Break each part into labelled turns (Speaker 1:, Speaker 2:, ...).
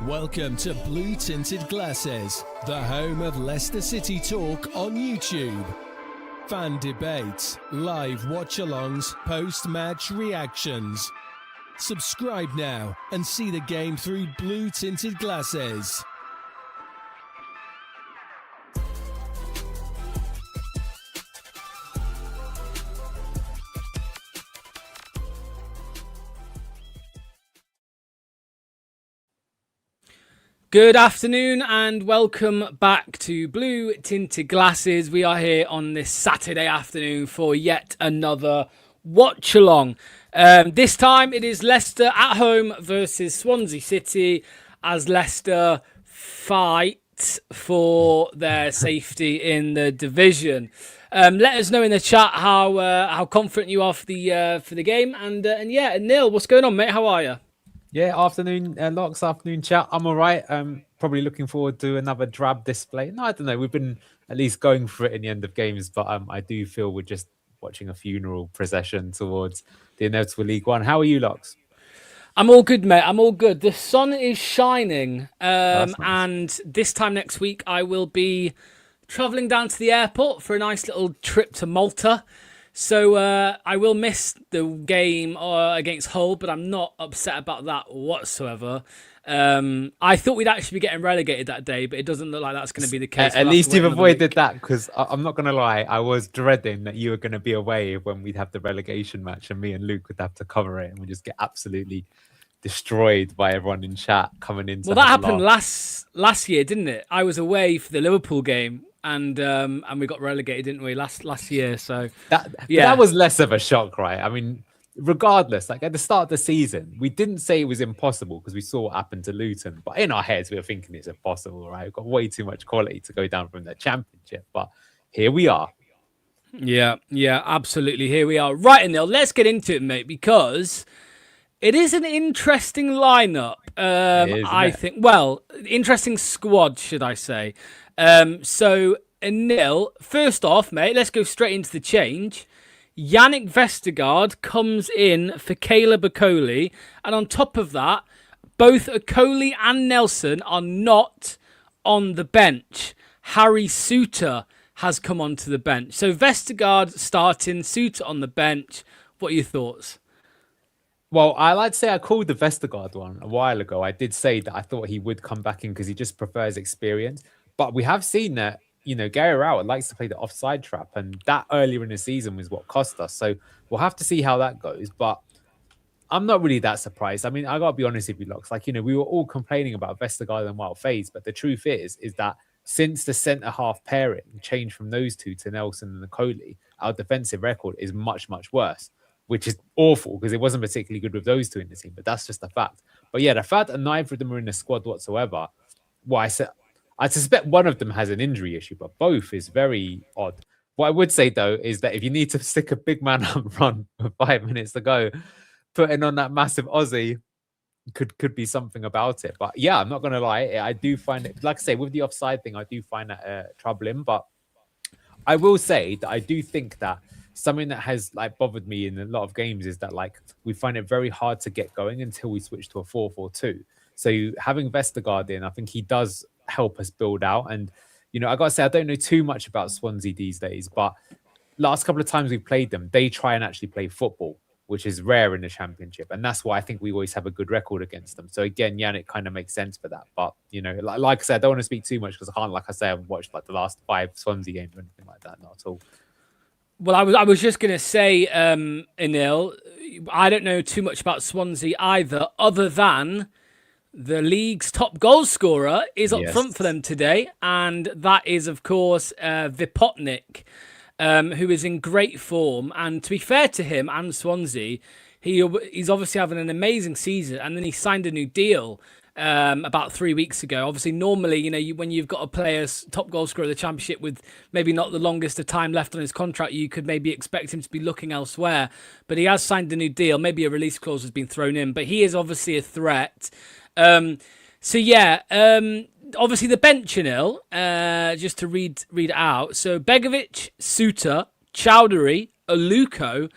Speaker 1: Welcome to Blue Tinted Glasses, the home of Leicester City talk on YouTube. Fan debates, live watch-alongs, post-match reactions. Subscribe now and see the game through Blue Tinted Glasses.
Speaker 2: Good afternoon and welcome back to Blue Tinted Glasses. We are here on this Saturday afternoon for yet another watch-along. This time it is Leicester at home versus Swansea City as Leicester fight for their safety in the division. Let us know in the chat how confident you are for the game. And Neil, what's going on, mate? How are you?
Speaker 3: Yeah, afternoon, Locks, afternoon chat. I'm all right. Probably looking forward to another drab display. No, I don't know. We've been at least going for it in the end of games, but I do feel we're just watching a funeral procession towards the inevitable League One. How are you, Locks?
Speaker 2: I'm all good, mate. I'm all good. The sun is shining.
Speaker 3: Nice.
Speaker 2: And this time next week, I will be travelling down to the airport for a nice little trip to Malta. So I will miss the game against Hull, but I'm not upset about that whatsoever. I thought we'd actually be getting relegated that day, but it doesn't look like that's going to be the case.
Speaker 3: At least you've avoided that, because I'm not going to lie, I was dreading that you were going to be away when we'd have the relegation match and me and Luke would have to cover it and we just get absolutely destroyed by everyone in chat coming in.
Speaker 2: Well, that happened last year, didn't it? I was away for the Liverpool game. And we got relegated, didn't we, last year? So
Speaker 3: that was less of a shock, right? I mean, regardless, like at the start of the season, we didn't say it was impossible because we saw what happened to Luton. But in our heads, we were thinking it's impossible, right? We've got way too much quality to go down from the Championship. But here we are.
Speaker 2: Yeah, absolutely. Here we are. Right, Neil, let's get into it, mate, because it is an interesting lineup. I think. Well, interesting squad, should I say. So, Neil, first off, mate, let's go straight into the change. Yannick Vestergaard comes in for Caleb Okoli. And on top of that, both Okoli and Nelson are not on the bench. Harry Souttar has come onto the bench. So, Vestergaard starting, Souttar on the bench. What are your thoughts?
Speaker 3: Well, I like to say I called the Vestergaard one a while ago. I did say that I thought he would come back in because he just prefers experience. But we have seen that, Gary Rowett likes to play the offside trap, and that earlier in the season was what cost us. So we'll have to see how that goes. But I'm not really that surprised. I mean, I got to be honest with you, Locks. Like, we were all complaining about Vestergaard and Wild Faze, but the truth is that since the centre-half pairing changed from those two to Nelson and Okoli, our defensive record is much, much worse, which is awful because it wasn't particularly good with those two in the team, but that's just a fact. But yeah, the fact that neither of them are in the squad whatsoever, I suspect one of them has an injury issue, but both is very odd. What I would say, though, is that if you need to stick a big man up front for 5 minutes to go, putting on that massive Aussie could be something about it. But yeah, I'm not going to lie. I do find it, like I say, with the offside thing, I do find that troubling. But I will say that I do think that something that has bothered me in a lot of games is that we find it very hard to get going until we switch to a 4-4-2. So having Vestergaard in, I think he does help us build out. And I gotta say, I don't know too much about Swansea these days, but last couple of times we've played them, they try and actually play football, which is rare in the Championship, and that's why I think we always have a good record against them. So again, Yannick kind of makes sense for that. But like I said, I don't want to speak too much because I can't, like I say, I've watched the last 5 Swansea games or anything like that, not at all.
Speaker 2: Well, I was just gonna say, Anil, I don't know too much about Swansea either, other than the league's top goal scorer is up front for them today, and that is, of course, Vipotnik, who is in great form. And to be fair to him and Swansea, he's obviously having an amazing season, and then he signed a new deal about 3 weeks ago. Obviously, normally, when you've got a player's top goal scorer of the Championship with maybe not the longest of time left on his contract, you could maybe expect him to be looking elsewhere. But he has signed a new deal. Maybe a release clause has been thrown in, but he is obviously a threat. Obviously the bench, just to read it out. So Begovic, Souttar, Chowdhury, Aluko,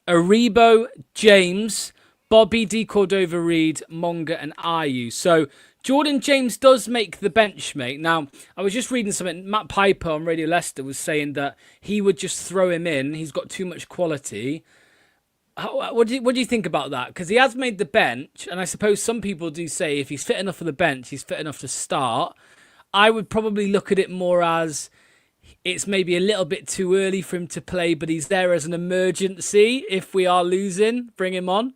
Speaker 2: Aribo, James, Bobby, D. Cordova-Reid, Monga and Ayew. So Jordan James does make the bench, mate. Now, I was just reading something. Matt Piper on Radio Leicester was saying that he would just throw him in. He's got too much quality. What do you think about that? Because he has made the bench, and I suppose some people do say if he's fit enough for the bench, he's fit enough to start. I would probably look at it more as it's maybe a little bit too early for him to play, but he's there as an emergency. If we are losing, bring him on.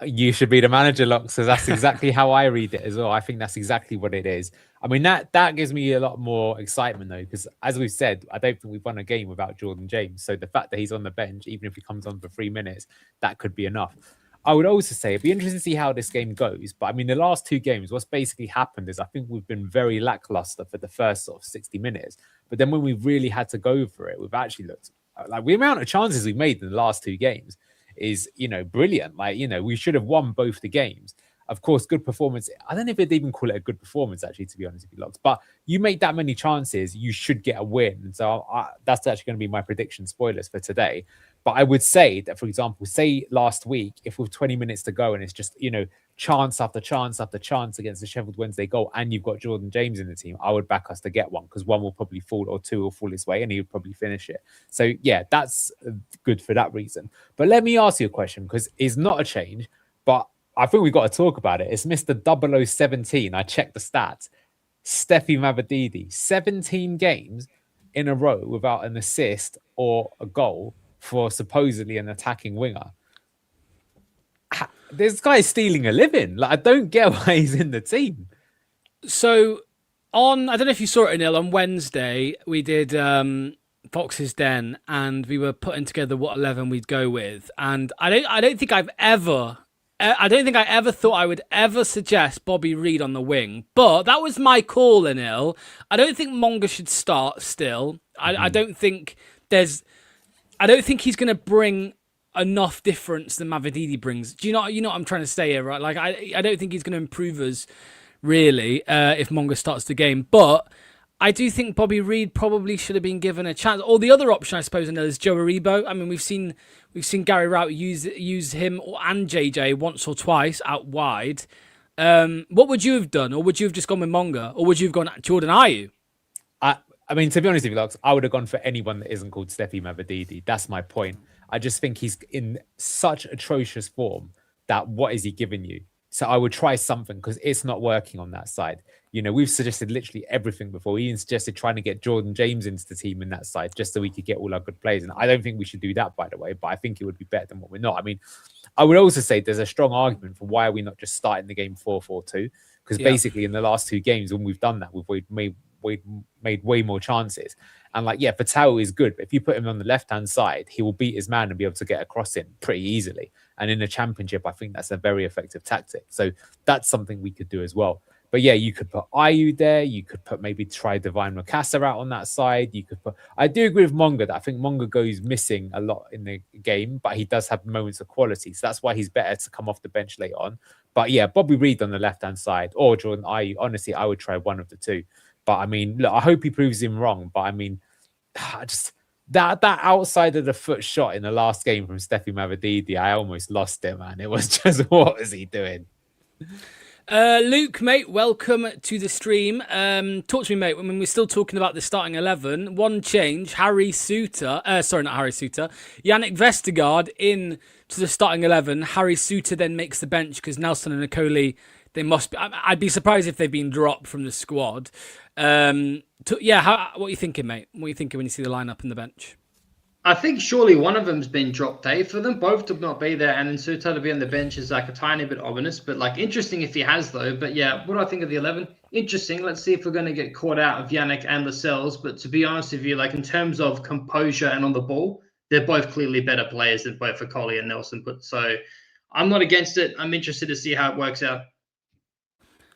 Speaker 3: You should be the manager, Locke. So that's exactly how I read it as well. I think that's exactly what it is. I mean, that gives me a lot more excitement, though, because as we've said, I don't think we've won a game without Jordan James. So the fact that he's on the bench, even if he comes on for 3 minutes, that could be enough. I would also say it'd be interesting to see how this game goes. But I mean, the last 2 games, what's basically happened is I think we've been very lackluster for the first sort of 60 minutes. But then when we've really had to go for it, we've actually looked like the amount of chances we've made in the last 2 games is, brilliant. Like, we should have won both the games. Of course, good performance. I don't know if they'd even call it a good performance, actually, to be honest with you, Locks. But you make that many chances, you should get a win. And so that's actually going to be my prediction, spoilers for today. But I would say that, for example, say last week, if with 20 minutes to go and it's just, chance after chance after chance against the Sheffield Wednesday goal and you've got Jordan James in the team, I would back us to get one because one will probably fall or 2 will fall his way and he would probably finish it. So, yeah, that's good for that reason. But let me ask you a question because it's not a change, but I think we've got to talk about it. It's Mr. 0017. I checked the stats. Steffi Mavadidi, 17 games in a row without an assist or a goal for supposedly an attacking winger. This guy's stealing a living. Like, I don't get why he's in the team.
Speaker 2: So I don't know if you saw it, Anil, on Wednesday, we did Fox's Den and we were putting together what 11 we'd go with. And I don't think I ever thought I would ever suggest Bobby Reid on the wing, but that was my call, Anil. I don't think Monga should start still. I don't think he's going to bring enough difference than Mavadidi brings. Do you know what I'm trying to say here, right? Like, I don't think he's going to improve us, really, if Monga starts the game. But I do think Bobby Reid probably should have been given a chance. Or the other option, I suppose, is Joe Aribo. I mean, we've seen Gary Rowett use him and JJ once or twice out wide. What would you have done? Or would you have just gone with Monga? Or would you have gone Jordan Ayew?
Speaker 3: I mean, to be honest with you, Lux, I would have gone for anyone that isn't called Steffi Mavadidi. That's my point. I just think he's in such atrocious form that what is he giving you? So I would try something because it's not working on that side. We've suggested literally everything before. Ian suggested trying to get Jordan James into the team in that side just so we could get all our good players. And I don't think we should do that, by the way, but I think it would be better than what we're not. I mean, I would also say there's a strong argument for why are we not just starting the game 4-4-2? Because basically in the last 2 games, when we've done that, we've made way more chances. And Fatau is good, but if you put him on the left-hand side, he will beat his man and be able to get across him pretty easily. And in the Championship, I think that's a very effective tactic. So that's something we could do as well. But yeah, you could put Ayew there. You could try Divine Makassa out on that side. I do agree with Monga that I think Monga goes missing a lot in the game, but he does have moments of quality. So that's why he's better to come off the bench later on. But yeah, Bobby Reid on the left-hand side or Jordan Ayew. Honestly, I would try one of the 2. But I mean, look, I hope he proves him wrong. But I mean, that outside of the foot shot in the last game from Steffi Mavadidi, I almost lost it, man. It was just, what was he doing?
Speaker 2: Luke, mate, welcome to the stream. Talk to me, mate. I mean, we're still talking about the starting 11. One change, Yannick Vestergaard in to the starting 11. Harry Suter then makes the bench because Nelson and Nicoli, they must be. I'd be surprised if they've been dropped from the squad. What are you thinking, mate? What are you thinking when you see the lineup in the bench?
Speaker 4: I think surely one of them's been dropped, Dave. For them both to not be there and then Suter to be on the bench is like a tiny bit ominous, but interesting if he has though. But yeah, what do I think of the 11? Interesting. Let's see if we're going to get caught out of Yannick and Lascelles. But to be honest with you, in terms of composure and on the ball, they're both clearly better players than both Nicoli and Nelson. But so I'm not against it. I'm interested to see how it works out.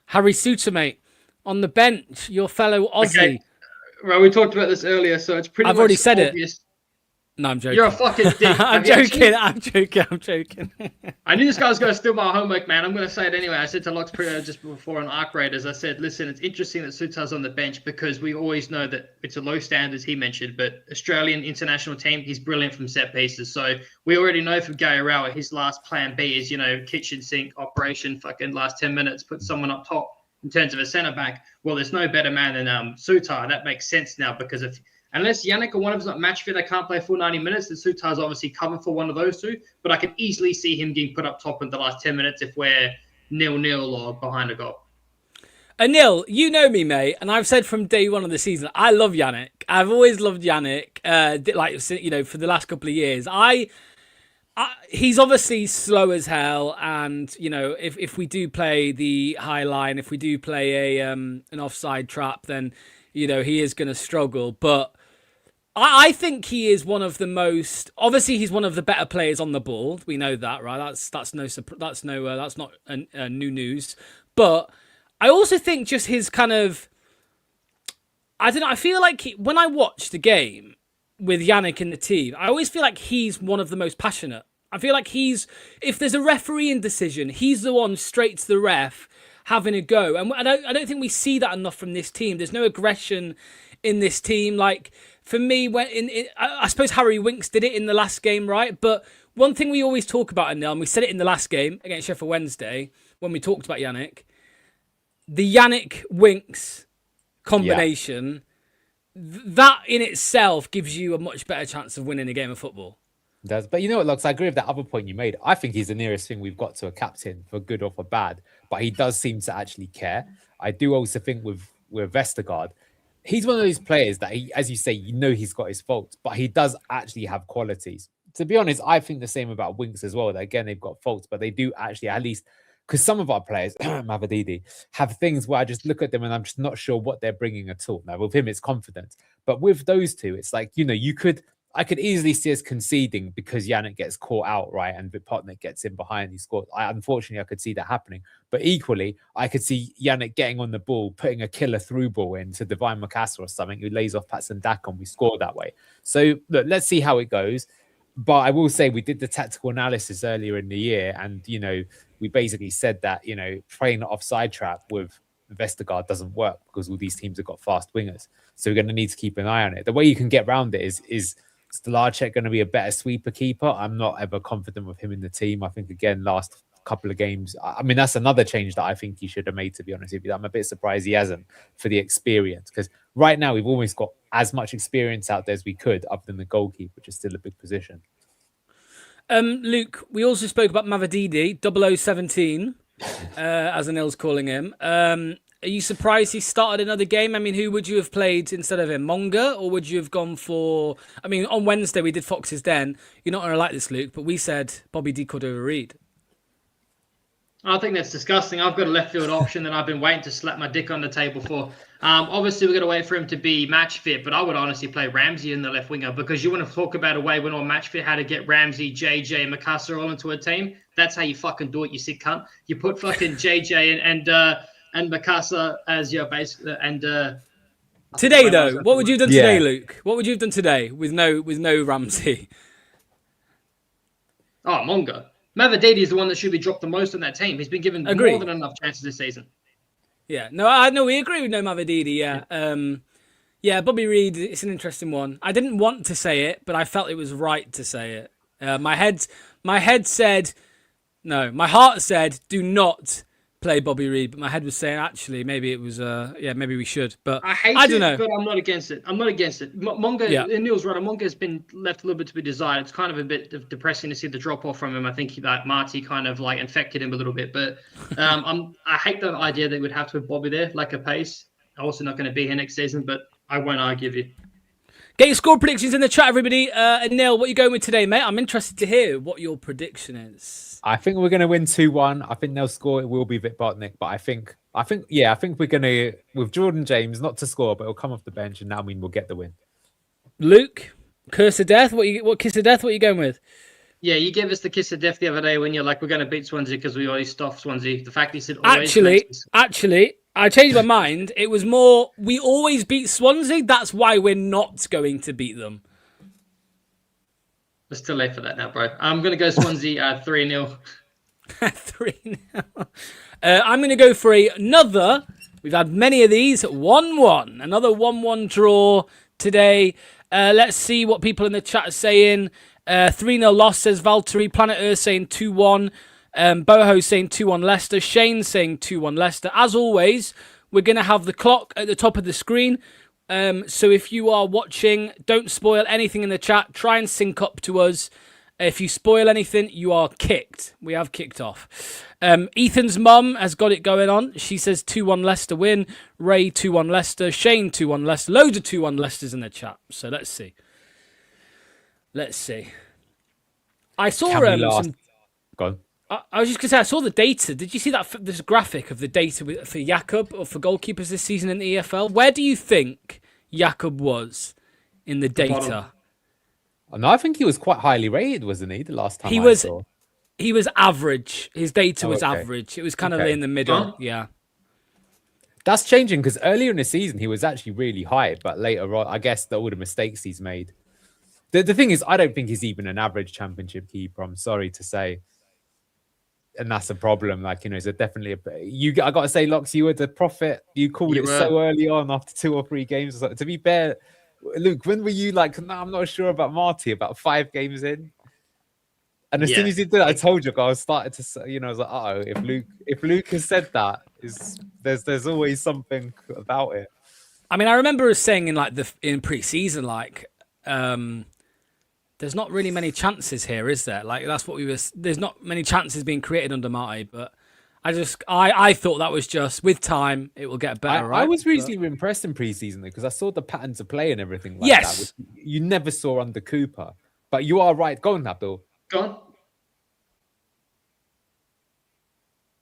Speaker 2: Harry Suter, mate, on the bench, your fellow Aussie. Okay.
Speaker 4: Well, we talked about this earlier, so it's pretty.
Speaker 2: I've already said
Speaker 4: obvious.
Speaker 2: It. No, I'm joking.
Speaker 4: You're a fucking dick.
Speaker 2: I'm joking. I'm joking.
Speaker 4: I knew this guy was going to steal my homework, man. I'm going to say it anyway. I said to Locks just before on Arc Raiders, I said, listen, it's interesting that Sutar's on the bench because we always know that it's a low standard, as he mentioned, but Australian international team, he's brilliant from set pieces. So we already know from Gary Rowett, his last plan B is, kitchen sink operation, fucking last 10 minutes, put someone up top. in terms of a centre back, well, there's no better man than Sutar. That makes sense now because unless Yannick or one of them's not match fit, they can't play full 90 minutes. Then Sutar's obviously covered for one of those two. But I could easily see him getting put up top in the last 10 minutes if we're 0-0 or behind a goal.
Speaker 2: Anil, you know me, mate, and I've said from day one of the season, I love Yannick. I've always loved Yannick, for the last couple of years. He's obviously slow as hell, and if we do play the high line, if we do play an offside trap, then he is going to struggle. But I think he is one of the most. Obviously, he's one of the better players on the ball. We know that, right? That's not new news. But I also think just his kind of. I don't know. I feel like when I watch the game with Yannick in the team, I always feel like he's one of the most passionate. I feel like if there's a refereeing decision, he's the one straight to the ref having a go. And I don't think we see that enough from this team. There's no aggression in this team. Like, for me, I suppose Harry Winks did it in the last game, right? But one thing we always talk about, and we said it in the last game against Sheffield Wednesday when we talked about Yannick, the Yannick Winks combination, that in itself gives you a much better chance of winning a game of football.
Speaker 3: It does. But you know what, Lux, I agree with that other point you made. I think he's the nearest thing we've got to a captain, for good or for bad. But he does seem to actually care. I do also think with Vestergaard, he's one of those players that, as you say, he's got his faults, but he does actually have qualities. To be honest, I think the same about Winks as well. That, again, they've got faults, but they do actually, at least, because some of our players, Mavadidi, have things where I just look at them and I'm just not sure what they're bringing at all. Now, with him, it's confidence. But with those two, it's like, I could easily see us conceding because Yannick gets caught out, right? And Vipotnik gets in behind, he scores. Unfortunately, I could see that happening. But equally, I could see Yannick getting on the ball, putting a killer through ball into Divine Makassa or something, who lays off Patson Dak and we score that way. So, look, let's see how it goes. But I will say we did the tactical analysis earlier in the year, and, we basically said that, playing the offside trap with Vestergaard doesn't work because all these teams have got fast wingers. So we're going to need to keep an eye on it. The way you can get around it is Stolarczyk going to be a better sweeper keeper? I'm not ever confident with him in the team. I think, again, last couple of games, I mean, that's another change that I think he should have made, to be honest with you. I'm a bit surprised he hasn't, for the experience, because right now we've almost got as much experience out there as we could, other than the goalkeeper, which is still a big position.
Speaker 2: Luke, we also spoke about Mavadidi, 0017, as Anil's calling him. Are you surprised he started another game? I mean, who would you have played instead of him? Monga, or would you have gone for... I mean, on Wednesday we did Fox's Den. You're not going to like this, Luke, but we said Bobby D. Cordova-Reid.
Speaker 4: I think that's disgusting. I've got a left field option that I've been waiting to slap my dick on the table for. Obviously, we're going to wait for him to be match fit, but I would honestly play Ramsey in the left winger, because you want to talk about a way when we're match fit, how to get Ramsey, JJ, and Makassa all into a team. That's how you fucking do it, you sick cunt. You put fucking JJ and Makassa as your base. And
Speaker 2: today, though, what would you have done today, Luke? What would you have done today with no Ramsey?
Speaker 4: Oh, Monga. Mavadidi is the one that should be dropped the most on that team. He's been given more than enough chances this season.
Speaker 2: Yeah, no, we agree with no Mavadidi. Yeah, Bobby Reid. It's an interesting one. I didn't want to say it, but I felt it was right to say it. My head said no. My heart said do not play Bobby Reid, but my head was saying actually maybe it was maybe we should. But I don't know.
Speaker 4: But I'm not against it. Monga, Neil's right. Monga has been left a little bit to be desired. It's kind of a bit depressing to see the drop off from him. I think that Marty kind of like infected him a little bit. But I hate the idea that we'd have to have Bobby there like a pace. Also not going to be here next season, but I won't argue with you.
Speaker 2: Get your score predictions in the chat, everybody. And Neil, what are you going with today, mate? I'm interested to hear what your prediction is.
Speaker 3: I think we're going to win 2-1. I think they'll score. It will be Vipotnik, but I think we're going to, with Jordan James, not to score, but he'll come off the bench, and that means we'll get the win.
Speaker 2: Luke, curse of death. What kiss of death? What are you going with?
Speaker 4: Yeah, you gave us the kiss of death the other day when you're like, we're going to beat Swansea because we always stuff Swansea. The fact he said always.
Speaker 2: Actually, I changed my mind. It was more, we always beat Swansea. That's why we're not going to beat them.
Speaker 4: It's too late for that now, bro. I'm going to go Swansea 3-0.
Speaker 2: 3-0. I'm going to go for another. We've had many of these. 1-1. Another 1-1 draw today. Let's see what people in the chat are saying. 3-0 loss, says Valtteri. Planet Earth saying 2-1. Boho saying 2-1 Leicester. Shane saying 2-1 Leicester. As always, we're going to have the clock at the top of the screen. So if you are watching, don't spoil anything in the chat. Try and sync up to us. If you spoil anything, you are kicked. We have kicked off. Ethan's mum has got it going on. She says 2-1 Leicester win. Ray 2-1 Leicester. Shane 2-1 Leicester. Loads of 2-1 Leicesters in the chat. So let's see. I saw some...
Speaker 3: Go on.
Speaker 2: I was just going to say, I saw the data. Did you see that this graphic of the data for Jakub or for goalkeepers this season in the EFL? Where do you think Jakub was in the data?
Speaker 3: No, I think he was quite highly rated, wasn't he? The last time saw.
Speaker 2: He was average. His data was average. It was kind of in the middle. Yeah.
Speaker 3: That's changing because earlier in the season he was actually really high, but later on, I guess all the mistakes he's made. The thing is, I don't think he's even an average championship keeper. I'm sorry to say. And that's a problem. Like, it's definitely I got to say, Locks, you were the prophet. You called it so early on after 2 or 3 games. To be fair, Luke, when were you like, no, I'm not sure about Marty, about 5 games in? And as soon as you did, I told you, I was starting to, I was like, if Luke has said that, there's always something about it.
Speaker 2: I mean, I remember us saying in pre-season, there's not really many chances here, is there? Like, that's what there's not many chances being created under Marty, but I thought that was just, with time, it will get better, right?
Speaker 3: I was reasonably impressed in pre-season, though, because I saw the patterns of play and everything like that, which you never saw under Cooper. But you are right. Go on, Abdul.
Speaker 4: Go on.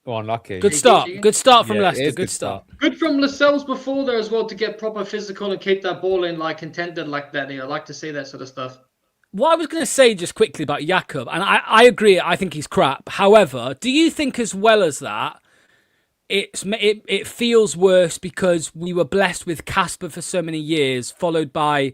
Speaker 3: Oh, unlucky.
Speaker 2: Good start. Good start from Leicester. Good start.
Speaker 4: Good from Lascelles before there as well to get proper physical and keep that ball in contended like that. I like to see that sort of stuff.
Speaker 2: What I was going to say just quickly about Jakub, and I agree, I think he's crap. However, do you think as well as that, it feels worse because we were blessed with Casper for so many years, followed by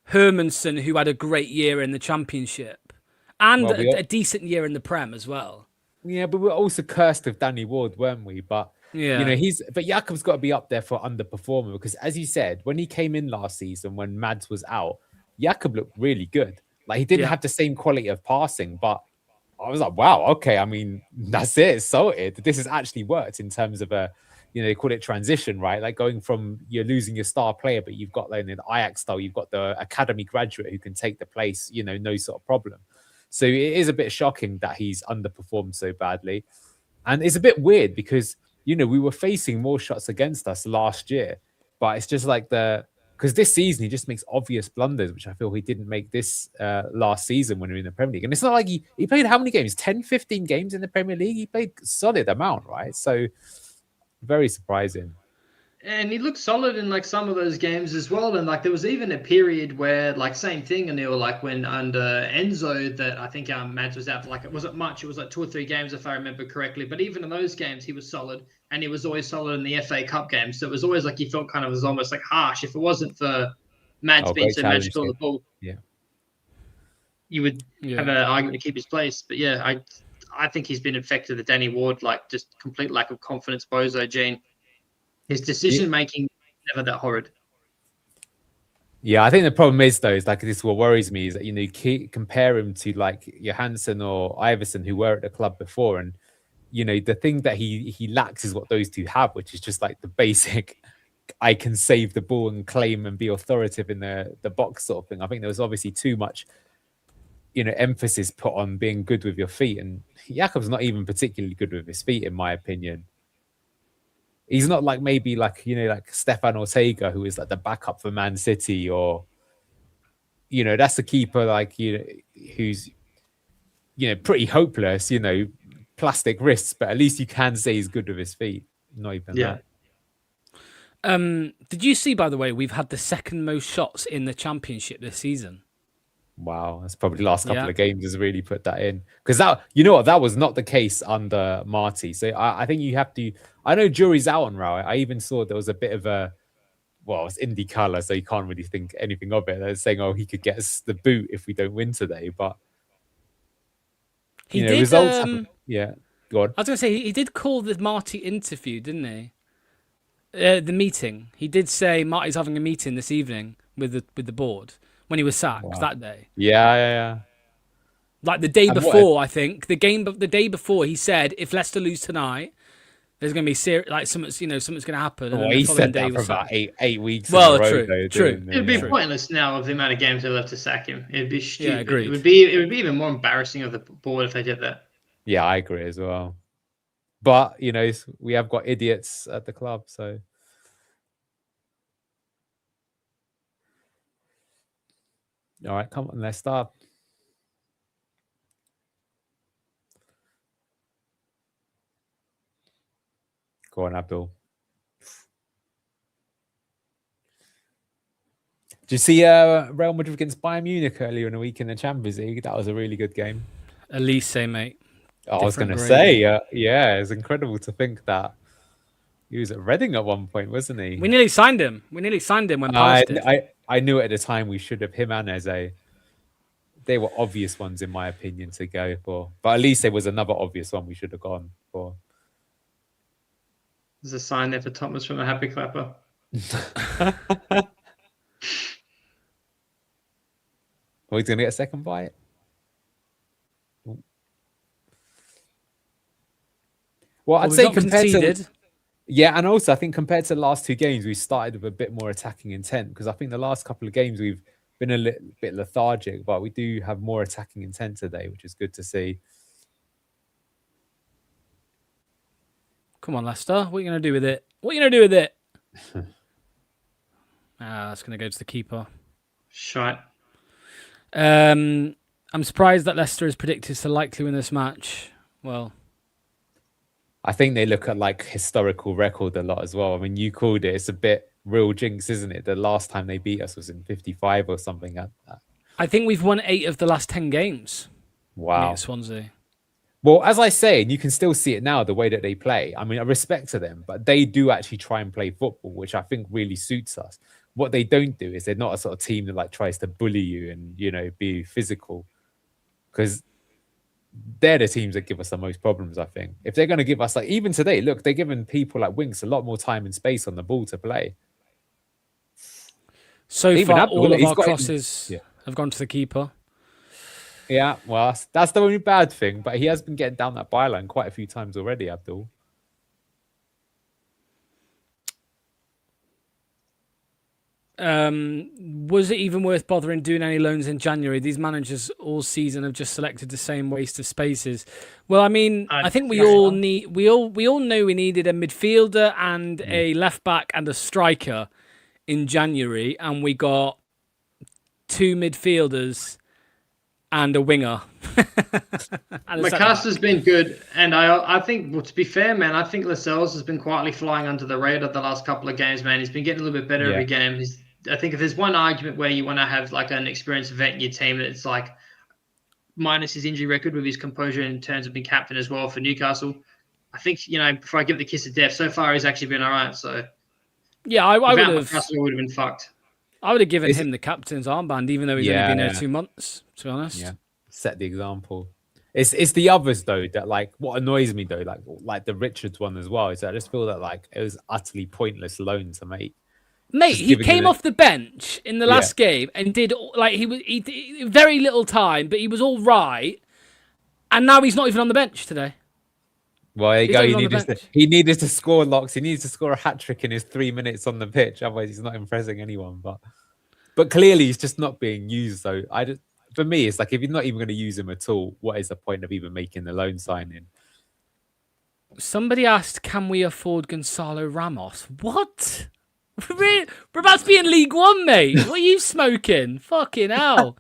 Speaker 2: Hermansen, who had a great year in the Championship, and a decent year in the Prem as well.
Speaker 3: Yeah, but we're also cursed with Danny Ward, weren't we? But but Jakub's got to be up there for underperformer because, as you said, when he came in last season, when Mads was out, Jakub looked really good. Like, he didn't have the same quality of passing, but I was like, wow, okay. I mean, that's it. It's sorted. This has actually worked in terms of they call it transition, right? Like going from you're losing your star player, but you've got in the Ajax style, you've got the academy graduate who can take the place, no sort of problem. So it is a bit shocking that he's underperformed so badly. And it's a bit weird because, we were facing more shots against us last year, but it's just like because this season he just makes obvious blunders, which I feel he didn't make this last season when we were in the Premier League. And it's not like he played how many games? 10, 15 games in the Premier League? He played a solid amount, right? So very surprising.
Speaker 4: And he looked solid in some of those games as well. And there was even a period where same thing, Anil, when under Enzo that I think Mads was out for it wasn't much. It was 2 or 3 games if I remember correctly. But even in those games he was solid, and he was always solid in the FA Cup games. So it was always he felt kind of was almost harsh. If it wasn't for Mads being so magical on the ball, you would have an argument to keep his place. But I think he's been infected with Danny Ward, just complete lack of confidence, Bozo Gene. His decision-making never that horrid.
Speaker 3: Yeah, I think the problem is, though, this is what worries me, is that, you compare him to, Johansson or Iverson, who were at the club before, and, the thing that he lacks is what those two have, which is just, the basic, I can save the ball and claim and be authoritative in the box sort of thing. I think there was obviously too much, emphasis put on being good with your feet, and Jakub's not even particularly good with his feet, in my opinion. He's not maybe Stefan Ortega, who is the backup for Man City, or that's a keeper who's pretty hopeless, plastic wrists, but at least you can say he's good with his feet. Not even that.
Speaker 2: Did you see, by the way, we've had the second most shots in the Championship this season?
Speaker 3: Wow, that's probably the last couple of games has really put that in. Because that was not the case under Marty. So I think you have to. I know jury's out on Rao. I even saw there was a bit of it's indie colour, so you can't really think anything of it. They're saying, he could get us the boot if we don't win today. But
Speaker 2: he did.
Speaker 3: Results go on.
Speaker 2: I was going to say he did call the Marty interview, didn't he? The meeting. He did say Marty's having a meeting this evening with the board when he was sacked that day.
Speaker 3: Yeah.
Speaker 2: Like the day before, I think the day before, he said if Leicester lose tonight, there's going to be something's going to happen.
Speaker 3: And he said that for about 8 weeks.
Speaker 2: Well,
Speaker 3: in a row,
Speaker 2: true.
Speaker 4: It'd be pointless now of the amount of games they left to sack him. It'd be stupid.
Speaker 2: Yeah, agreed.
Speaker 4: It would be even more embarrassing of the board if they did that.
Speaker 3: Yeah, I agree as well. But we have got idiots at the club, so. All right, come on, let's start. Go on, Abdul. Did you see Real Madrid against Bayern Munich earlier in the week in the Champions League? That was a really good game.
Speaker 2: Elise, mate.
Speaker 3: I was going to say, yeah, it's incredible to think that he was at Reading at one point, wasn't he?
Speaker 2: We nearly signed him. When
Speaker 3: I knew at the time we should have him and Eze. They were obvious ones, in my opinion, to go for. But at least there was another obvious one we should have gone for.
Speaker 4: There's a sign there for Thomas from the Happy Clapper.
Speaker 3: Well, he's going to get a second bite. Well, I'd say compared to... Yeah, and also I think compared to the last 2 games, we started with a bit more attacking intent, because I think the last couple of games we've been a little bit lethargic, but we do have more attacking intent today, which is good to see.
Speaker 2: Come on, Leicester. What are you going to do with it? That's going to go to the keeper.
Speaker 4: Shite.
Speaker 2: I'm surprised that Leicester is predicted to likely win this match. Well,
Speaker 3: I think they look at historical record a lot as well. I mean, you called it. It's a bit real jinx, isn't it? The last time they beat us was in 55 or something like that.
Speaker 2: I think we've won 8 of the last 10 games.
Speaker 3: Wow.
Speaker 2: Swansea.
Speaker 3: Well, as I say, and you can still see it now, the way that they play. I mean, I respect to them, but they do actually try and play football, which I think really suits us. What they don't do is they're not a sort of team that tries to bully you and, be physical. Because they're the teams that give us the most problems, I think. If they're going to give us, even today, look, they're giving people like Winks a lot more time and space on the ball to play.
Speaker 2: So even far, all of our crosses have gone to the keeper.
Speaker 3: Yeah, well, that's the only bad thing, but he has been getting down that byline quite a few times already, Abdul.
Speaker 2: Was it even worth bothering doing any loans in January? These managers all season have just selected the same waste of spaces. Well, I mean, I think we all know we needed a midfielder and a left back and a striker in January, and we got 2 midfielders and a winger.
Speaker 4: McAllister's been good, and I think, well, to be fair, man, I think Lascelles has been quietly flying under the radar the last couple of games, man. He's been getting a little bit better every game. I think if there's one argument where you want to have an experienced vet in your team, it's minus his injury record with his composure in terms of being captain as well for Newcastle. I think, before I give the kiss of death, so far he's actually been all right. So
Speaker 2: yeah, I would have
Speaker 4: been fucked.
Speaker 2: I would have given him the captain's armband, even though he's only been there 2 months, to be honest.
Speaker 3: Yeah, set the example. It's the others though that what annoys me though, like the Richards one as well, is I just feel that it was utterly pointless loan to make.
Speaker 2: Mate, he came off the bench in the last game and did he did very little time, but he was all right. And now he's not even on the bench today.
Speaker 3: Well, there you go. He needed to score locks. He needs to score a hat trick in his 3 minutes on the pitch. Otherwise, he's not impressing anyone. But clearly, he's just not being used. So for me, it's if you're not even going to use him at all, what is the point of even making the loan signing?
Speaker 2: Somebody asked, "Can we afford Gonzalo Ramos?" What? We're about to be in League One, mate. What are you smoking? Fucking hell.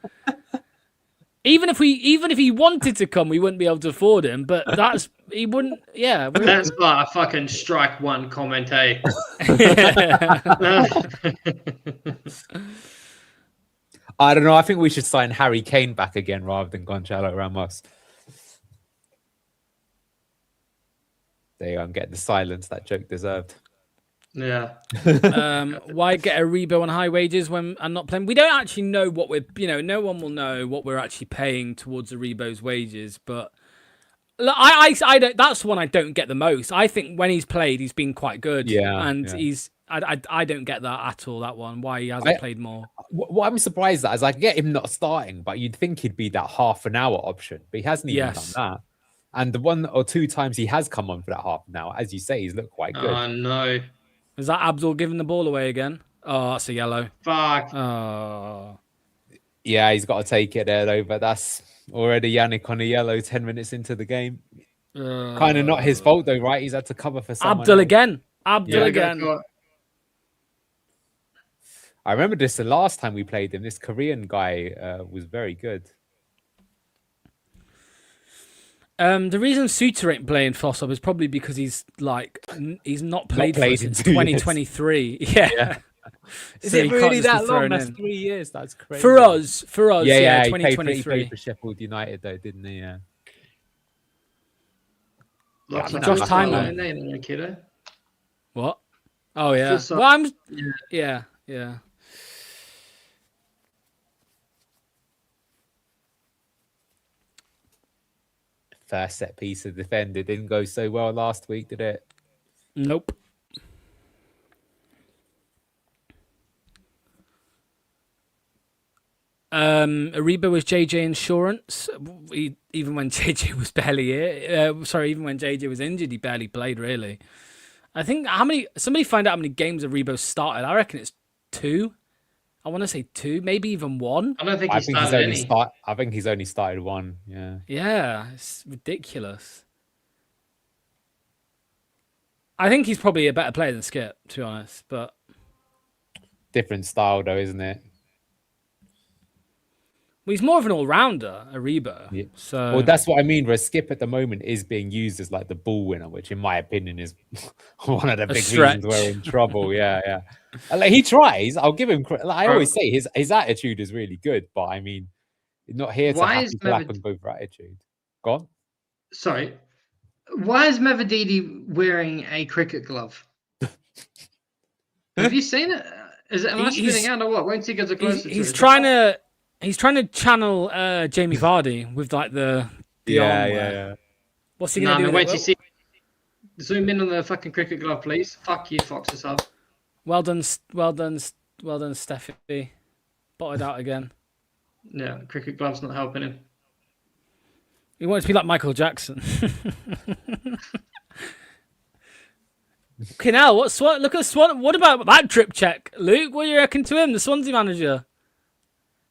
Speaker 2: Even if he wanted to come, we wouldn't be able to afford him. But he wouldn't. Yeah,
Speaker 4: that's like a fucking strike one comment, eh?
Speaker 3: I don't know. I think we should sign Harry Kane back again rather than Gonzalo Ramos. There you go. I'm getting the silence that joke deserved.
Speaker 4: Yeah.
Speaker 2: Why get a Rebo on high wages when I'm not playing? We don't actually know what we're, no one will know what we're actually paying towards a Rebo's wages. But look, I don't. That's the one I don't get the most. I think when he's played, he's been quite good. Yeah, and I don't get that at all. That one, why he hasn't played more.
Speaker 3: what I'm surprised at is I get him not starting, but you'd think he'd be that half an hour option, but he hasn't even done that. And the 1 or 2 times he has come on for that half an hour, as you say, he's looked quite good.
Speaker 4: Oh no!
Speaker 2: Is that Abdul giving the ball away again? Oh, that's a yellow.
Speaker 4: Fuck.
Speaker 2: Oh.
Speaker 3: Yeah, he's got to take it there though, but that's already Yannick on a yellow 10 minutes into the game. Kind of not his fault though, right? He's had to cover for someone
Speaker 2: Abdul
Speaker 3: else.
Speaker 2: again. Abdul again.
Speaker 3: I remember this the last time we played him. This Korean guy was very good.
Speaker 2: The reason Suter ain't playing Fossop is probably because he's not played for us since 2023. Yeah.
Speaker 3: Is
Speaker 2: So
Speaker 3: it
Speaker 2: he can't
Speaker 3: really
Speaker 2: just be
Speaker 3: that long?
Speaker 2: thrown
Speaker 3: That's
Speaker 2: in.
Speaker 3: 3 years. That's crazy.
Speaker 2: For us, yeah,
Speaker 3: he
Speaker 2: 2023.
Speaker 3: played for Sheffield United though, didn't he? Yeah.
Speaker 2: Josh Tynan. What? Oh yeah. Well, yeah.
Speaker 3: First set piece of defender didn't go so well last week, did it?
Speaker 2: Nope. Aribo was JJ Insurance. Even when JJ was barely here. Even when JJ was injured, he barely played, really. I think somebody find out how many games Aribo started. I reckon it's 2. I want to say 2, maybe even 1.
Speaker 4: I don't think he started any.
Speaker 3: I think he's only started 1, yeah.
Speaker 2: Yeah, it's ridiculous. I think he's probably a better player than Skip, to be honest, but...
Speaker 3: Different style, though, isn't it?
Speaker 2: Well, he's more of an all-rounder, Aribo.
Speaker 3: Yeah.
Speaker 2: So...
Speaker 3: Well, that's what I mean, where Skip at the moment is being used as like the ball winner, which in my opinion is one of the big reasons we're in trouble. Yeah. Like, he tries. I'll give him credit. Like, I always say his attitude is really good, but I mean, not here to have black on both attitude. Go on.
Speaker 4: Sorry. Why is Mavididi wearing a cricket glove? Have you seen it? Am I spinning out or what? Wait till he gets closer to it.
Speaker 2: He's trying to channel Jamie Vardy with like the
Speaker 3: yeah.
Speaker 2: What's he gonna do?
Speaker 4: Wait till you see. Zoom in on the fucking cricket glove, please. Fuck you, Fox's hub.
Speaker 2: Well done, Steffi. Botted out again.
Speaker 4: Yeah, cricket glove's not helping him.
Speaker 2: He wants to be like Michael Jackson. Okay, now look at Swan. What about that drip check, Luke? What do you reckon to him, the Swansea manager?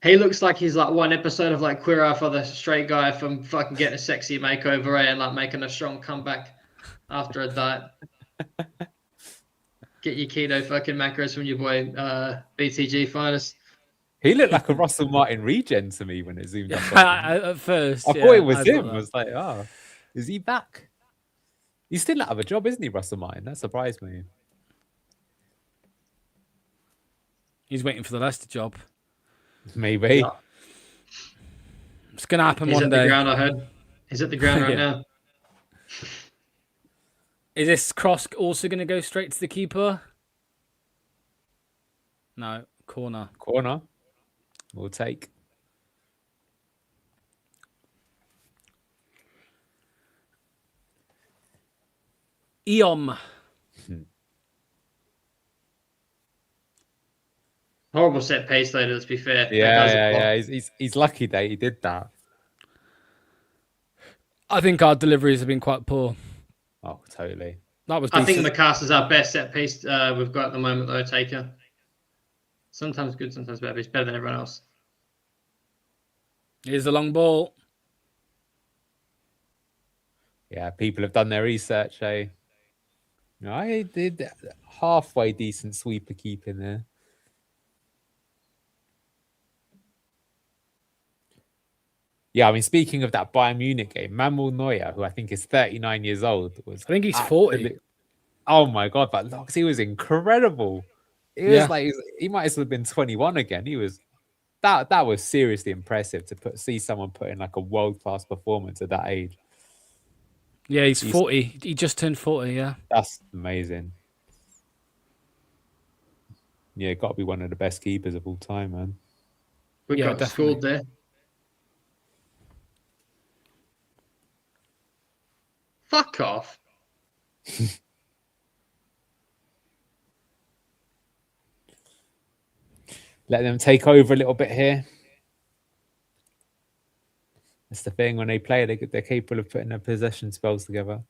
Speaker 4: He looks like he's like one episode of like Queer Eye for the Straight Guy from fucking getting a sexy makeover, and like making a strong comeback after a diet. Get your keto fucking macros from your boy BTG Finest.
Speaker 3: He looked like a Russell Martin regen to me when it zoomed up.
Speaker 2: At first,
Speaker 3: I thought it was him. I was like, oh, is he back? He's still out of a job, isn't he, Russell Martin? That surprised me.
Speaker 2: He's waiting for the Leicester job.
Speaker 3: Maybe.
Speaker 4: Yeah.
Speaker 2: It's going to happen
Speaker 4: He's
Speaker 2: one day.
Speaker 4: He's at the ground, I heard. He's at the ground right now.
Speaker 2: Is this cross also going to go straight to the keeper? No, corner.
Speaker 3: Corner. We'll take.
Speaker 2: Eom.
Speaker 4: Horrible set piece, though, let's be fair.
Speaker 3: Yeah. He's lucky that he did that.
Speaker 2: I think our deliveries have been quite poor.
Speaker 3: Oh, totally.
Speaker 2: That was
Speaker 4: I
Speaker 2: decent.
Speaker 4: think Macaster's our best set piece we've got at the moment, though, Taker. Sometimes good, sometimes bad, but he's better than everyone else.
Speaker 2: Here's the long ball.
Speaker 3: Yeah, people have done their research, eh? I did halfway decent sweeper keeping there. Yeah, I mean, speaking of that Bayern Munich game, Manuel Neuer, who I think is 39 years old, was...
Speaker 2: I think he's 40.
Speaker 3: Oh my God, but look, he was incredible. He was like, he might as well have been 21 again. He was... That was seriously impressive to see someone put in like a world-class performance at that age.
Speaker 2: Yeah, he's 40. He just turned 40, yeah.
Speaker 3: That's amazing. Yeah, got to be one of the best keepers of all time, man.
Speaker 4: We got scored there. Fuck off.
Speaker 3: Let them take over a little bit here. That's the thing. When they play, they're capable of putting their possession spells together.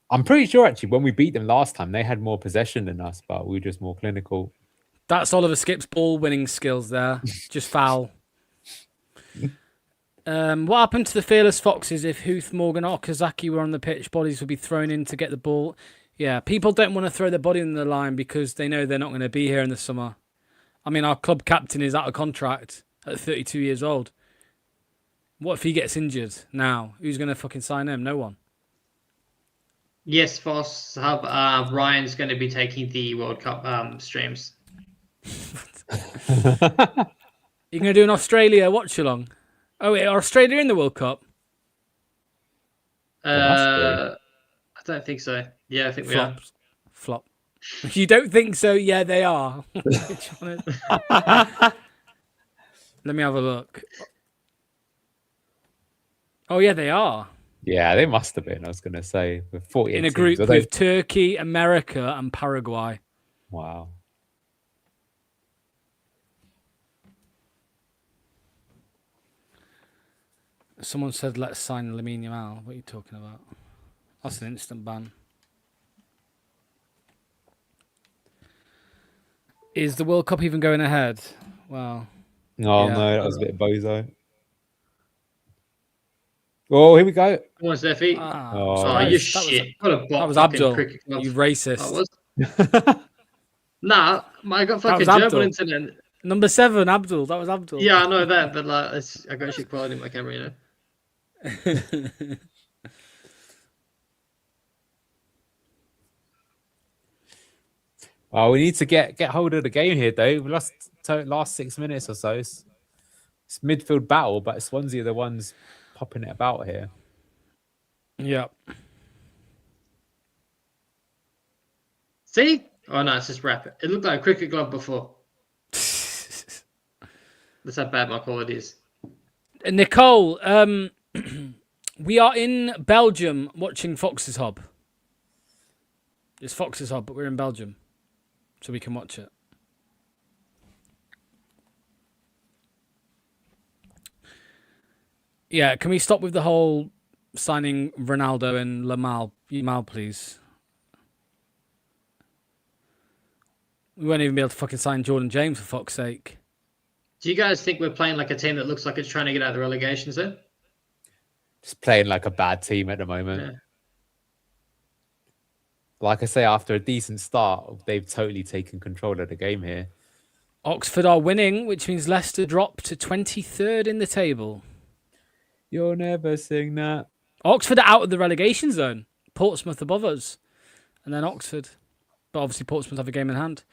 Speaker 3: I'm pretty sure, actually, when we beat them last time, they had more possession than us, but we were just more clinical.
Speaker 2: That's Oliver Skip's ball winning skills there. Just foul. What happened to the Fearless Foxes if Huth, Morgan, or Okazaki were on the pitch? Bodies would be thrown in to get the ball. Yeah, people don't want to throw their body in the line because they know they're not going to be here in the summer. I mean, our club captain is out of contract at 32 years old. What if he gets injured now? Who's going to fucking sign him? No one.
Speaker 4: Yes, Foss. Ryan's going to be taking the World Cup streams.
Speaker 2: You're going to do an Australia watch-along? Oh, wait, are Australia in the World Cup?
Speaker 4: I don't think so. Yeah, I think we are.
Speaker 2: Flop. You don't think so? Yeah, they are. Which one is... Let me have a look. Oh, yeah, they are.
Speaker 3: Yeah, they must have been. I was going to say with 48
Speaker 2: in a group with Turkey, America, and Paraguay.
Speaker 3: Wow.
Speaker 2: Someone said, let's sign Lamine Yamal. What are you talking about? That's an instant ban. Is the World Cup even going ahead? Well.
Speaker 3: Oh, yeah. No, that was a bit bozo. Oh, here we go.
Speaker 4: Come on, Steffi. You shit.
Speaker 2: That was Abdul. You racist.
Speaker 4: Nah, I got fucking German internet.
Speaker 2: Number 7, Abdul. That was Abdul.
Speaker 4: Yeah, I know that, but like, I got shit quality in my camera, you know.
Speaker 3: Oh, we need to get hold of the game here, though. We lost last 6 minutes or so. It's midfield battle, but Swansea are the ones popping it about here.
Speaker 2: Yeah.
Speaker 4: See? Oh no, it's just wrap it. It looked like a cricket glove before. That's how bad my quality is.
Speaker 2: Nicole, we are in Belgium watching Fox's Hub. It's Fox's Hub, but we're in Belgium, so we can watch it. Yeah, can we stop with the whole signing Ronaldo and Yamal, please? We won't even be able to fucking sign Jordan James, for fuck's sake.
Speaker 4: Do you guys think we're playing like a team that looks like it's trying to get out of the relegation zone?
Speaker 3: Just playing like a bad team at the moment. Yeah. Like I say, after a decent start, they've totally taken control of the game here.
Speaker 2: Oxford are winning, which means Leicester drop to 23rd in the table.
Speaker 3: You'll never sing that.
Speaker 2: Oxford are out of the relegation zone. Portsmouth above us. And then Oxford. But obviously Portsmouth have a game in hand.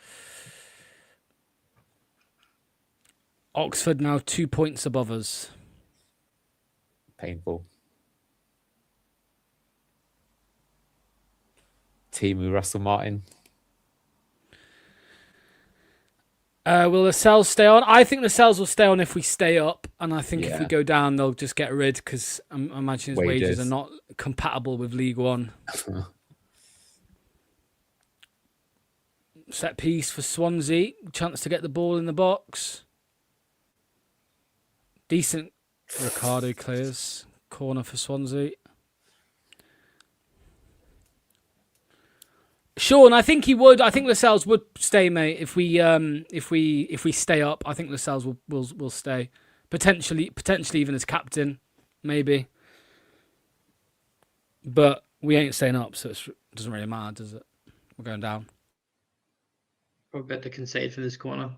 Speaker 2: Oxford now 2 points above us.
Speaker 3: Painful. Team Russell Martin.
Speaker 2: Will the Cells stay on? I think the Cells will stay on if we stay up. And I think if we go down, they'll just get rid because I imagine his wages are not compatible with League One. Set piece for Swansea. Chance to get the ball in the box. Decent. Ricardo clears. Corner for Swansea. Sean, I think he would. I think Lascelles would stay, mate. If we stay up, I think Lascelles will stay. Potentially even as captain, maybe. But we ain't staying up, so it doesn't really matter, does it? We're going down.
Speaker 4: We're about to concede for this corner.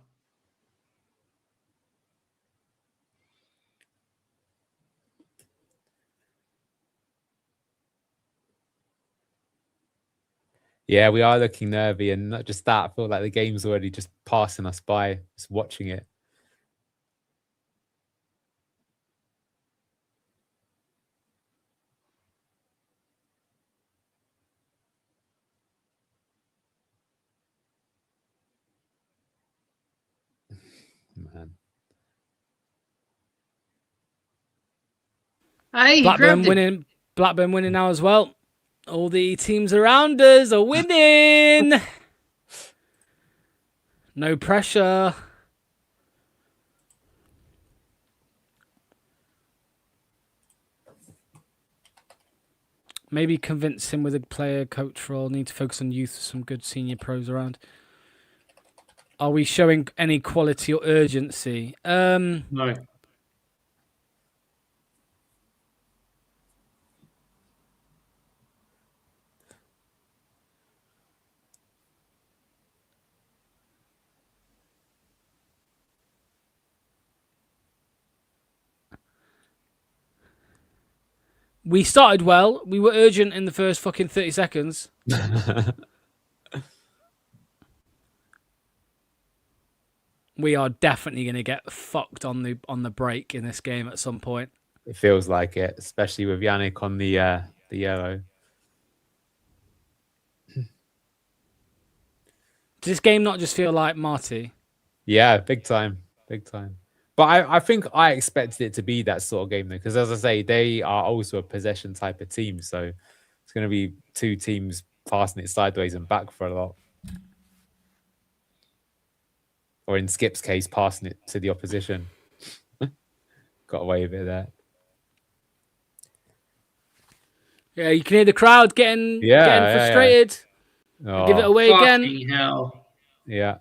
Speaker 3: Yeah, we are looking nervy, and not just that. I feel like the game's already just passing us by, just watching it. Man.
Speaker 4: Hey,
Speaker 2: Blackburn winning now as well. All the teams around us are winning. No pressure. Maybe convince him with a player coach role. Need to focus on youth with some good senior pros around. Are we showing any quality or urgency?
Speaker 4: No.
Speaker 2: We started well. We were urgent in the first fucking 30 seconds. We are definitely going to get fucked on the break in this game at some point.
Speaker 3: It feels like it, especially with Yannick on the yellow.
Speaker 2: Does this game not just feel like Marty?
Speaker 3: Yeah, big time. But I think I expected it to be that sort of game though, because as I say, they are also a possession type of team. So it's going to be two teams passing it sideways and back for a lot. Or in Skip's case, passing it to the opposition. Got away with it there.
Speaker 2: Yeah, you can hear the crowd getting frustrated.
Speaker 3: Yeah. Oh,
Speaker 2: give it away again.
Speaker 4: Fucking hell.
Speaker 3: Yeah.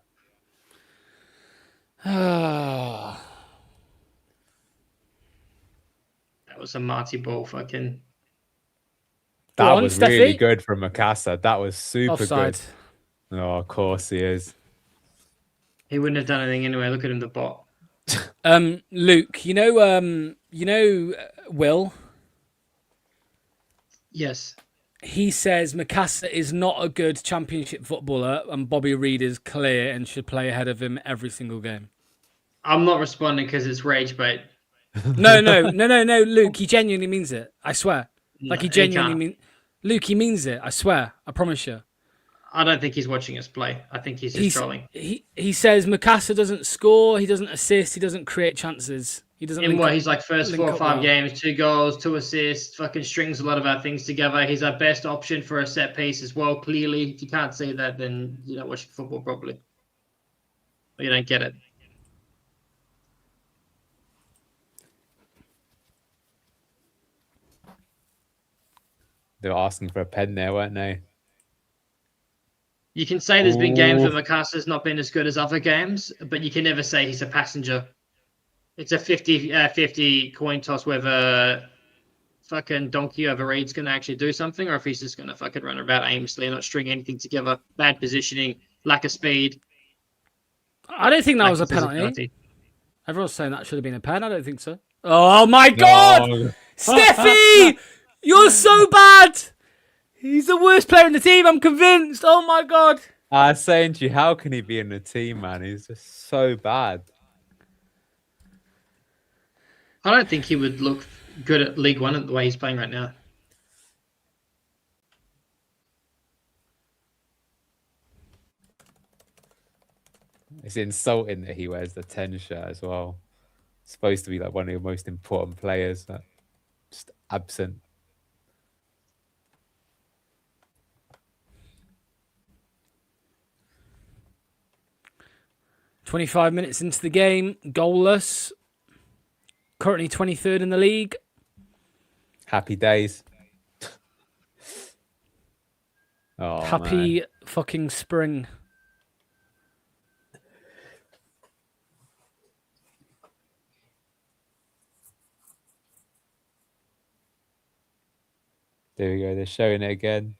Speaker 4: That was a Marty ball fucking.
Speaker 3: That
Speaker 2: on,
Speaker 3: was
Speaker 2: Steffi.
Speaker 3: really good from Mikasa. That was super
Speaker 2: Offside.
Speaker 3: good. Oh, of course he is.
Speaker 4: He wouldn't have done anything anyway. Look at him, the bot.
Speaker 2: Luke, you know Will?
Speaker 4: Yes.
Speaker 2: He says Mikasa is not a good championship footballer and Bobby Reid is clear and should play ahead of him every single game.
Speaker 4: I'm not responding because it's rage bait.
Speaker 2: No, Luke, he genuinely means it. I swear. Like he genuinely
Speaker 4: can't.
Speaker 2: means Luke, he means it. I swear. I promise you.
Speaker 4: I don't think he's watching us play. I think he's just trolling.
Speaker 2: He says Mikasa doesn't score, he doesn't assist, he doesn't create chances. He doesn't.
Speaker 4: In what he's like first 4 or 5 games, 2 goals, 2 assists, fucking strings a lot of our things together. He's our best option for a set piece as well. Clearly, if you can't see that, then you're not watching football properly. Or you don't get it.
Speaker 3: They were asking for a pen there, weren't they?
Speaker 4: You can say there's been games where Mikasa's not been as good as other games, but you can never say he's a passenger. It's a 50-50 coin toss whether fucking Donkey over Reid's going to actually do something or if he's just going to fucking run about aimlessly and not string anything together. Bad positioning, lack of speed.
Speaker 2: I don't think that was a penalty. Everyone's saying that should have been a pen. I don't think so. Oh my God!
Speaker 3: No.
Speaker 2: Steffi! You're so bad! He's the worst player in the team, I'm convinced. Oh my God.
Speaker 3: I was saying to you, how can he be in the team, man? He's just so bad.
Speaker 4: I don't think he would look good at League One at the way he's playing right now.
Speaker 3: It's insulting that he wears the 10 shirt as well. It's supposed to be like one of your most important players. Just absent.
Speaker 2: "25 minutes into the game, goalless. Currently 23rd in the league.
Speaker 3: Happy days. Oh,
Speaker 2: Happy
Speaker 3: man.
Speaker 2: fucking spring."
Speaker 3: There we go. They're showing it again.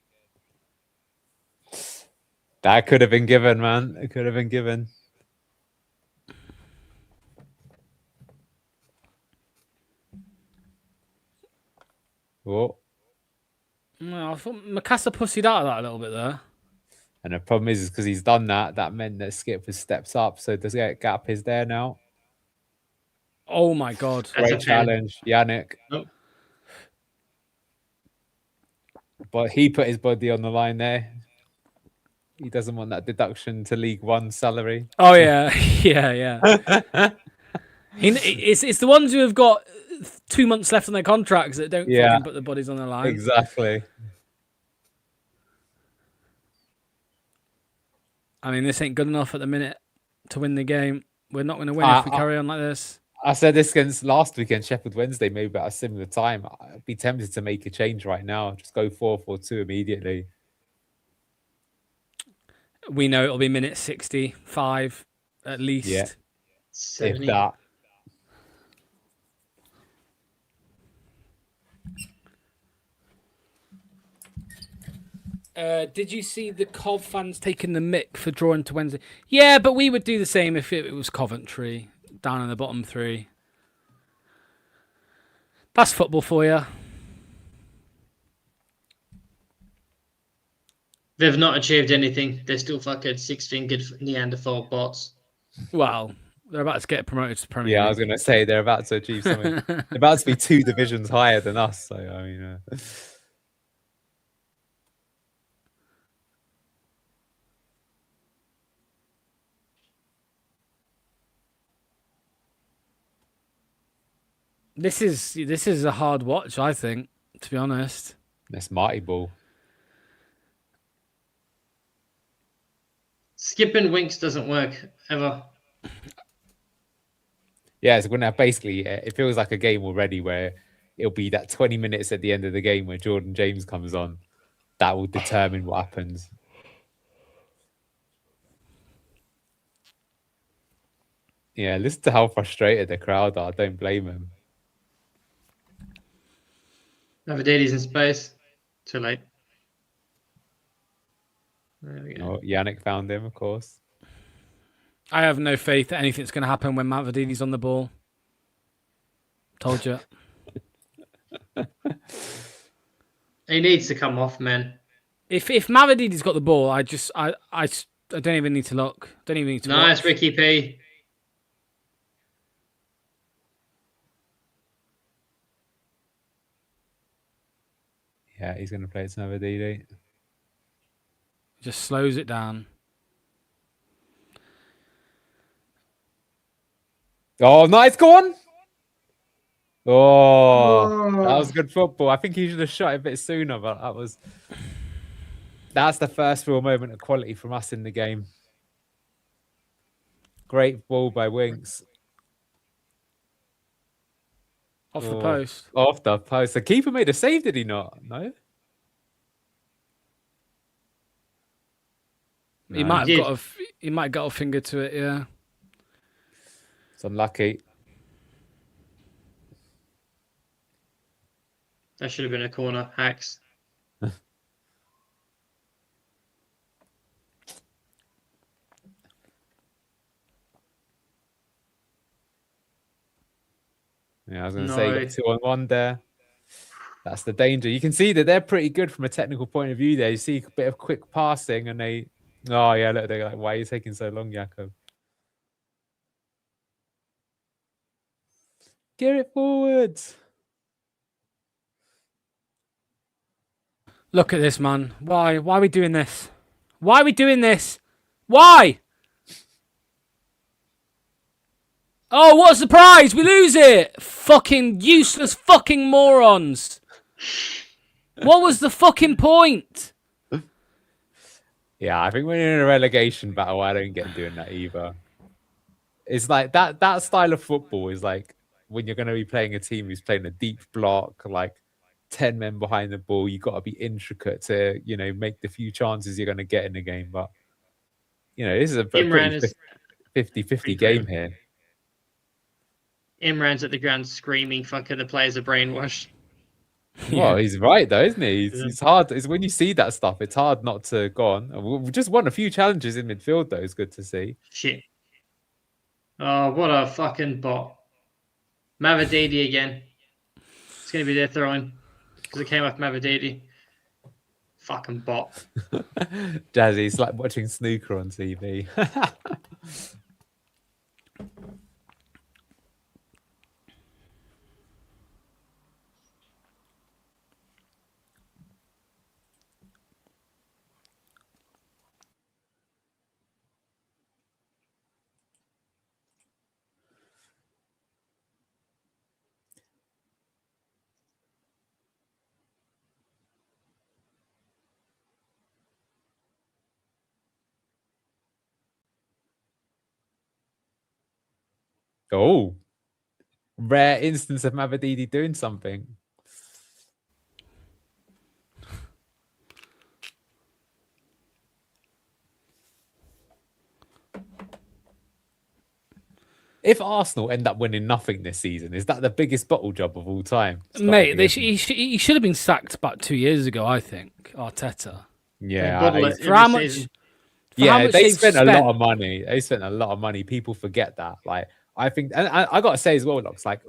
Speaker 3: That could have been given, man. It could have been given. Oh.
Speaker 2: Well, I thought Mikasa pussied out of that a little bit there.
Speaker 3: And the problem is because he's done that, that meant that Skip has steps up. So the gap is there now.
Speaker 2: Oh my God.
Speaker 3: Great challenge, Yannick.
Speaker 4: Nope.
Speaker 3: But he put his body on the line there. He doesn't want that deduction to League One salary.
Speaker 2: Oh yeah, yeah. It's the ones who have got 2 months left on their contracts that don't fucking put their bodies on the line.
Speaker 3: Exactly.
Speaker 2: I mean, this ain't good enough at the minute to win the game. We're not going to win if we carry on like this.
Speaker 3: I said this against last weekend, Sheffield Wednesday, maybe at a similar time. I'd be tempted to make a change right now. Just go 4-4-2 immediately.
Speaker 2: We know it'll be minute 65 at least.
Speaker 3: Yeah.
Speaker 4: 70.
Speaker 3: If that.
Speaker 2: Did you see the Cov fans taking the mick for drawing to Wednesday? Yeah, but we would do the same if it was Coventry down in the bottom three. That's football for you.
Speaker 4: They've not achieved anything. They're still fucking 6-fingered Neanderthal bots.
Speaker 2: Well, they're about to get promoted to Premier
Speaker 3: Yeah,
Speaker 2: League.
Speaker 3: I was going to say they're about to achieve something. They're about to be 2 divisions higher than us. So, I mean...
Speaker 2: This is a hard watch, I think, to be honest.
Speaker 3: That's Marty ball.
Speaker 4: Skipping Winks doesn't work ever.
Speaker 3: Yeah, it's going to basically, it feels like a game already where it'll be that 20 minutes at the end of the game where Jordan James comes on. That will determine what happens. Yeah, listen to how frustrated the crowd are. Don't blame them.
Speaker 4: Navadides in space. Too late. There we go.
Speaker 3: Oh, Yannick found him, of course.
Speaker 2: I have no faith that anything's going to happen when Mavropanos on the ball. Told you.
Speaker 4: He needs to come off, man.
Speaker 2: If Mavropanos got the ball, I don't even need to look. Don't even need to
Speaker 4: Nice,
Speaker 2: watch.
Speaker 4: Ricky P.
Speaker 3: Yeah, he's going to play it to Navadidi.
Speaker 2: Just slows it down.
Speaker 3: Oh, nice, go on. Oh, that was good football. I think he should have shot it a bit sooner, but that's the first real moment of quality from us in the game. Great ball by Winks.
Speaker 2: Off the post.
Speaker 3: Off the post. The keeper made a save, did he not? No?
Speaker 2: He might have got a finger to it, yeah.
Speaker 3: It's unlucky.
Speaker 4: That should have been a corner. Hacks.
Speaker 3: Yeah, I was going to say, you got 2-on-1 there. That's the danger. You can see that they're pretty good from a technical point of view there. You see a bit of quick passing and they... Oh, yeah, look, they're like, why are you taking so long, Jakob? Get it forwards.
Speaker 2: Look at this, man. Why? Why are we doing this? Why are we doing this? Why? Oh, what a surprise! We lose it! Fucking useless fucking morons. What was the fucking point?
Speaker 3: Yeah, I think when you're in a relegation battle, I don't get doing that either. It's like that style of football is like when you're going to be playing a team who's playing a deep block, like 10 men behind the ball, you've got to be intricate to, make the few chances you're going to get in the game. But, this is a pretty 50-50 game here.
Speaker 4: Imran's at the ground screaming, fucking the players are brainwashed.
Speaker 3: Well, he's right though, isn't he? It's hard. It's when you see that stuff, it's hard not to go on. We just won a few challenges in midfield though. It's good to see.
Speaker 4: Shit. Oh, what a fucking bot. Mavadidi again. It's going to be their throwing. Because it came off Mavadidi. Fucking bot.
Speaker 3: Jazzy's like watching snooker on TV. Oh, Rare instance of Mavadidi doing something. If Arsenal end up winning nothing this season, is that the biggest bottle job of all time?
Speaker 2: Mate, he should have been sacked about 2 years ago, I think, Arteta.
Speaker 3: Yeah.
Speaker 2: For how much...
Speaker 3: Yeah, they spent a lot of money. They spent a lot of money. People forget that. Like, I think, and I got to say as well, Locks, like,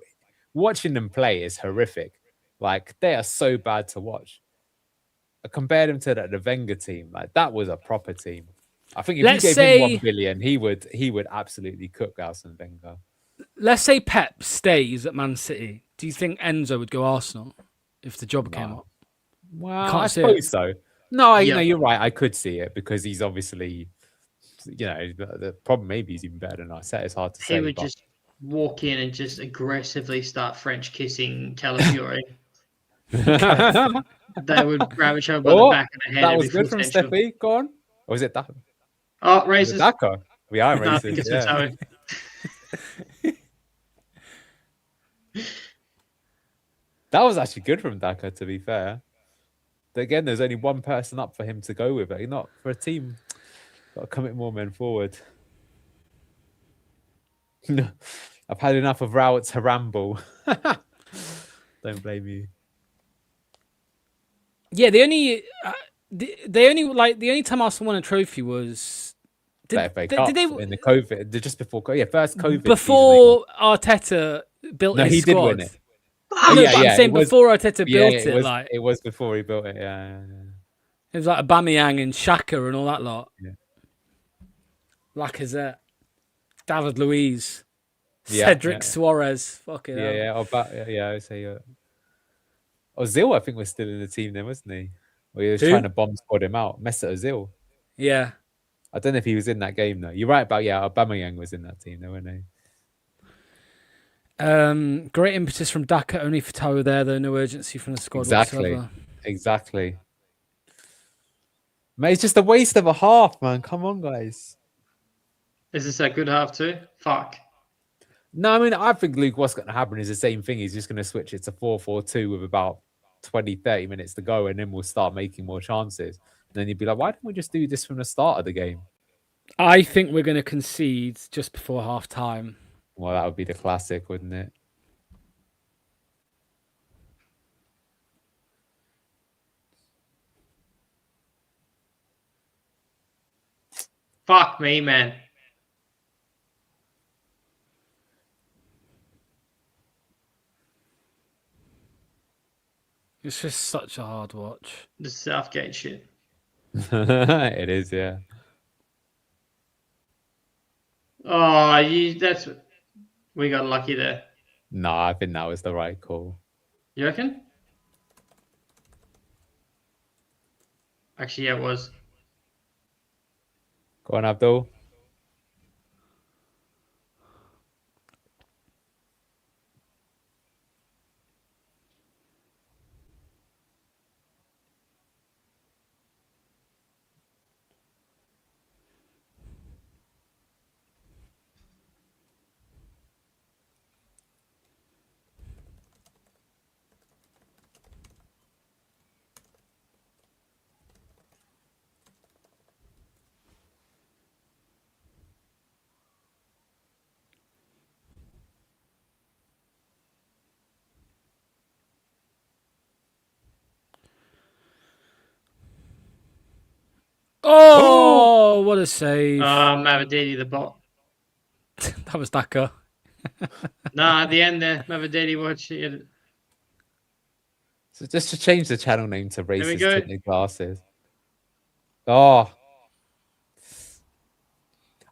Speaker 3: watching them play is horrific. Like, they are so bad to watch. I compared them to the Wenger team. Like, that was a proper team. I think if you gave him 1 billion, he would absolutely cook Arsene Wenger.
Speaker 2: Let's say Pep stays at Man City. Do you think Enzo would go Arsenal if the job came up?
Speaker 3: Well, I suppose so. No, you know, you're right. I could see it because he's obviously, you know, the problem maybe he's even better than Arteta. It's hard to say.
Speaker 4: He would just walk in and just aggressively start French kissing Calafiore. They would grab each other by the back of the head.
Speaker 3: That was good from Steffi. Go on. Or was it that?
Speaker 4: Oh, racist.
Speaker 3: Daka. We are racist. That was actually good from Daka, to be fair. But again, there's only one person up for him to go with. But not for a team. Got to commit more men forward. I've had enough of Rowett's Haramble. Don't blame you.
Speaker 2: Yeah, the only time Arsenal won a trophy was
Speaker 3: did they in the COVID just before first COVID
Speaker 2: before Arteta built his squad.
Speaker 3: Did win it.
Speaker 2: I'm saying before Arteta built it.
Speaker 3: It was before he built it. Yeah.
Speaker 2: It was like Aubameyang and Xhaka and all that lot.
Speaker 3: Yeah.
Speaker 2: Lacazette, David Luiz, Cedric Suarez. Fucking hell.
Speaker 3: I would say. Ozil, I think, was still in the team then, wasn't he? Or he was trying to bomb squad him out. Mesut Ozil.
Speaker 2: Yeah.
Speaker 3: I don't know if he was in that game though. You're right about Aubameyang was in that team though, wasn't
Speaker 2: he? Great impetus from Daka, only for Tower there though. No urgency from the squad whatsoever.
Speaker 3: Exactly. Mate, it's just a waste of a half, man. Come on, guys.
Speaker 4: Is this a good half too? Fuck.
Speaker 3: No, I mean, I think, Luke, what's going to happen is the same thing. He's just going to switch it to 4-4-2 with about 20, 30 minutes to go, and then we'll start making more chances. And then you'd be like, why don't we just do this from the start of the game?
Speaker 2: I think we're going to concede just before half-time.
Speaker 3: Well, that would be the classic, wouldn't it?
Speaker 4: Fuck me, man.
Speaker 2: It's just such a hard watch.
Speaker 4: The Southgate shit.
Speaker 3: It is, yeah.
Speaker 4: Oh, we got lucky there.
Speaker 3: No, I think that was the right call.
Speaker 4: You reckon? Actually, yeah, it was.
Speaker 3: Go on, Abdul.
Speaker 2: Oh, what a save.
Speaker 4: Mavadidi, the bot.
Speaker 2: That was Daka.
Speaker 4: Nah, at the end there, Mavadidi watch it.
Speaker 3: So just to change the channel name to Racist Tinted Glasses. Oh.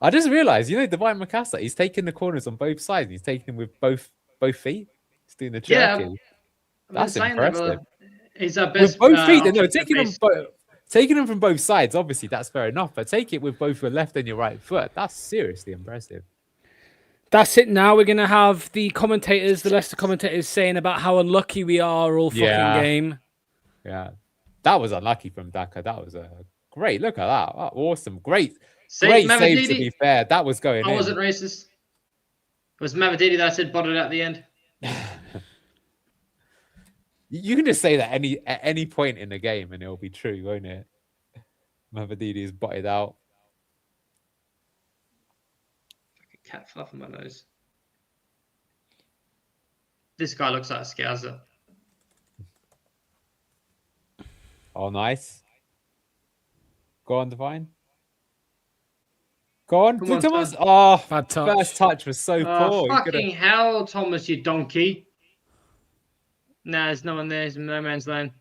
Speaker 3: I just realised, Divine Mikasa, he's taking the corners on both sides. He's taking them with both feet. He's doing the jerky.
Speaker 4: Yeah,
Speaker 3: that's impressive.
Speaker 4: He's our best.
Speaker 3: With both feet, no, taking them from both sides, obviously, that's fair enough. But take it with both your left and your right foot. That's seriously impressive.
Speaker 2: That's it now. We're going to have the Leicester commentators saying about how unlucky we are all fucking game.
Speaker 3: Yeah. That was unlucky from Daka. That was a great. Look at that. Oh, awesome. Great save, to be fair. That was going in.
Speaker 4: I wasn't racist. It was Mavadidi that I said bottled at the end.
Speaker 3: You can just say that at any point in the game and it'll be true, won't it? Mavididi is botted out.
Speaker 4: Cat fluff on my nose. This guy looks like a scouser.
Speaker 3: Oh, nice. Go on, Divine. Go on,
Speaker 4: Come on,
Speaker 3: Thomas.
Speaker 4: Tom.
Speaker 3: Oh,
Speaker 2: Bad touch.
Speaker 3: first touch was so poor.
Speaker 4: Fucking hell, Thomas, you donkey. Nah, there's no one there. There's no man's land.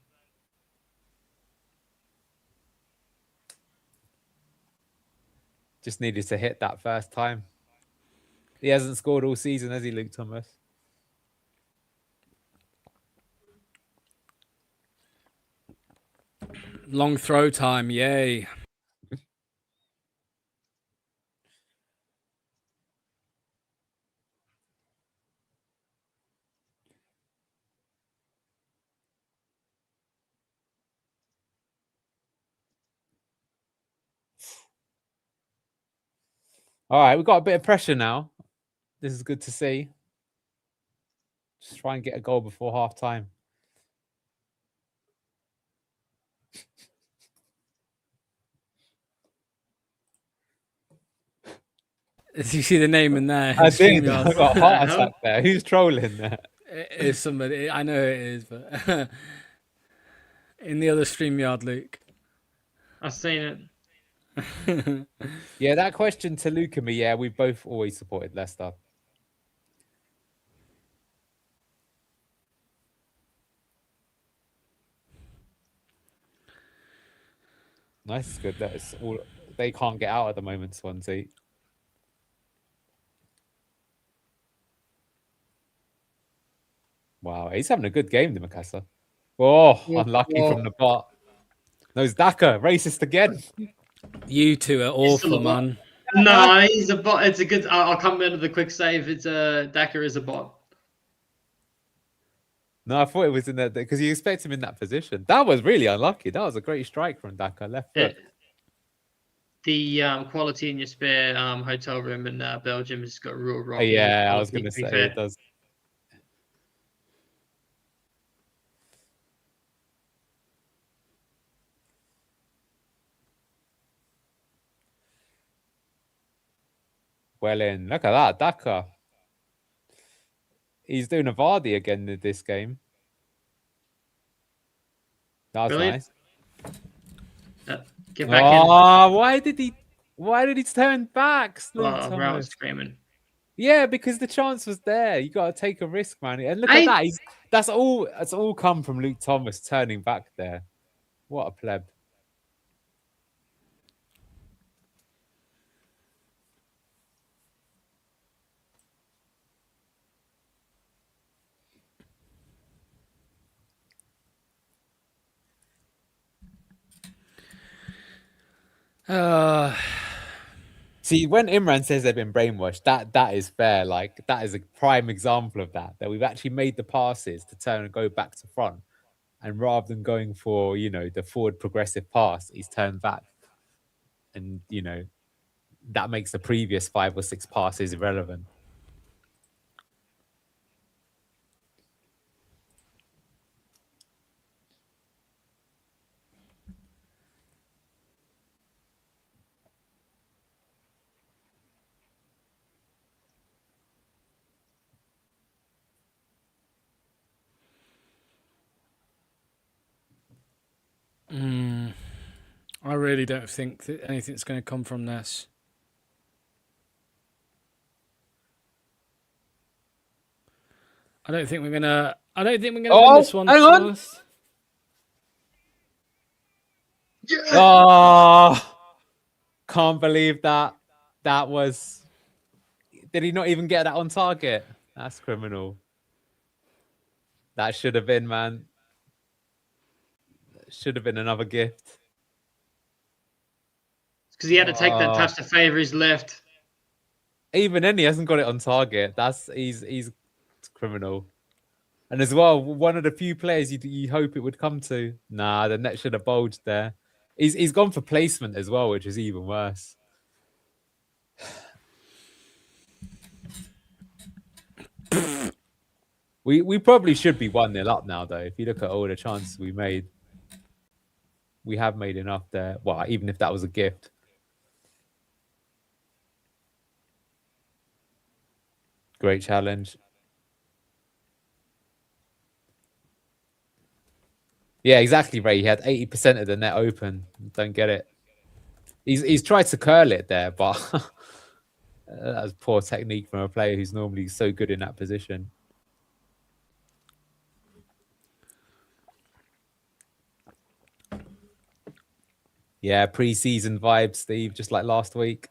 Speaker 3: Just needed to hit that first time. He hasn't scored all season, has he, Luke Thomas?
Speaker 2: Long throw time, yay.
Speaker 3: All right, we've got a bit of pressure now. This is good to see. Just try and get a goal before half time.
Speaker 2: Did you see the name in there?
Speaker 3: I did. I got a heart attack there. Who's trolling there?
Speaker 2: It is somebody. I know it is, but in the other StreamYard, Luke.
Speaker 4: I've seen it.
Speaker 3: Yeah, that question to Luke and me, yeah, we've both always supported Leicester. Nice, good. That's all. They can't get out at the moment, Swansea. Wow, he's having a good game, the Mikasa. Oh, unlucky from the bot. No, it's Daka, racist again.
Speaker 2: You two are awful, man.
Speaker 4: No, he's a bot. It's a good. I'll come in with a quick save. It's a Daka is a bot.
Speaker 3: No, I thought it was in that because you expect him in that position. That was really unlucky. That was a great strike from Daka, left foot.
Speaker 4: The quality in your spare hotel room in Belgium has got real wrong.
Speaker 3: Yeah, I was going to say it does. Well in. Look at that, Daka. He's doing a Vardy again in this game. That was
Speaker 4: Brilliant.
Speaker 3: nice.
Speaker 4: Get back in.
Speaker 3: Why did he turn back?
Speaker 4: Route screaming.
Speaker 3: Yeah, because the chance was there. You got to take a risk, man. And look at that. That's all come from Luke Thomas turning back there. What a pleb. See, when Imran says they've been brainwashed, that is fair. Like, that is a prime example of that we've actually made the passes to turn and go back to front. And rather than going for, the forward progressive pass, he's turned back. And, that makes the previous 5 or 6 passes irrelevant.
Speaker 2: I really don't think that anything's going to come from this. I don't think we're gonna win this one.
Speaker 3: Hang on.
Speaker 4: Yeah.
Speaker 3: Oh, can't believe that. That was. Did he not even get that on target? That's criminal. That should have been, man. Should have been another gift.
Speaker 4: Because he had to take that touch to favour his left.
Speaker 3: Even then, he hasn't got it on target. He's criminal. And as well, one of the few players you hope it would come to. Nah, the net should have bulged there. He's gone for placement as well, which is even worse. We probably should be 1-0 up now, though. If you look at all the chances we made, we have made enough there. Well, even if that was a gift. Great challenge. Yeah, exactly, Ray. He had 80% of the net open. Don't get it. He's tried to curl it there, but that was poor technique from a player who's normally so good in that position. Yeah, pre-season vibes, Steve, just like last week.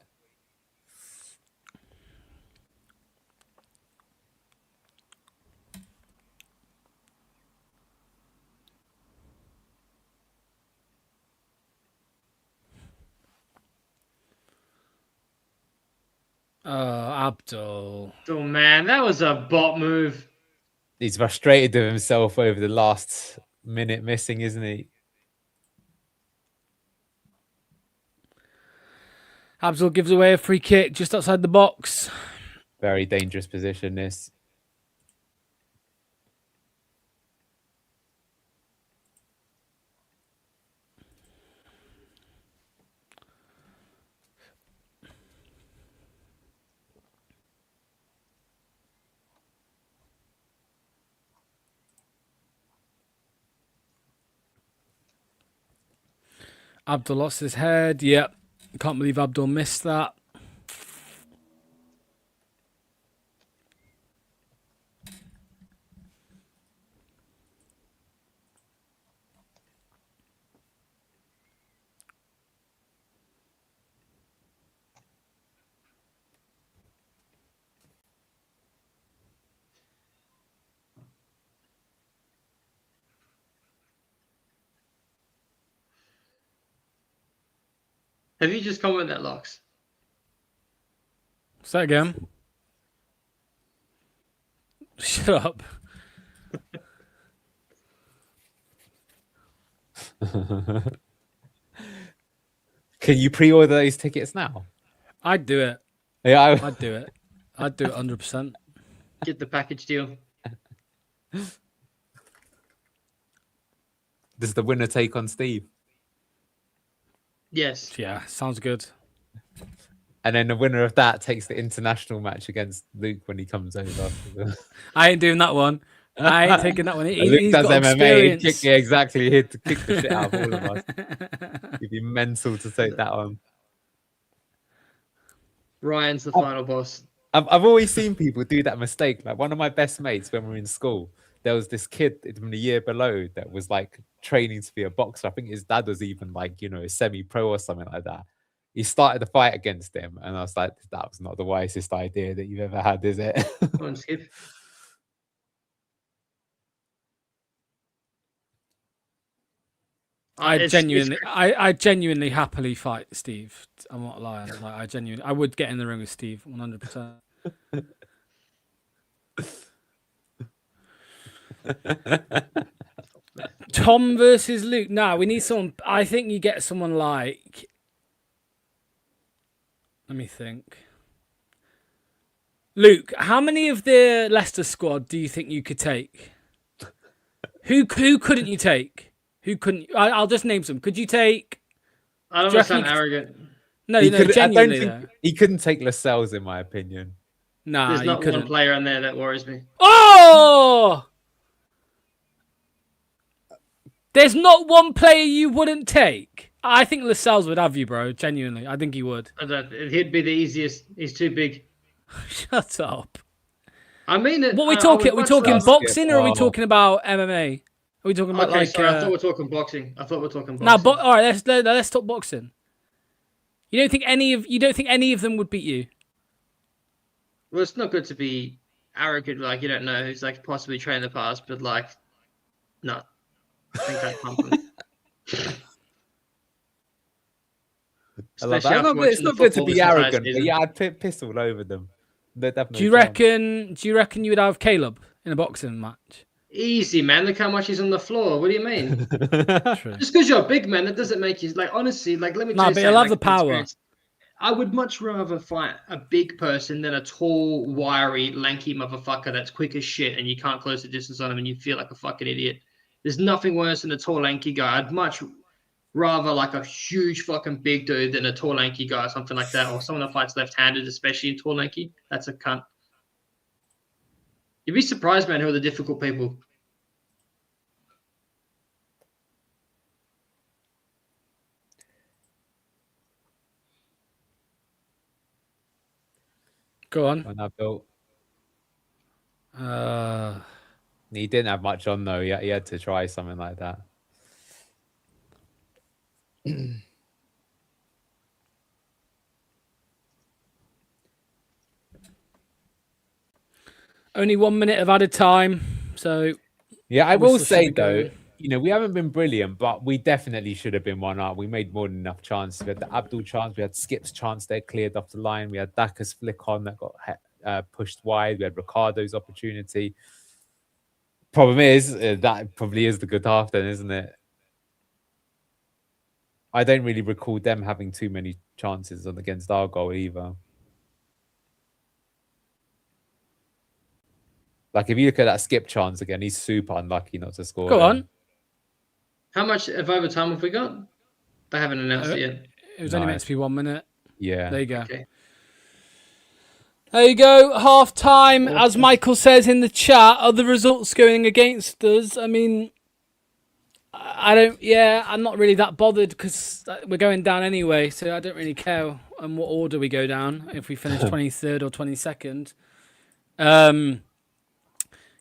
Speaker 2: Abdul.
Speaker 4: Oh man, that was a bot move.
Speaker 3: He's frustrated with himself over the last minute missing, isn't he?
Speaker 2: Abdul gives away a free kick just outside the box.
Speaker 3: Very dangerous position, this.
Speaker 2: Abdul lost his head. Yep. Can't believe Abdul missed that.
Speaker 4: Have you just come with that, Locks?
Speaker 2: Say that again. Shut up.
Speaker 3: Can you pre-order those tickets now?
Speaker 2: I'd do it.
Speaker 3: Yeah,
Speaker 2: I'd do it. I'd do it 100%.
Speaker 4: Get the package deal.
Speaker 3: Does the winner take on Steve?
Speaker 4: Yes.
Speaker 2: Yeah, sounds good.
Speaker 3: And then the winner of that takes the international match against Luke when he comes over.
Speaker 2: I ain't doing that one. I ain't taking that one.
Speaker 3: Luke
Speaker 2: He's
Speaker 3: does
Speaker 2: got
Speaker 3: MMA.
Speaker 2: experience.
Speaker 3: Yeah, exactly. Here to kick the shit out of all of us. It'd be mental to take that on.
Speaker 4: Ryan's the final boss.
Speaker 3: I've always seen people do that mistake. Like one of my best mates when we were in school, there was this kid from the year below that was like training to be a boxer. I think his dad was even like, you know, semi-pro or something like that. He started the fight against him, and I was like, that was not the wisest idea that you've ever had, is it?
Speaker 4: Go on, Skip.
Speaker 2: I genuinely happily fight Steve. I'm not lying. Like, I would get in the ring with Steve 100%. Tom versus Luke. Nah, we need someone. I think you get someone like. Let me think. Luke, how many of the Leicester squad do you think you could take? Who couldn't you take? Who couldn't? I'll just name some. Could you take?
Speaker 4: I don't want to sound arrogant.
Speaker 2: No,
Speaker 3: genuinely. I don't think
Speaker 2: he
Speaker 3: couldn't take Lascelles, in my opinion.
Speaker 2: Nah,
Speaker 4: there's not
Speaker 2: one
Speaker 4: player in there that worries me.
Speaker 2: Oh! There's not one player you wouldn't take. I think Lascelles would have you, bro. Genuinely, I think he would.
Speaker 4: He'd be the easiest. He's too big.
Speaker 2: Shut up.
Speaker 4: I mean it.
Speaker 2: What are we talking? Are we talking boxing or are we talking about MMA? Are we talking about
Speaker 4: okay,
Speaker 2: like?
Speaker 4: Sorry, I thought we were talking boxing.
Speaker 2: No, all right. Let's talk boxing. You don't think any of them would beat you?
Speaker 4: Well, it's not good to be arrogant. Like you don't know who's like possibly trained in the past, but like, no, I think I'd pump him.
Speaker 3: It's not good to be arrogant, but yeah, I'd piss all over them.
Speaker 2: Do you reckon you would have Caleb in a boxing match?
Speaker 4: Easy, man. Look how much he's on the floor. What do you mean?
Speaker 2: True.
Speaker 4: Just because you're a big man, that doesn't make you like honestly. Like let me.
Speaker 2: No, but he'll have the power.
Speaker 4: I would much rather fight a big person than a tall, wiry, lanky motherfucker that's quick as shit and you can't close the distance on him and you feel like a fucking idiot. There's nothing worse than a tall, lanky guy. I'd much rather like a huge fucking big dude than a tall, lanky guy or something like that, or someone that fights left-handed, especially in tall, lanky. That's a cunt. You'd be surprised, man, who are the difficult people.
Speaker 2: Go on.
Speaker 3: When I built.
Speaker 2: Uh,
Speaker 3: He didn't have much on though. He had to try something like that.
Speaker 2: only 1 minute of added time, so
Speaker 3: yeah, I will
Speaker 2: Whistle should
Speaker 3: say
Speaker 2: be
Speaker 3: though,
Speaker 2: going.
Speaker 3: you know, we haven't been brilliant, but we definitely should have been one up. We made more than enough chances. We had the Abdul chance, we had Skip's chance there cleared off the line. We had Daka's flick on that got pushed wide. We had Ricardo's opportunity. Problem is, that probably is the good half then, isn't it? I don't really recall them having too many chances on against our goal either. Like, if you look at that Skip chance again, he's super unlucky not to score.
Speaker 2: Go
Speaker 3: there.
Speaker 2: on.
Speaker 4: How much of overtime have we got? They haven't announced it yet.
Speaker 2: It was only meant to be 1 minute.
Speaker 3: Yeah.
Speaker 2: There you go.
Speaker 4: Okay.
Speaker 2: There you go. Half time, as Michael says in the chat. Are the results going against us? I mean, I'm not really that bothered because we're going down anyway, so I don't really care on what order we go down if we finish 23rd or 22nd.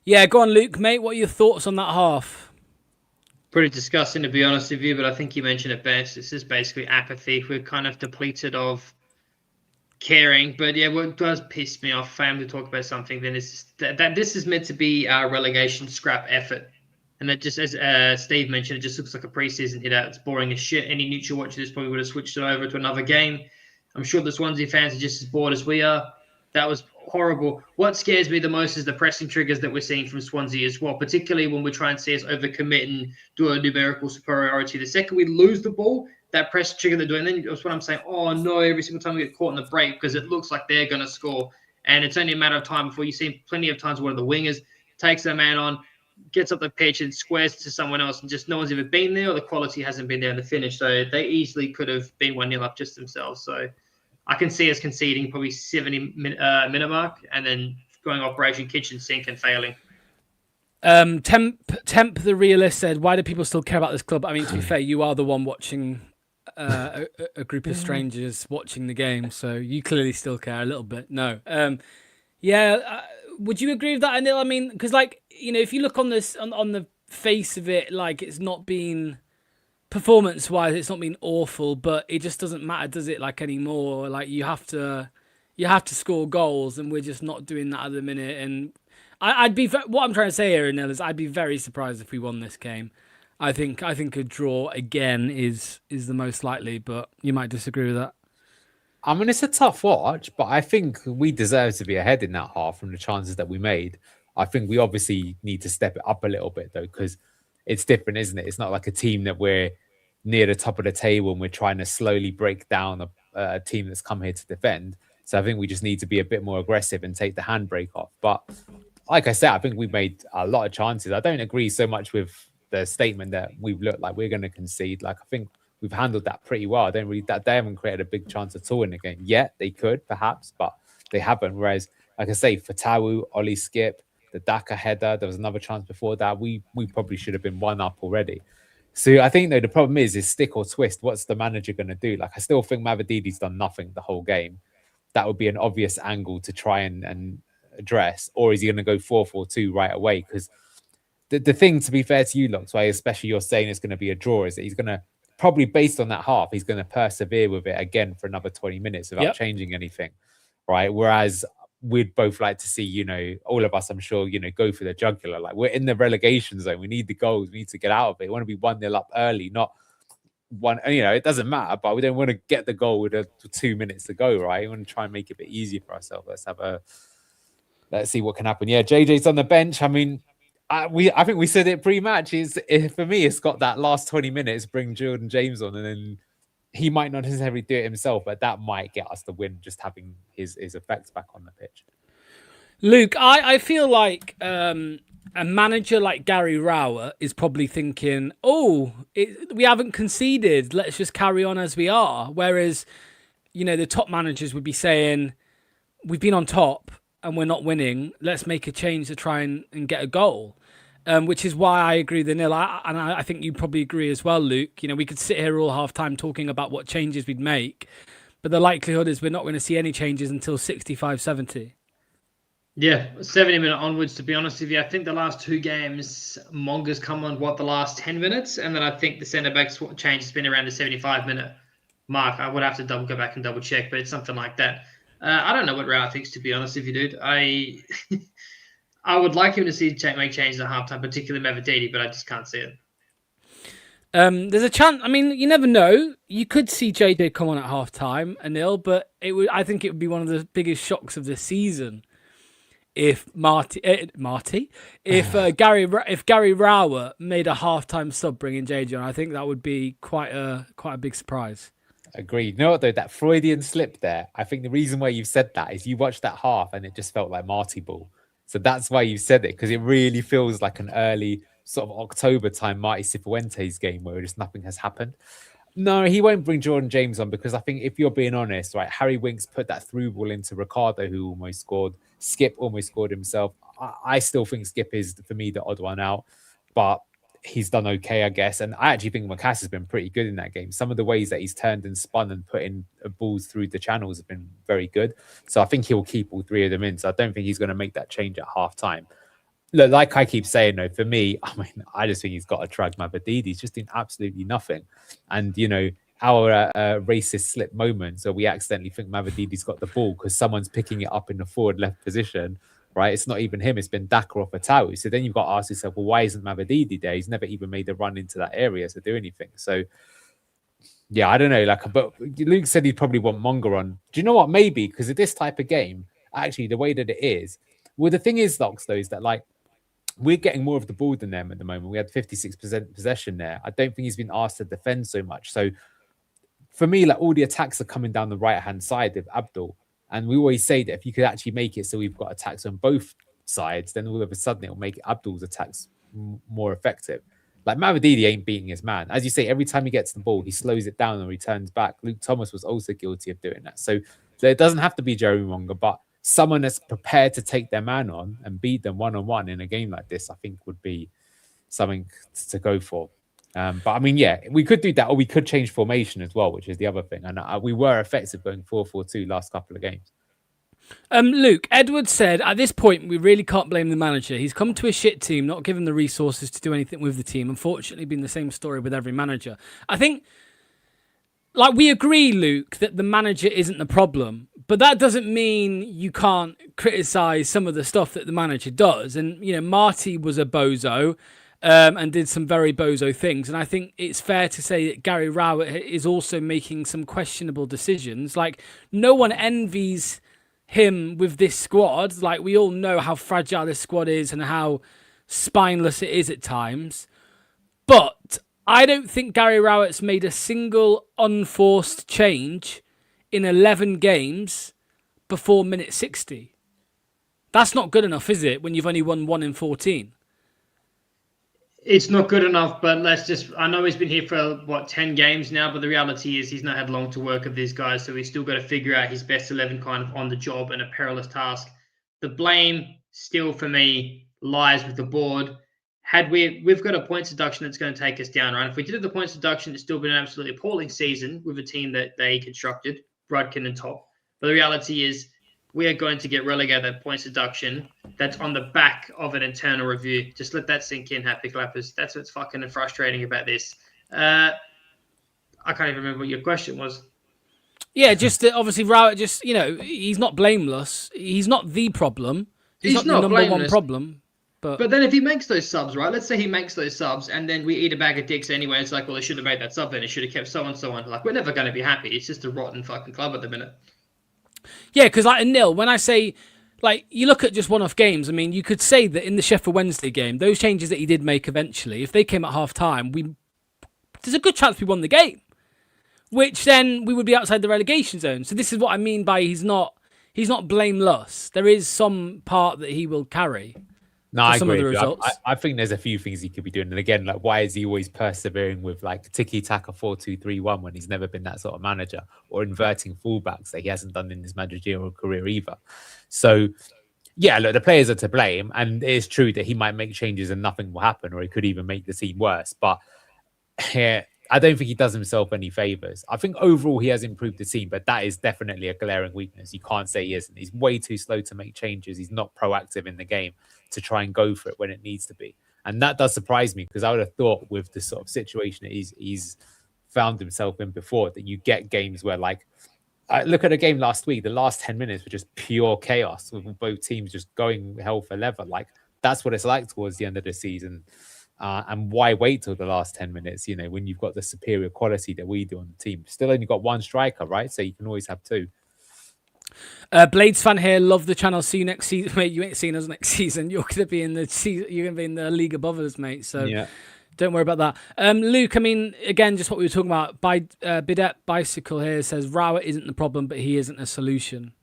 Speaker 2: Yeah, go on, Luke, mate. What are your thoughts on that half?
Speaker 4: Pretty disgusting, to be honest with you, but I think you mentioned it best. It's just basically apathy. We're kind of depleted of caring. But yeah, what does piss me off, fam, to talk about something, then it's just that this is meant to be our relegation scrap effort. And it just, as Steve mentioned, it just looks like a preseason hit out. It's boring as shit. Any neutral watcher this probably would have switched it over to another game. I'm sure the Swansea fans are just as bored as we are. That was horrible. What scares me the most is the pressing triggers that we're seeing from Swansea as well, particularly when we try and see us overcommit and do a numerical superiority. The second we lose the ball, that press trigger they're doing, then that's what I'm saying. Oh, no, every single time we get caught in the break because it looks like they're going to score. And it's only a matter of time before you see plenty of times one of the wingers takes their man on, gets up the pitch and squares to someone else, and just no one's ever been there or the quality hasn't been there in the finish. So they easily could have been 1-0 up just themselves. So I can see us conceding probably 70-minute mark and then going Operation Kitchen Sink and failing.
Speaker 2: Temp the realist said, why do people still care about this club? I mean, to be fair, you are the one watching a group of strangers watching the game, so you clearly still care a little bit. No. Would you agree with that, Anil? I mean, because, like, you know, if you look on this on the face of it, like, it's not been performance-wise, it's not been awful, but it just doesn't matter, does it? Like, anymore, like, you have to score goals, and we're just not doing that at the minute. And what I'm trying to say here, Anil, is I'd be very surprised if we won this game. I think a draw again is the most likely, but you might disagree with that.
Speaker 3: I mean, it's a tough watch, but I think we deserve to be ahead in that half from the chances that we made. I think we obviously need to step it up a little bit, though, because it's different, isn't it? It's not like a team that we're near the top of the table and we're trying to slowly break down a team that's come here to defend. So I think we just need to be a bit more aggressive and take the handbrake off. But like I said, I think we made a lot of chances. I don't agree so much with the statement that we've looked like we're going to concede. Like, I think we've handled that pretty well. I don't really that they haven't created a big chance at all in the game yet. They could perhaps, but they haven't. Whereas, like I say, Fatawu, Ollie Skip, the Daka header, there was another chance before that. We probably should have been 1-up already. So I think though the problem is stick or twist. What's the manager going to do? Like, I still think Mavadidi's done nothing the whole game. That would be an obvious angle to try and address. Or is he going to go 4-4-2 right away? Because the thing, to be fair to you, Locks, why especially you're saying it's going to be a draw, is that he's going to probably, based on that half, he's going to persevere with it again for another 20 minutes without changing anything, right? Whereas we'd both like to see, you know, all of us, I'm sure, you know, go for the jugular. Like, we're in the relegation zone. We need the goals. We need to get out of it. We want to be 1-0 up early, not one, you know, it doesn't matter, but we don't want to get the goal with 2 minutes to go, right? We want to try and make it a bit easier for ourselves. Let's see what can happen. Yeah, JJ's on the bench. I mean, I think we said it pre-match. For me, it's got that last 20 minutes, bring Jordan James on, and then he might not necessarily do it himself, but that might get us the win, just having his effects back on the pitch.
Speaker 2: Luke, I feel like a manager like Gary Rowett is probably thinking, we haven't conceded, let's just carry on as we are. Whereas, the top managers would be saying, we've been on top and we're not winning, let's make a change to try and get a goal. Which is why I agree with Neil. I think you probably agree as well, Luke. We could sit here all half-time talking about what changes we'd make, but the likelihood is we're not going to see any changes until 65, 70.
Speaker 4: Yeah, 70-minute onwards, to be honest with you. I think the last 2 games, Monga's come on, the last 10 minutes? And then I think the centre-back change has been around the 75-minute mark. I would have to go back and double-check, but it's something like that. I don't know what Rowett thinks, to be honest with you, dude. I would like him to make changes at halftime, particularly Mavididi, but I just can't see it.
Speaker 2: There's a chance. I mean, you never know. You could see JJ come on at halftime, Anil, but I think it would be one of the biggest shocks of the season if Gary Rowett made a halftime sub bringing JJ on. I think that would be quite a big surprise.
Speaker 3: Agreed. No, though, that Freudian slip there, I think the reason why you've said that is you watched that half and it just felt like Marty ball. So that's why you said it, because it really feels like an early sort of October time Marty Cifuentes game where just nothing has happened. No, he won't bring Jordan James on because I think if you're being honest, right, Harry Winks put that through ball into Ricardo, who almost scored. Skip almost scored himself. I still think Skip is, for me, the odd one out, but he's done okay, I guess. And I actually think Macass has been pretty good in that game. Some of the ways that he's turned and spun and put in balls through the channels have been very good. So I think he'll keep all 3 of them in. So I don't think he's going to make that change at half time. Look, like I keep saying, though, for me, I just think he's got to drag Mavididi. He's just doing absolutely nothing. And, our racist slip moments where we accidentally think Mavididi's got the ball because someone's picking it up in the forward left position, right? It's not even him. It's been Daka off a Atawu. So then you've got to ask yourself, well, why isn't Mavididi there? He's never even made a run into that area to do anything. So, yeah, I don't know. But Luke said he'd probably want Monga on. Do you know what? Maybe because of this type of game, actually, the way that it is. Well, the thing is, Locks, though, is that we're getting more of the ball than them at the moment. We had 56% possession there. I don't think he's been asked to defend so much. So for me, all the attacks are coming down the right-hand side of Abdul. And we always say that if you could actually make it so we've got attacks on both sides, then all of a sudden it'll make Abdul's attacks more effective. Mavididi ain't beating his man. As you say, every time he gets the ball, he slows it down and returns back. Luke Thomas was also guilty of doing that. So it doesn't have to be Jeremy Monga, but someone that's prepared to take their man on and beat them one-on-one in a game like this, I think would be something to go for. But I mean, yeah, we could do that, or we could change formation as well, which is the other thing. And we were effective going 4-4-2 last couple of games.
Speaker 2: Luke, Edwards said, at this point, we really can't blame the manager. He's come to a shit team, not given the resources to do anything with the team. Unfortunately, been the same story with every manager. I think, we agree, Luke, that the manager isn't the problem. But that doesn't mean you can't criticise some of the stuff that the manager does. And, Marty was a bozo. And did some very bozo things. And I think it's fair to say that Gary Rowett is also making some questionable decisions. No one envies him with this squad. We all know how fragile this squad is and how spineless it is at times. But I don't think Gary Rowett's made a single unforced change in 11 games before minute 60. That's not good enough, is it, when you've only won 1 in 14?
Speaker 4: It's not good enough, but I know he's been here for, 10 games now, but the reality is he's not had long to work with these guys, so he's still got to figure out his best 11 kind of on the job and a perilous task. The blame still, for me, lies with the board. We've got a points deduction that's going to take us down, right? If we did the points deduction, it's still been an absolutely appalling season with a team that they constructed, Brudkin and top. But the reality is we are going to get relegated at points deduction. That's on the back of an internal review. Just let that sink in, Happy Clappers. That's what's fucking frustrating about this. I can't even remember what your question was.
Speaker 2: Yeah, just obviously Rowett he's not blameless. He's not the problem. He's not the number blameless. One problem. But
Speaker 4: then if he makes those subs, right? Let's say he makes those subs and then we eat a bag of dicks anyway. It's they should have made that sub then. It should have kept so and so on. We're never going to be happy. It's just a rotten fucking club at the minute.
Speaker 2: Yeah, because Nil, when I say, you look at just one-off games, I mean, you could say that in the Sheffield Wednesday game, those changes that he did make eventually, if they came at half-time, there's a good chance we won the game. which then we would be outside the relegation zone. So this is what I mean by he's not blameless. There is some part that he will carry.
Speaker 3: No, I agree. I think there's a few things he could be doing. And again, like, why is he always persevering with like tiki-taka 4-2-3-1 when he's never been that sort of manager, or inverting fullbacks that he hasn't done in his managerial career either? So, yeah, look, the players are to blame. And it is true that he might make changes and nothing will happen, or he could even make the team worse. But I don't think he does himself any favours. I think overall he has improved the team, but that is definitely a glaring weakness. You can't say he isn't. He's way too slow to make changes. He's not proactive in the game to try and go for it when it needs to be. And that does surprise me, because I would have thought with the sort of situation that he's found himself in before, that you get games where, like, I look at a game last week, the last 10 minutes were just pure chaos with both teams just going hell for leather. Like, that's what it's like towards the end of the season. And why wait till the last 10 minutes, when you've got the superior quality that we do on the team? Still only got one striker, right? So you can always have two.
Speaker 2: Blades fan here, love the channel. See you next season. Mate, you ain't seeing us next season. You're gonna be in the league above us, mate. So yeah, don't worry about that. Luke, I mean, again, just what we were talking about. Bidet Bicycle here says Rowett isn't the problem, but he isn't a solution.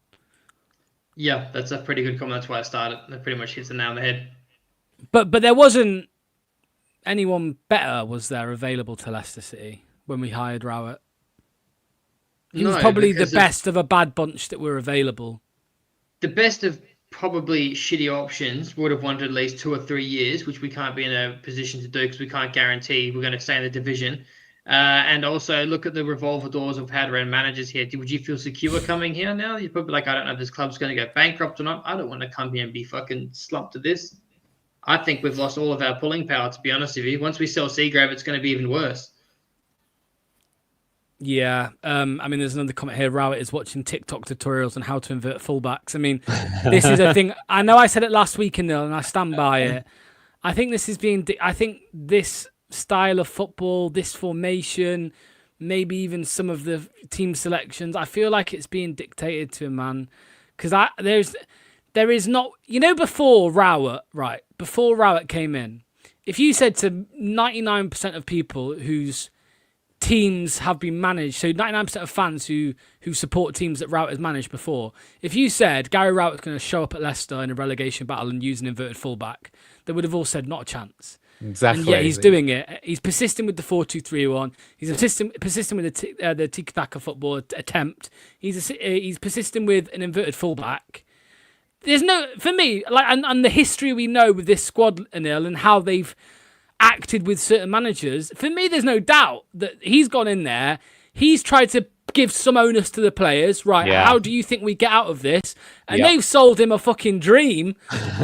Speaker 2: Yeah, that's a pretty good comment. That's why I started. That pretty much hits the nail on the head. But there wasn't anyone better, was there, available to Leicester City when we hired Rowett? He was probably the best of a bad bunch that were available. The best of probably shitty options would have wanted at least 2 or 3 years, which we can't be in a position to do because we can't guarantee we're going to stay in the division. And also look at the revolver doors of had around managers here. Would you feel secure coming here now? You're probably like, I don't know if this club's going to go bankrupt or not. I don't want to come here and be fucking slumped to this. I think we've lost all of our pulling power, to be honest with you. Once we sell Seagrave, it's going to be even worse. Yeah, I mean, there's another comment here. Rowett is watching TikTok tutorials on how to invert fullbacks. I mean, this is a thing. I know I said it last week, and I stand by it. I think this is I think this style of football, this formation, maybe even some of the team selections, I feel like it's being dictated to a man. Because there is not, before Rowett, right? Before Rowett came in, if you said to 99% of people whose teams have been managed, so 99% of fans who support teams that Rowett has managed before, if you said Gary Rowett's going to show up at Leicester in a relegation battle and use an inverted fullback, they would have all said not a chance.
Speaker 3: Exactly.
Speaker 2: And yet he's doing it. He's persisting with the 4-2-3-1. He's persisting with the tiki-taka football attempt. He's persisting with an inverted fullback. There's no, for me, like, and the history we know with this squad, Anil, and how they've acted with certain managers, for me, there's no doubt that he's gone in there. He's tried to give some onus to the players, right? Yeah. How do you think we get out of this? And they've sold him a fucking dream,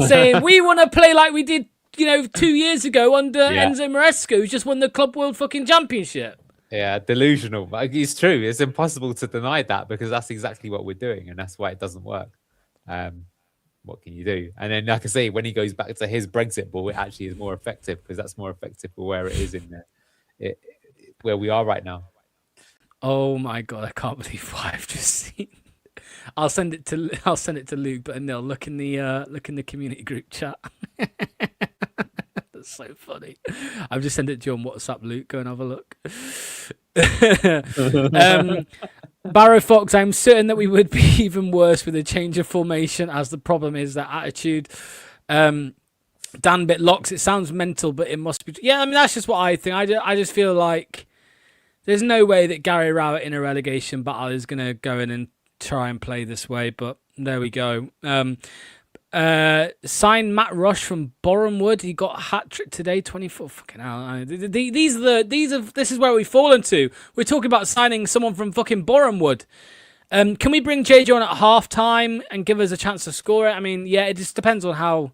Speaker 2: saying we want to play like we did, 2 years ago under Enzo Maresca, who just won the Club World fucking Championship. Yeah, delusional. But it's true. It's impossible to deny that, because that's exactly what we're doing, and that's why it doesn't work. What can you do? And then, like I say, when he goes back to his Brexit ball, it actually is more effective, because that's more effective for where it is where we are right now. Oh my God, I can't believe what I've just seen. I'll send it to Luke, but Anil, look in the community group chat. That's so funny. I've just sent it to you on WhatsApp, Luke. Go and have a look. Barrow Fox, I'm certain that we would be even worse with a change of formation, as the problem is that attitude. Dan Bitlocks, it sounds mental, but it must be. Yeah, I mean, that's just what I think. I just feel like there's no way that Gary Rowett in a relegation battle is going to go in and try and play this way, but there we go. Signed Matt Rush from Bournemouth. He got a hat trick today. 24. Fucking hell. This is where we fall into. We're talking about signing someone from fucking Bournemouth. Can we bring JJ on at half time and give us a chance to score it? I mean, yeah, it just depends on how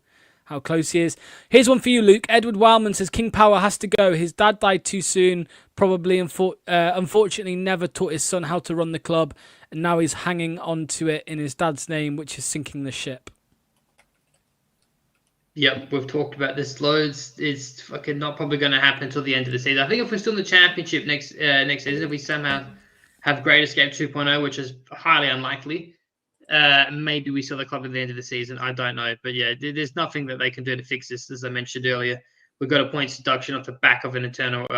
Speaker 2: close he is. Here's one for you, Luke. Edward Wildman says King Power has to go. His dad died too soon. Probably, unfortunately, never taught his son how to run the club, and now he's hanging on to it in his dad's name, which is sinking the ship. Yep, we've talked about this loads. It's fucking not probably going to happen until the end of the season. I think if we're still in the championship next season, if we somehow have Great Escape 2.0, which is highly unlikely, maybe we sell the club at the end of the season. I don't know. But yeah, there's nothing that they can do to fix this. As I mentioned earlier, we've got a points deduction off the back of an internal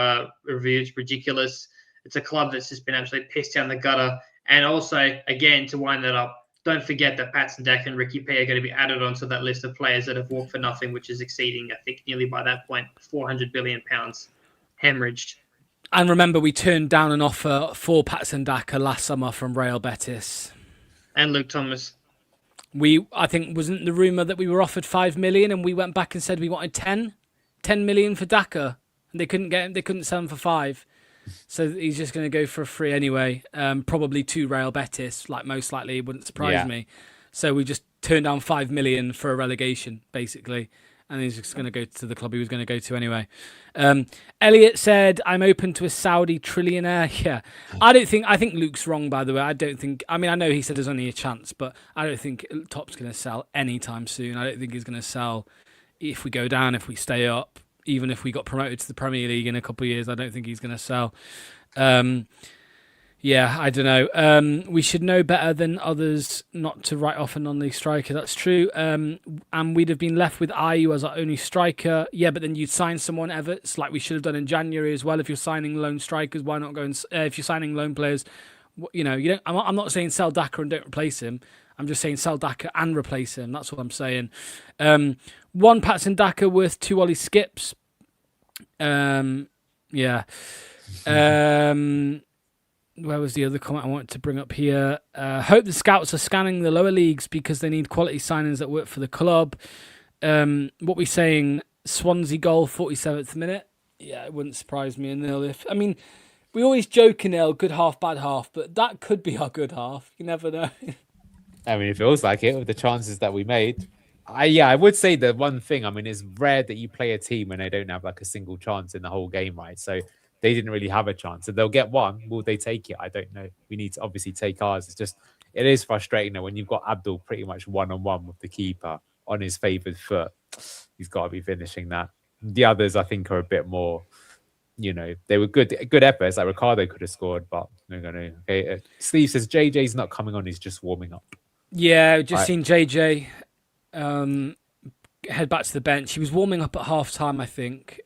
Speaker 2: review. It's ridiculous.
Speaker 4: It's a club that's just been absolutely pissed down the gutter. And also, again, to wind that up, don't forget that Patson Daka and Ricky P are going to be added onto that list of players that have walked for nothing, which is exceeding, I think, nearly by that point, £400 billion hemorrhaged.
Speaker 2: And remember, we turned down an offer for Patson Daka last summer from Real Betis.
Speaker 4: And Luke Thomas.
Speaker 2: I think, wasn't the rumour that we were offered 5 million and we went back and said we wanted 10 million for Daka, and they couldn't sell him for 5. So he's just going to go for a free anyway, probably to Real Betis, like most likely. It wouldn't surprise me. So we just turned down 5 million for a relegation, basically. And he's just going to go to the club he was going to go to anyway. Elliot said, I'm open to a Saudi trillionaire. Yeah, I think Luke's wrong, by the way. I know he said there's only a chance, but I don't think Top's going to sell anytime soon. I don't think he's going to sell if we go down, if we stay up. Even if we got promoted to the Premier League in a couple of years, I don't think he's going to sell. Yeah, I don't know. We should know better than others not to write off a non-league striker. That's true. And we'd have been left with Ayew as our only striker. Yeah, but then you'd sign someone, Everts, like we should have done in January as well. If you're signing loan strikers, why not go and... if you're signing loan players, you don't. I'm not saying sell Daka and don't replace him. I'm just saying sell Daka and replace him. That's what I'm saying. One Patson Daka worth 2 Ollie Skips. Yeah. Where was the other comment I wanted to bring up here? Hope the scouts are scanning the lower leagues because they need quality signings that work for the club. What we saying? Swansea goal, 47th minute. Yeah, it wouldn't surprise me. We always joke in good half, bad half, but that could be our good half. You never know.
Speaker 3: It feels like it with the chances that we made. I would say the one thing, it's rare that you play a team when they don't have like a single chance in the whole game, right? So they didn't really have a chance. So they'll get one. Will they take it? I don't know. We need to obviously take ours. It is frustrating though when you've got Abdul pretty much one-on-one with the keeper on his favoured foot. He's got to be finishing that. The others, I think, are a bit more, they were good efforts. Like Ricardo could have scored, but no. Okay. Steve says JJ's not coming on. He's just warming up.
Speaker 2: Yeah, just seen JJ head back to the bench. He was warming up at half time, I think.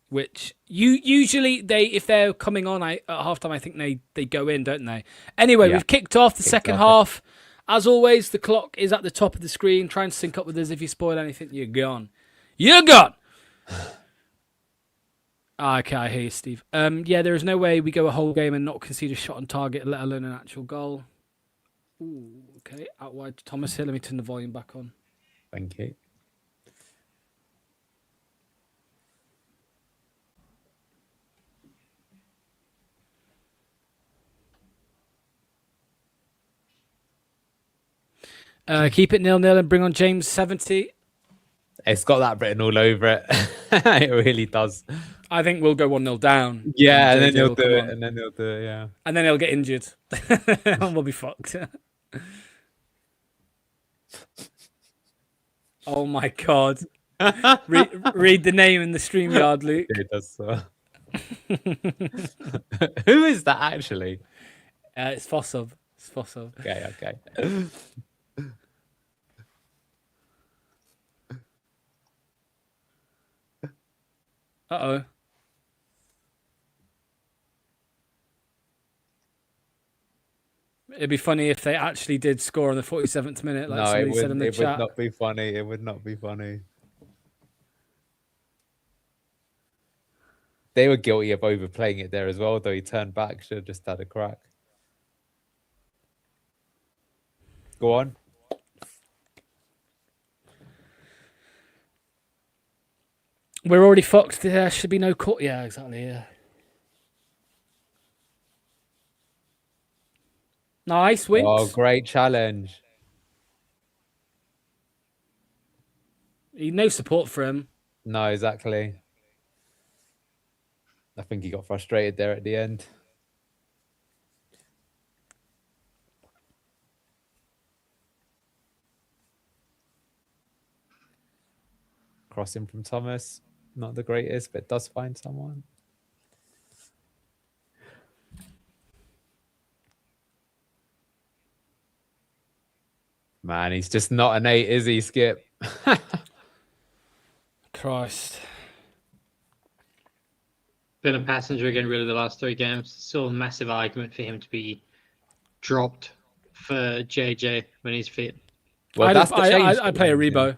Speaker 2: Which usually if they're coming on at half time, I think they go in, don't they? Anyway, we've kicked off the second half. As always, the clock is at the top of the screen. Try and sync up with us. If you spoil anything, you're gone. You're gone. Okay, I hear you, Steve. There is no way we go a whole game and not concede a shot on target, let alone an actual goal. Ooh, okay, out wide to Thomas here. Let me turn the volume back on.
Speaker 3: Thank you.
Speaker 2: Keep it 0-0 and bring on James 70.
Speaker 3: It's got that written all over it. It really does.
Speaker 2: I think we'll go 1-0 down.
Speaker 3: Yeah, and then he'll do it. Yeah.
Speaker 2: And then he'll get injured. And we'll be fucked. Oh my God. Read the name in the StreamYard, Luke.
Speaker 3: It does so. Who is that actually?
Speaker 2: It's Fossov.
Speaker 3: Okay.
Speaker 2: Uh-oh. It'd be funny if they actually did score on the 47th minute, like somebody said in the chat.
Speaker 3: It would not be funny. It would not be funny. They were guilty of overplaying it there as well, though. He turned back, should have just had a crack. Go on.
Speaker 2: We're already fucked. There should be no court. Yeah, exactly. Yeah. Nice, Winks.
Speaker 3: Oh, great challenge.
Speaker 2: No support for him.
Speaker 3: No, exactly. I think he got frustrated there at the end. Crossing from Thomas. Not the greatest, but does find someone. Man, he's just not an 8, is he, Skip?
Speaker 2: Christ.
Speaker 4: been a passenger again, really, the last 3 games. Still a massive argument for him to be dropped for JJ when he's fit.
Speaker 3: Well, that's the change.
Speaker 2: I play a Rebo.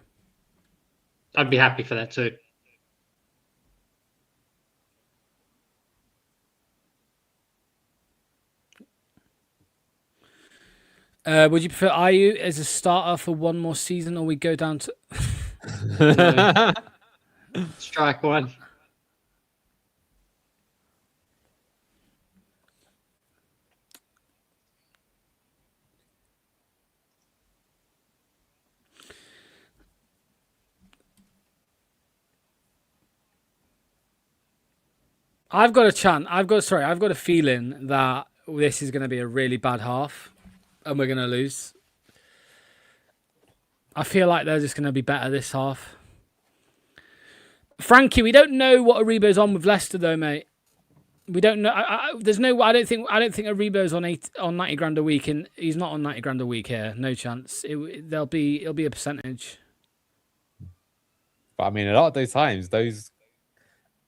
Speaker 4: I'd be happy for that too.
Speaker 2: Would you prefer Ayew as a starter for one more season, or we go down to
Speaker 4: Strike one?
Speaker 2: I've got a feeling that this is going to be a really bad half, and we're going to lose. I feel like they're just going to be better this half. Frankie, we don't know what Aribo's on with Leicester, though, mate. We don't know. I don't think Aribo's on 90 grand a week, and he's not on 90 grand a week here. No chance. It'll be a percentage.
Speaker 3: But I mean, a lot of those times, those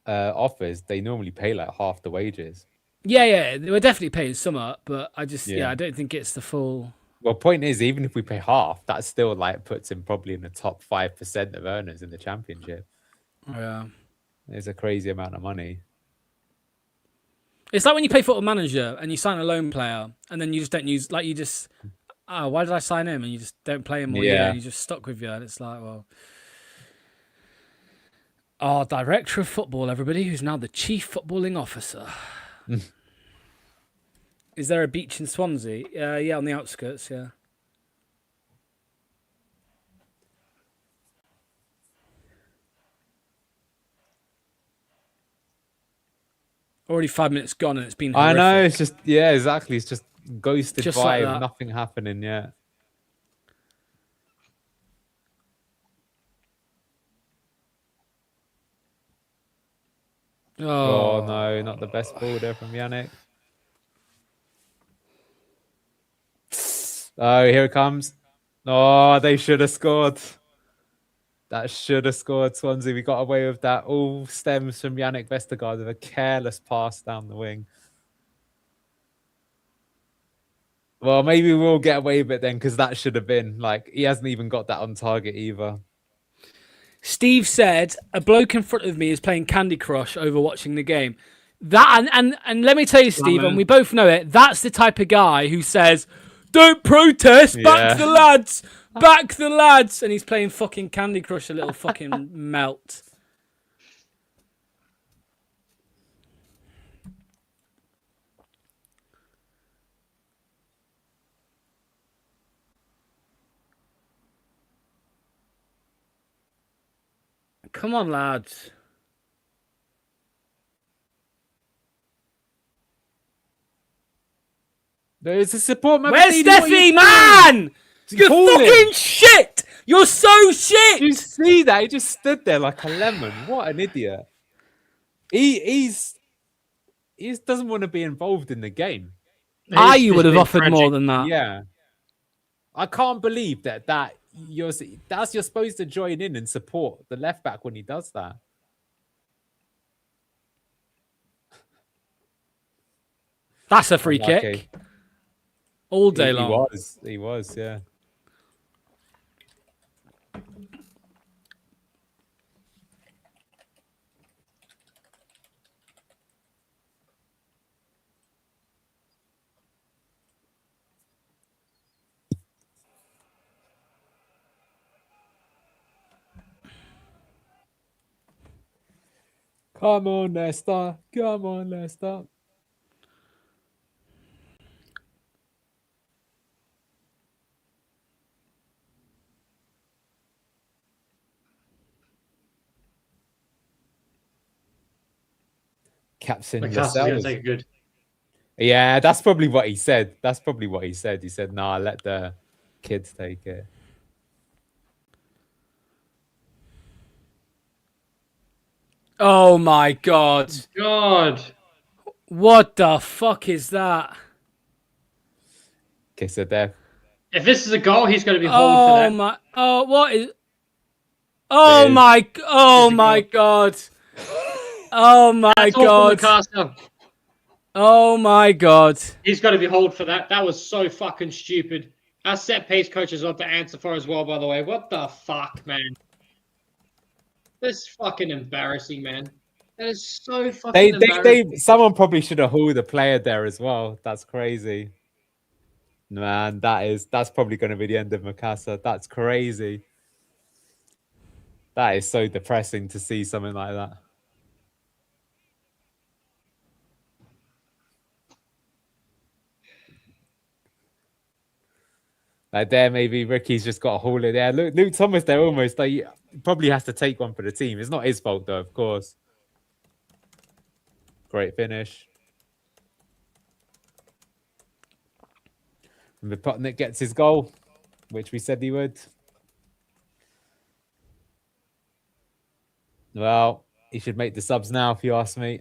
Speaker 3: offers, they normally pay like half the wages.
Speaker 2: Yeah, they were definitely paying some up, but I don't think it's the full.
Speaker 3: Well, point is, even if we pay half, that still like puts him probably in the top 5% of earners in the championship.
Speaker 2: Yeah,
Speaker 3: it's a crazy amount of money.
Speaker 2: It's like when you play Football Manager and you sign a loan player, and then you just don't use why did I sign him? And you just don't play him all year, and you just stuck with you, and it's like, well. Our director of football, everybody, who's now the chief footballing officer. Is there a beach in Swansea? Yeah, on the outskirts, yeah. Already 5 minutes gone and it's been horrific.
Speaker 3: I know, it's just, yeah, exactly. It's just ghosted
Speaker 2: just
Speaker 3: by
Speaker 2: like
Speaker 3: nothing happening yet. Oh no, not the best ball there from Yannick. Oh, here it comes. Oh, they should have scored. That should have scored, Swansea. We got away with that. All stems from Yannick Vestergaard with a careless pass down the wing. Well, maybe we'll get away with it then, because that should have been, like, he hasn't even got that on target either.
Speaker 2: Steve said, a bloke in front of me is playing Candy Crush over watching the game. That and let me tell you, Steve, and we both know it, that's the type of guy who says, don't protest, back the lads, back the lads. And he's playing fucking Candy Crush, a little fucking melt. Come on, lads.
Speaker 3: There's a support.
Speaker 2: Where's Steffi, man? You're fucking shit. You're so shit.
Speaker 3: Did you see that? He just stood there like a lemon. What an idiot. He doesn't want to be involved in the game.
Speaker 2: You would have offered more than that.
Speaker 3: Yeah. I can't believe that you're supposed to join in and support the left back when he does that.
Speaker 2: That's a free kick. All day long.
Speaker 3: He was, yeah. Come on, Leicester. Come on, Leicester. Captain Lascelles.
Speaker 4: Take a good.
Speaker 3: Yeah, that's probably what he said. He said, nah, let the kids take it.
Speaker 2: Oh my God. What the fuck is that?
Speaker 3: Kiss of death.
Speaker 4: If this is a goal, he's going to be hauled for that.
Speaker 2: What is... Oh my God. Oh my god. Oh my god.
Speaker 4: He's got to be hauled for that. That was so fucking stupid. Our set piece coach is what to answer for as well, by the way. What the fuck, man? That's fucking embarrassing, man. That is so fucking embarrassing.
Speaker 3: Someone probably should have hauled the player there as well. That's crazy. Man, that's probably going to be the end of Mikasa. That's crazy. That is so depressing to see something like that. Like there, maybe Ricky's just got a haul it there. Look, Luke Thomas there almost. Like, he probably has to take one for the team. It's not his fault though, of course. Great finish. And Vipotnik gets his goal, which we said he would. Well, he should make the subs now, if you ask me.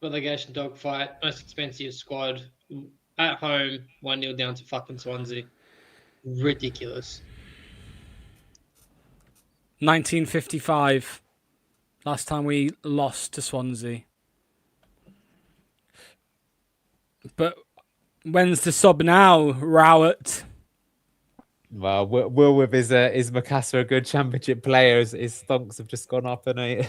Speaker 4: Relegation dogfight, most expensive squad at home, 1-0 down to fucking Swansea. Ridiculous.
Speaker 2: 1955. Last time we lost to Swansea. But when's the sub now, Rowett?
Speaker 3: Well, Will with is Mikasa a good championship player? His stonks have just gone up, and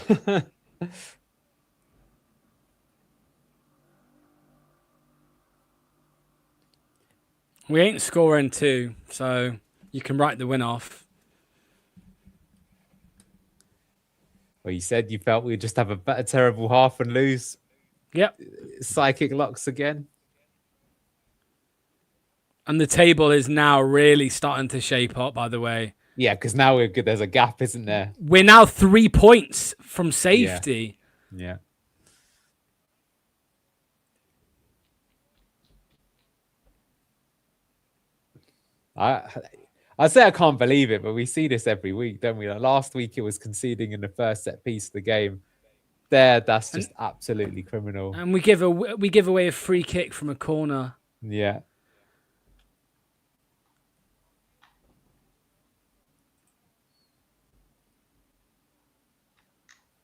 Speaker 2: We ain't scoring 2, so you can write the win off.
Speaker 3: Well, you said you felt we'd just have a terrible half and lose.
Speaker 2: Yep.
Speaker 3: Psychic locks again.
Speaker 2: And the table is now really starting to shape up, by the way.
Speaker 3: Yeah, because now we're good. There's a gap, isn't there?
Speaker 2: We're now 3 points from safety.
Speaker 3: Yeah. I say I can't believe it, but we see this every week, don't we? Like last week it was conceding in the first set piece of the game. That's just absolutely criminal.
Speaker 2: And we give away a free kick from a corner.
Speaker 3: Yeah.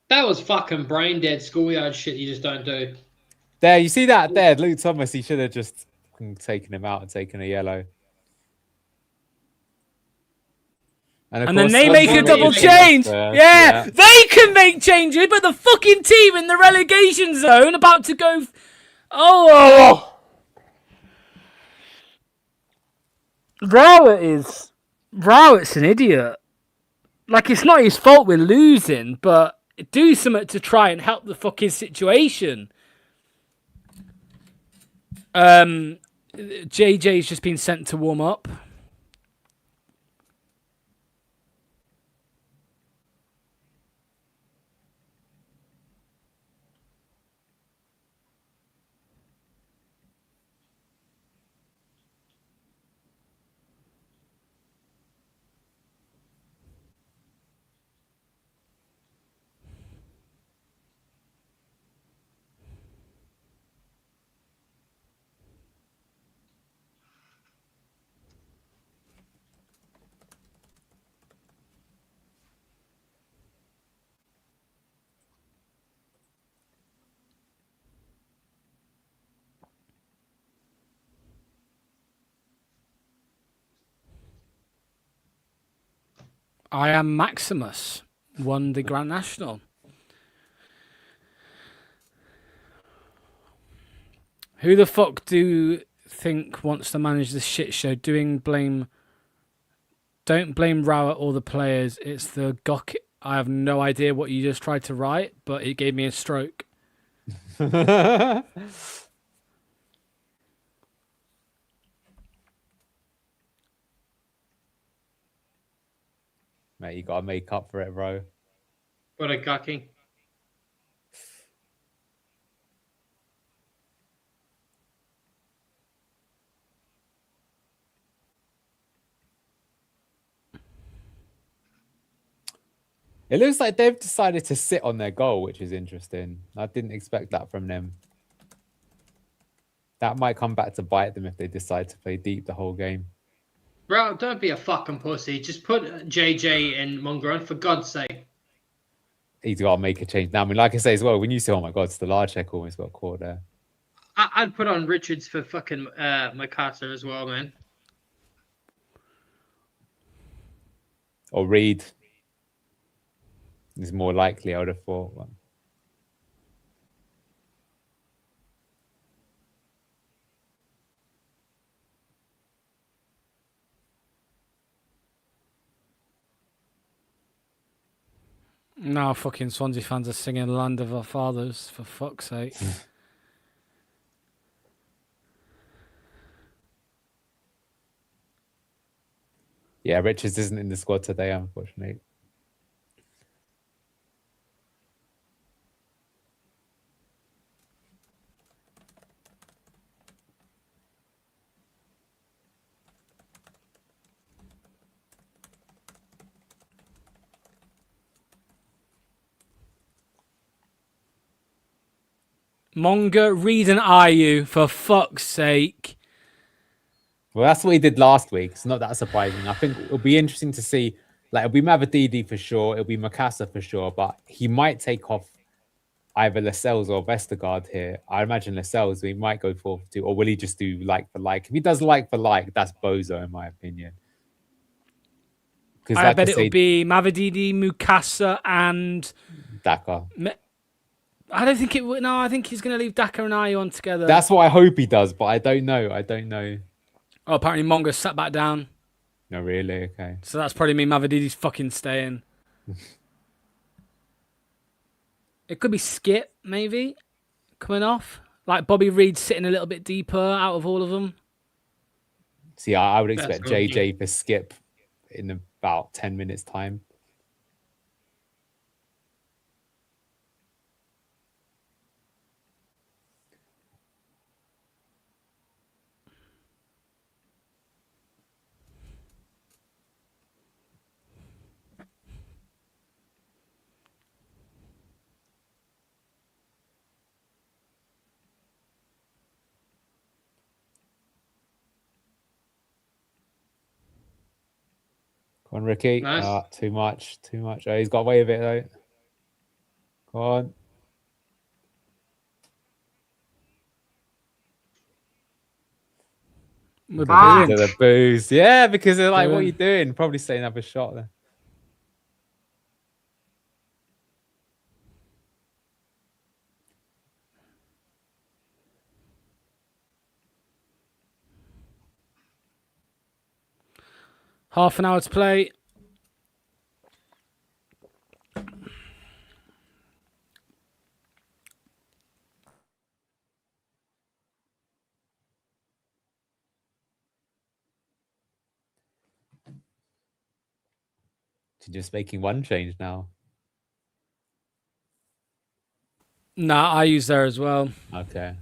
Speaker 4: That was fucking brain dead schoolyard shit you just don't do.
Speaker 3: There, you see that there? Luke Thomas, he should have just taken him out and taken a yellow.
Speaker 2: And then they make a double change. Yeah, they can make changes, but the fucking team in the relegation zone about to go. Rowett's an idiot. Like, it's not his fault we're losing, but do something to try and help the fucking situation. JJ's just been sent to warm up. I am Maximus, won the Grand National. Who the fuck do you think wants to manage this shit show? Don't blame Rowett or the players. It's the Gok. I have no idea what you just tried to write, but it gave me a stroke.
Speaker 3: Mate, you gotta make up for it, bro.
Speaker 4: What a gucking.
Speaker 3: It looks like they've decided to sit on their goal, which is interesting. I didn't expect that from them. That might come back to bite them if they decide to play deep the whole game.
Speaker 4: Bro, don't be a fucking pussy. Just put JJ and Mongo on, for God's sake.
Speaker 3: He's got to make a change now. I mean, like I say as well, when you say, "Oh my God, Stolarczyk almost got caught there."
Speaker 4: I'd put on Richards for fucking Mikasa as well, man.
Speaker 3: Or Reed is more likely, I would have thought. But...
Speaker 2: No, fucking Swansea fans are singing "Land of Our Fathers" for fuck's sake.
Speaker 3: Yeah, Richards isn't in the squad today, unfortunately.
Speaker 2: Monga, Reed, and Ayew, for fuck's sake.
Speaker 3: Well, that's what he did last week. It's not that surprising. I think it'll be interesting to see. Like, it'll be Mavadidi for sure. It'll be Mikasa for sure. But he might take off either Lascelles or Vestergaard here. I imagine Lascelles, he might go 4-2. Or will he just do like for like? If he does like for like, that's bozo, in my opinion.
Speaker 2: I bet it'll be Mavadidi, Mukasa, and
Speaker 3: Daka.
Speaker 2: I don't think it would. No, I think he's going to leave Daka and Ayew on together.
Speaker 3: That's what I hope he does, but I don't know. I don't know.
Speaker 2: Oh, apparently Monga sat back down.
Speaker 3: No, really? Okay.
Speaker 2: So that's probably mean Mavadidi's fucking staying. It could be Skip, maybe, coming off. Like Bobby Reed sitting a little bit deeper out of all of them.
Speaker 3: See, I would expect JJ for Skip in about 10 minutes' time. Come on, Ricky.
Speaker 4: Nice.
Speaker 3: Too much. Oh, he's got away with it, though. Go on. The booze. Yeah, because they're like, what are you doing? Probably say another shot there.
Speaker 2: Half an hour to play.
Speaker 3: Just making one change now.
Speaker 2: Nah, I use there as well.
Speaker 3: Okay.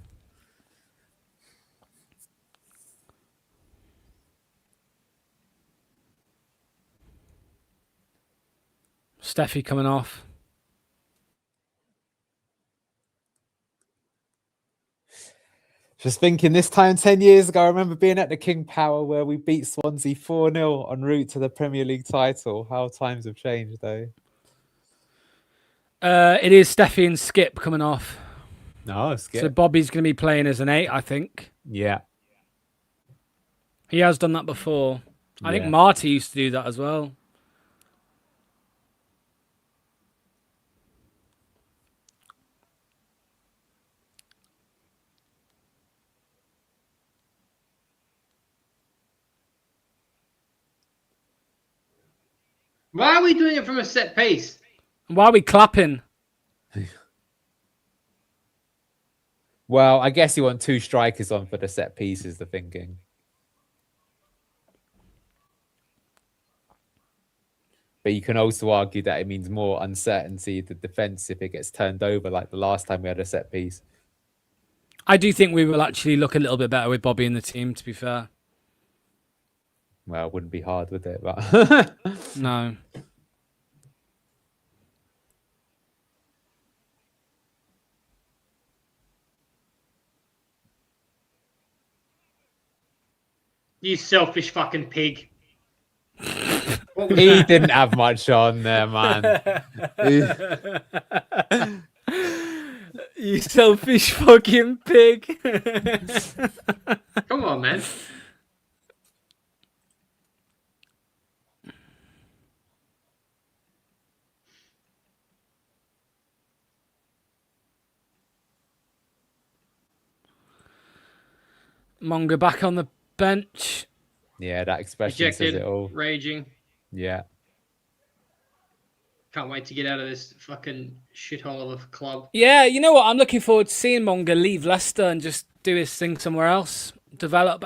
Speaker 2: Steffi coming off.
Speaker 3: Just thinking this time 10 years ago, I remember being at the King Power where we beat Swansea 4-0 en route to the Premier League title. How times have changed, though.
Speaker 2: It is Steffi and Skip coming off.
Speaker 3: No, Skip.
Speaker 2: So Bobby's going to be playing as an 8, I think.
Speaker 3: Yeah.
Speaker 2: He has done that before. I think Marty used to do that as well.
Speaker 4: Why are we doing it from a set piece?
Speaker 2: Why are we clapping?
Speaker 3: Well, I guess you want 2 strikers on for the set piece is the thinking. But you can also argue that it means more uncertainty to defence if it gets turned over like the last time we had a set piece.
Speaker 2: I do think we will actually look a little bit better with Bobby in the team, to be fair.
Speaker 3: Well, it wouldn't be hard, would it? But
Speaker 2: no.
Speaker 4: You selfish fucking pig.
Speaker 3: He didn't have much on there, man.
Speaker 2: You selfish fucking pig.
Speaker 4: Come on, man.
Speaker 2: Monga back on the bench.
Speaker 3: Yeah, that expression
Speaker 4: Ejected,
Speaker 3: says it all.
Speaker 4: raging.
Speaker 3: Yeah.
Speaker 4: Can't wait to get out of this fucking shithole of a club.
Speaker 2: Yeah, you know what? I'm looking forward to seeing Monga leave Leicester and just do his thing somewhere else. Develop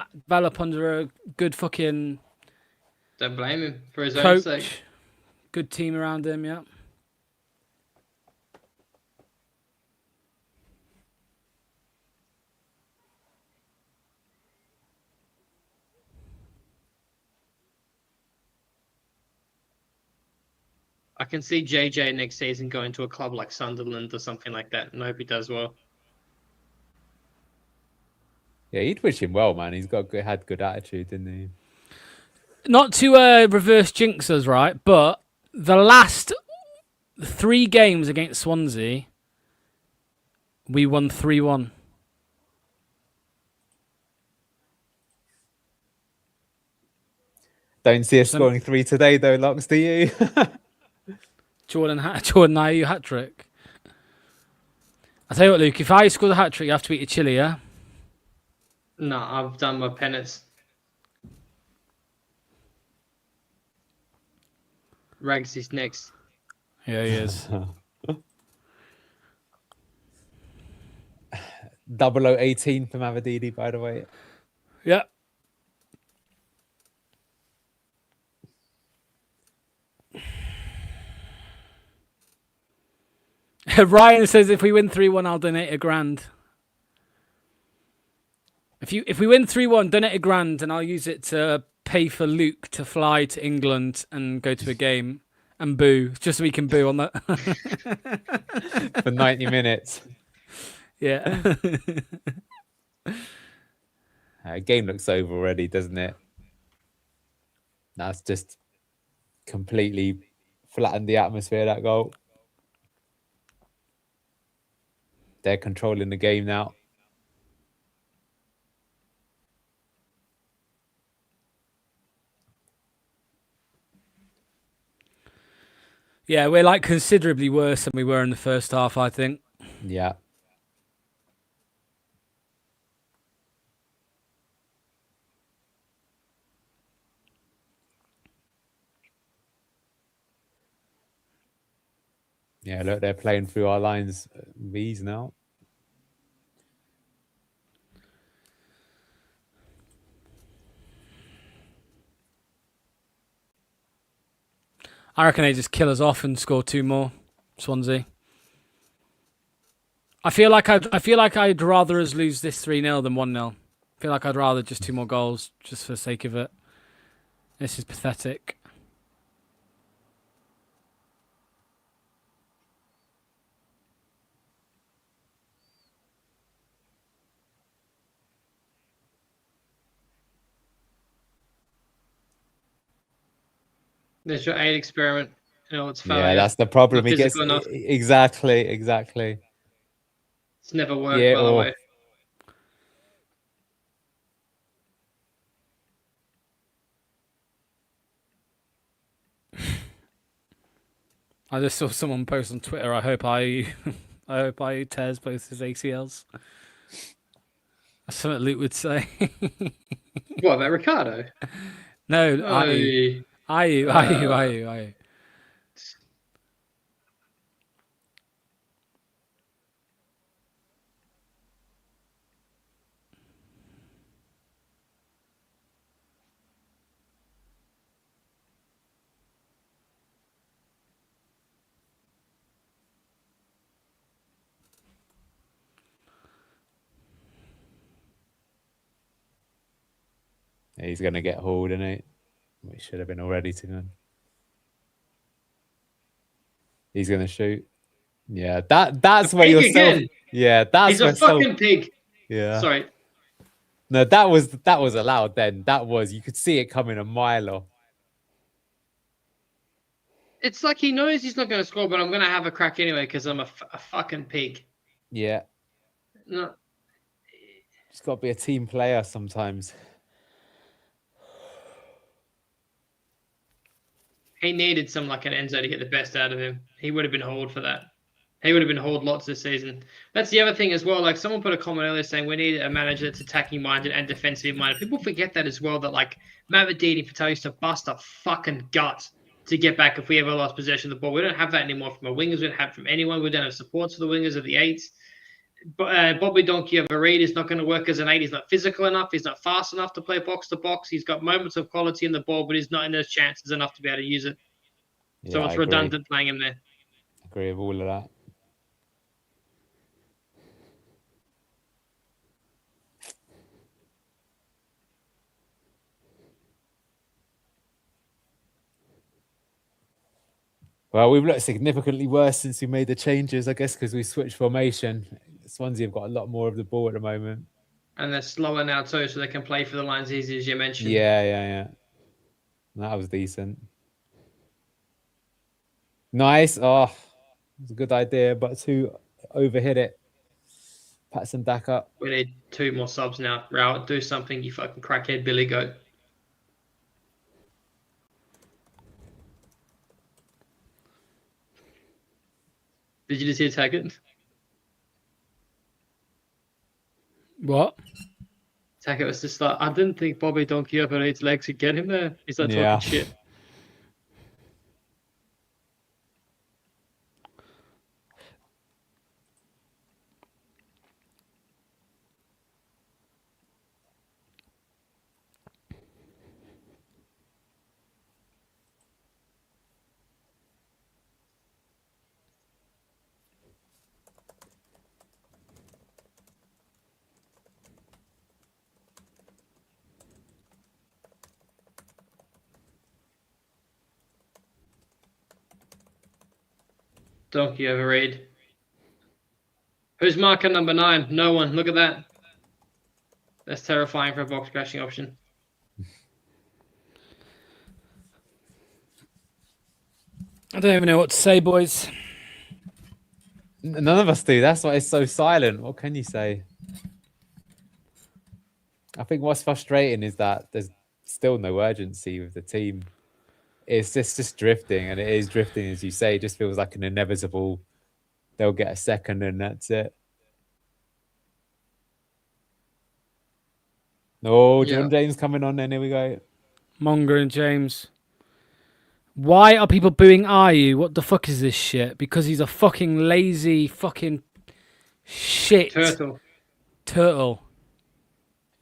Speaker 2: under a good fucking
Speaker 4: Don't blame him for his own
Speaker 2: coach.
Speaker 4: sake.
Speaker 2: Good team around him, yeah.
Speaker 4: I can see JJ next season going to a club like Sunderland or something like that, and I hope he does well.
Speaker 3: Yeah, he'd wish him well, man. He's had good attitude, didn't he?
Speaker 2: Not to reverse jinx us, right? But the last 3 games against Swansea, we won 3-1.
Speaker 3: Don't see us scoring 3 today, though, Locks, do you?
Speaker 2: Jordan Ayew hat trick. I tell you what, Luke. If I score the hat trick, you have to eat a chili, yeah?
Speaker 4: No, I've done my penance. Rags is next.
Speaker 2: Yeah, he is.
Speaker 3: 0018 from Avadidi, by the way.
Speaker 2: Yeah. Ryan says if we win 3-1, I'll donate £1,000. If we win 3-1, donate £1,000 and I'll use it to pay for Luke to fly to England and go to a game and boo, just so we can boo on that.
Speaker 3: For 90 minutes.
Speaker 2: Yeah.
Speaker 3: Game looks over already, doesn't it? That's just completely flattened the atmosphere, that goal. They're controlling the game now.
Speaker 2: Yeah, we're like considerably worse than we were in the first half, I think.
Speaker 3: Yeah. Yeah, look, they're playing through our lines with ease now.
Speaker 2: I reckon they just kill us off and score 2 more. Swansea. I feel like I'd rather us lose this 3-0 than 1-0. I feel like I'd rather just 2 more goals just for the sake of it. This is pathetic.
Speaker 4: There's your 8 experiment. You know, it's failure.
Speaker 3: Yeah, that's the problem.
Speaker 4: Not
Speaker 3: He gets
Speaker 4: physical enough.
Speaker 3: exactly.
Speaker 4: It's never worked,
Speaker 3: Yeah,
Speaker 4: by the way.
Speaker 2: I just saw someone post on Twitter. I hope I tears both his ACLs. That's something Luke would say.
Speaker 4: What about Ricardo?
Speaker 2: No,
Speaker 4: Hey.
Speaker 2: Ayew.
Speaker 3: He's going to get hauled, isn't he? We should have been all ready to go. He's going to shoot. Yeah, that's where you're
Speaker 4: again.
Speaker 3: Yeah, that's
Speaker 4: He's a fucking pig.
Speaker 3: Yeah.
Speaker 4: Sorry.
Speaker 3: No, that was allowed then. That was, you could see it coming a mile off.
Speaker 4: It's like he knows he's not going to score, but I'm going to have a crack anyway because I'm a fucking pig.
Speaker 3: Yeah.
Speaker 4: No.
Speaker 3: Just got to be a team player sometimes.
Speaker 4: He needed some like an Enzo to get the best out of him. He would have been hauled for that. He would have been hauled lots this season. That's the other thing as well. Like someone put a comment earlier saying we need a manager that's attacking minded and defensive minded. People forget that as well. That like Mavadini Patel used to bust a fucking gut to get back if we ever lost possession of the ball. We don't have that anymore from our wingers. We don't have it from anyone. We don't have supports for the wingers of the eights. Bobby Donkey of a read is not going to work as an eight. He's not physical enough. He's not fast enough to play box to box. He's got moments of quality in the ball, but he's not in those chances enough to be able to use it.
Speaker 3: Yeah,
Speaker 4: So it's redundant playing him there.
Speaker 3: I agree with all of that. Well, we've looked significantly worse since we made the changes, I guess, because we switched formation. Swansea have got a lot more of the ball at the moment.
Speaker 4: And they're slower now too, so they can play for the lines easy, as you mentioned.
Speaker 3: Yeah. That was decent. Nice. Oh, it's a good idea, but two overhit it. Patson Daka.
Speaker 4: We need 2 more subs now. Rowett, do something, you fucking crackhead Billy Goat. Did you just hear Taggart?
Speaker 2: What?
Speaker 4: Taggart was just like, I didn't think Bobby Donkey over 8's legs could get him there. He's like
Speaker 3: Yeah.
Speaker 4: talking shit. Donkey overread. Who's marker number 9? No one. Look at that. That's terrifying for a box crashing option.
Speaker 2: I don't even know what to say, boys.
Speaker 3: None of us do. That's why it's so silent. What can you say? I think what's frustrating is that there's still no urgency with the team. It's just drifting, and it is drifting, as you say. It just feels like an inevitable. They'll get a second, and that's it. Oh, John James coming on, then here we go.
Speaker 2: Monger and James. Why are people booing Ayew? What the fuck is this shit? Because he's a fucking lazy fucking shit turtle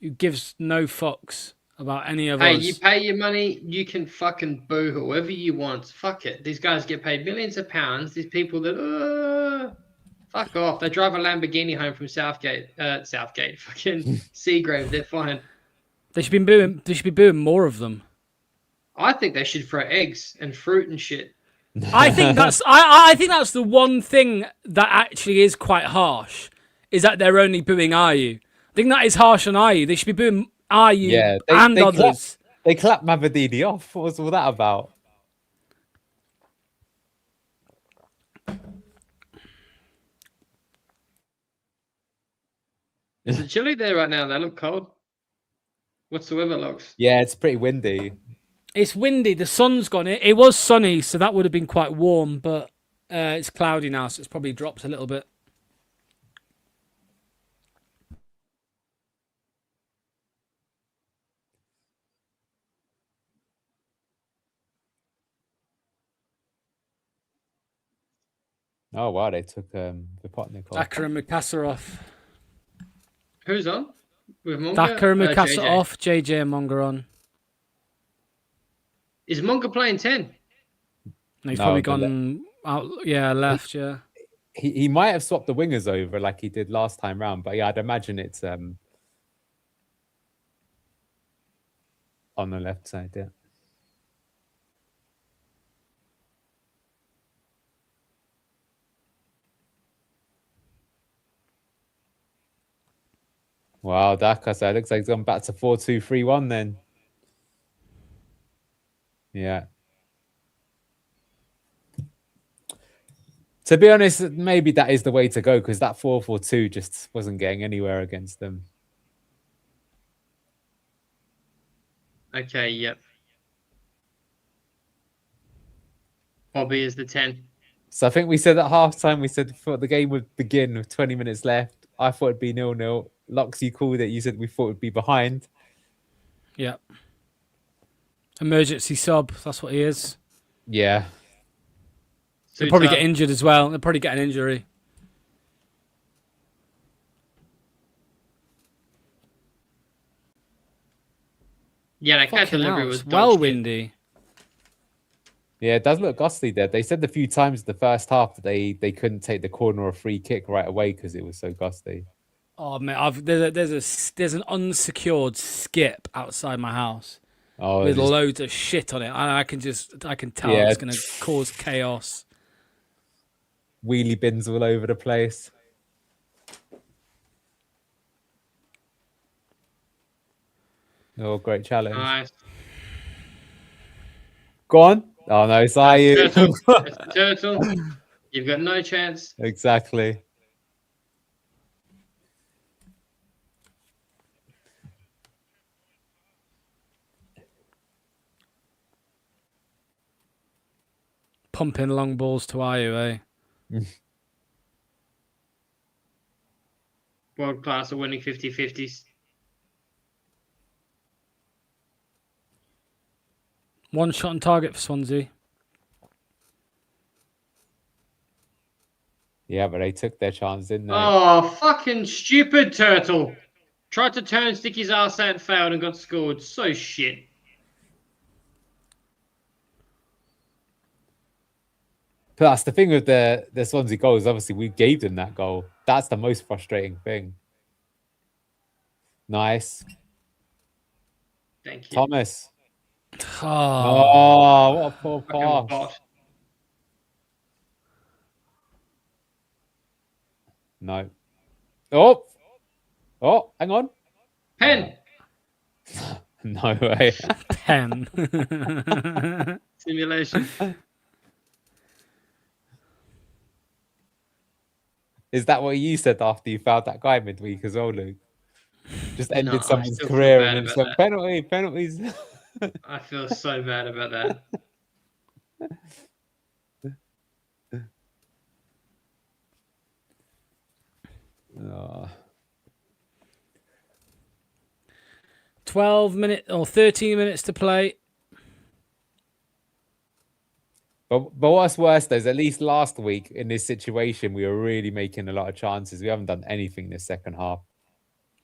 Speaker 2: who gives no fucks about any of us.
Speaker 4: Hey, you pay your money, you can fucking boo whoever you want. Fuck it. These guys get paid millions of pounds. These people that fuck off. They drive a Lamborghini home from Southgate, fucking Seagrave. They're fine.
Speaker 2: They should be booing more of them.
Speaker 4: I think they should throw eggs and fruit and shit.
Speaker 2: I think that's the one thing that actually is quite harsh, is that they're only booing Ayew. I think that is harsh on Ayew. They should be booing Ayew and others.
Speaker 3: They clapped Mavadini off. What was all that about?
Speaker 4: Is it chilly there right now? They look cold. What's the weather looks?
Speaker 3: Yeah, it's pretty windy.
Speaker 2: It's windy. The sun's gone. It was sunny, so that would have been quite warm, but it's cloudy now, so it's probably dropped a little bit.
Speaker 3: Oh, wow, they took Vipotnik off.
Speaker 2: Daka and Mikasa off.
Speaker 4: Who's on? With Monga?
Speaker 2: Daka and Mikasa
Speaker 4: JJ.
Speaker 2: off, JJ and Monger on.
Speaker 4: Is Monga playing 10?
Speaker 2: No, he's probably gone out. Yeah, left. Yeah.
Speaker 3: He might have swapped the wingers over like he did last time round, but yeah, I'd imagine it's on the left side. Yeah. Wow, Daka, so it looks like he's gone back to 4-2-3-1 then. Yeah. To be honest, maybe that is the way to go because that 4-4-2 just wasn't getting anywhere against them.
Speaker 4: Okay, yep. Bobby is the 10.
Speaker 3: So I think we said at halftime, we said thought the game would begin with 20 minutes left. I thought it'd be 0-0. Lux, you called it. You said we thought it'd be behind.
Speaker 2: Yeah. Emergency sub. That's what he is.
Speaker 3: Yeah.
Speaker 2: They'll probably get injured as well. They'll probably get an injury.
Speaker 4: Yeah, that cat delivery was
Speaker 2: well windy.
Speaker 3: Yeah, it does look gusty there. They said a few times in the first half that they couldn't take the corner or free kick right away because it was so gusty.
Speaker 2: Oh man, there's an unsecured skip outside my house with loads of shit on it. I can tell it's going to cause chaos.
Speaker 3: Wheelie bins all over the place. Oh, great challenge.
Speaker 4: Nice.
Speaker 3: Go on. Oh, no, it's IU.
Speaker 4: Turtle. You've got no chance.
Speaker 3: Exactly.
Speaker 2: Pumping long balls to IU, eh?
Speaker 4: World class are winning 50-50s.
Speaker 2: One shot on target for Swansea.
Speaker 3: Yeah, but they took their chance, didn't they?
Speaker 4: Oh, fucking stupid Turtle. Tried to turn Sticky's ass out, failed, and got scored. So shit.
Speaker 3: But that's the thing with the Swansea goals. Obviously, we gave them that goal. That's the most frustrating thing. Nice.
Speaker 4: Thank you.
Speaker 3: Thomas.
Speaker 2: Oh,
Speaker 3: what a poor pass. No. Oh, hang on.
Speaker 4: Pen.
Speaker 3: No way.
Speaker 2: Pen.
Speaker 4: Simulation.
Speaker 3: Is that what you said after you fouled that guy midweek as well, Luke? Just ended someone's
Speaker 4: I
Speaker 3: career and then said penalties.
Speaker 4: I feel so bad about that.
Speaker 3: Oh.
Speaker 2: 12 minutes or 13 minutes to play.
Speaker 3: But what's worse though is at least last week in this situation we were really making a lot of chances. We haven't done anything this second half.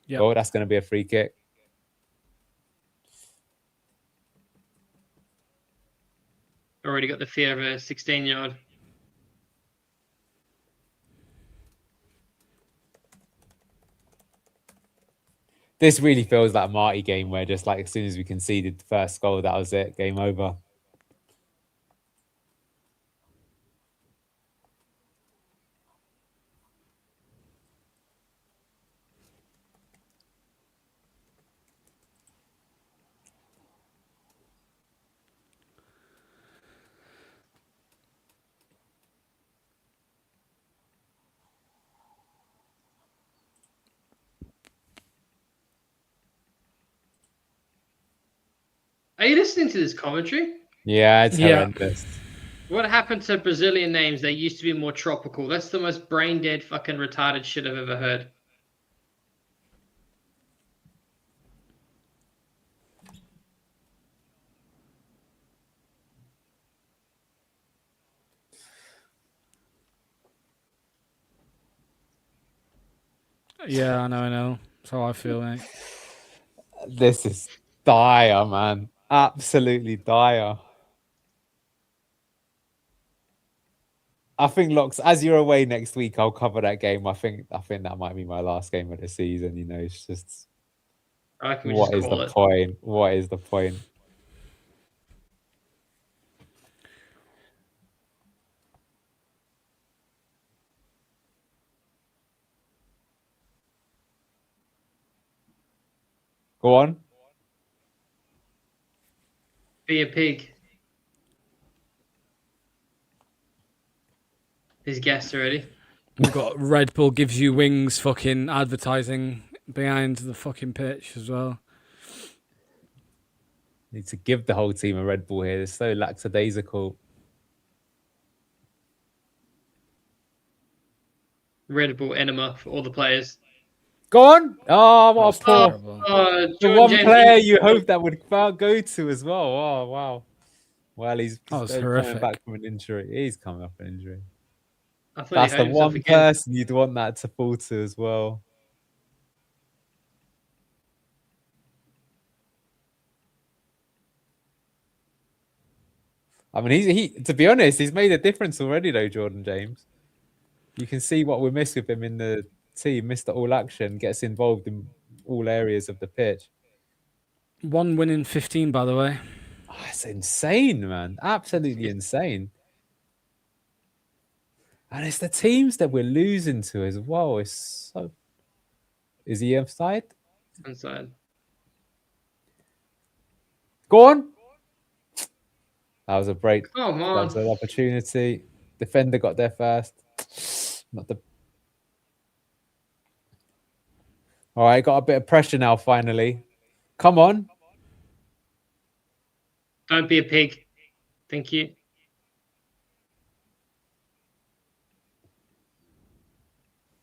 Speaker 2: Yep.
Speaker 3: Oh, that's going to be a free kick.
Speaker 4: Already got the fear of a 16-yard.
Speaker 3: This really feels like a Marty game where just like as soon as we conceded the first goal, that was it. Game over.
Speaker 4: Are you listening to this commentary?
Speaker 3: Yeah, it's horrendous.
Speaker 4: What happened to Brazilian names? They used to be more tropical. That's the most brain dead, fucking retarded shit I've ever heard.
Speaker 2: Yeah, I know. That's how I feel, mate.
Speaker 3: This is dire, man. Absolutely dire. I think Locks, as you're away next week, I'll cover that game. I think that might be my last game of the season. You know, it's just what is the point? What is the point? Go on.
Speaker 4: Be a pig. He's guessed already.
Speaker 2: We've got Red Bull gives you wings fucking advertising behind the fucking pitch as well.
Speaker 3: Need to give the whole team a Red Bull here. They're so lackadaisical.
Speaker 4: Red Bull enema for all the players.
Speaker 3: Go on! Oh, what a poor.
Speaker 2: Terrible.
Speaker 3: The one player you hope that would go to as well. Oh, wow. Well, he's coming
Speaker 2: horrific.
Speaker 3: back from an injury. He's coming off an injury.
Speaker 4: I thought
Speaker 3: That's
Speaker 4: he
Speaker 3: the
Speaker 4: hurt himself
Speaker 3: one
Speaker 4: again.
Speaker 3: person you'd want that to fall to as well. I mean, he to be honest, he's made a difference already, though, Jordan James. You can see what we miss with him in the team. Mr. All Action, gets involved in all areas of the pitch.
Speaker 2: 1 win in 15, by the way.
Speaker 3: Oh, it's insane, man. Absolutely insane. And it's the teams that we're losing to as well. It's so... Is he offside?
Speaker 4: Inside.
Speaker 3: Go on. That was a break.
Speaker 4: Come on.
Speaker 3: That was an opportunity. Defender got there first. Not the... All right, got a bit of pressure now, finally. Come on.
Speaker 4: Don't be a pig. Thank you.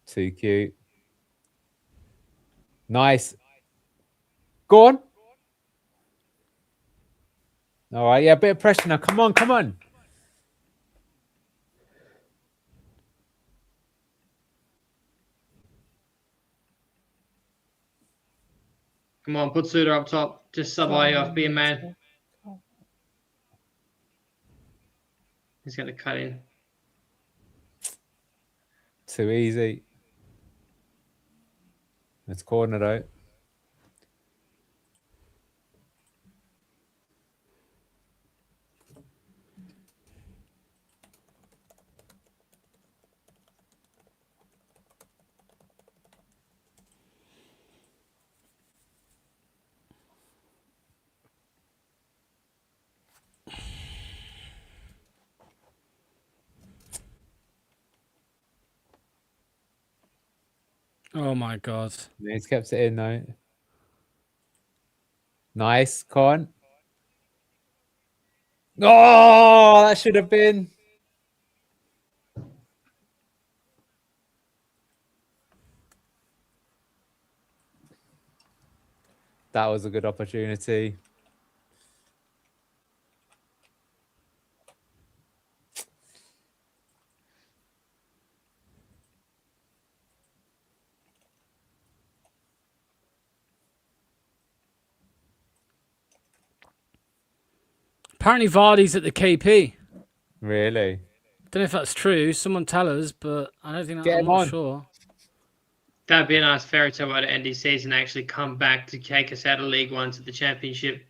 Speaker 3: Too cute. Nice. Go on. All right, yeah, a bit of pressure now. Come on, come on.
Speaker 4: Come on, put Suda up top. Just sub I off, be a man. He's going to cut in.
Speaker 3: Too easy. It's corner though.
Speaker 2: Oh my god.
Speaker 3: He's kept it in though. Nice, Con. Oh, that should have been. That was a good opportunity.
Speaker 2: Apparently Vardy's at the KP.
Speaker 3: Really?
Speaker 2: Don't know if that's true. Someone tell us, but I don't think
Speaker 3: Get
Speaker 2: I'm
Speaker 3: him
Speaker 2: not
Speaker 3: on.
Speaker 2: sure.
Speaker 4: That'd be a nice fairy tale by the end of the season. Actually come back to take us out of League One to the Championship.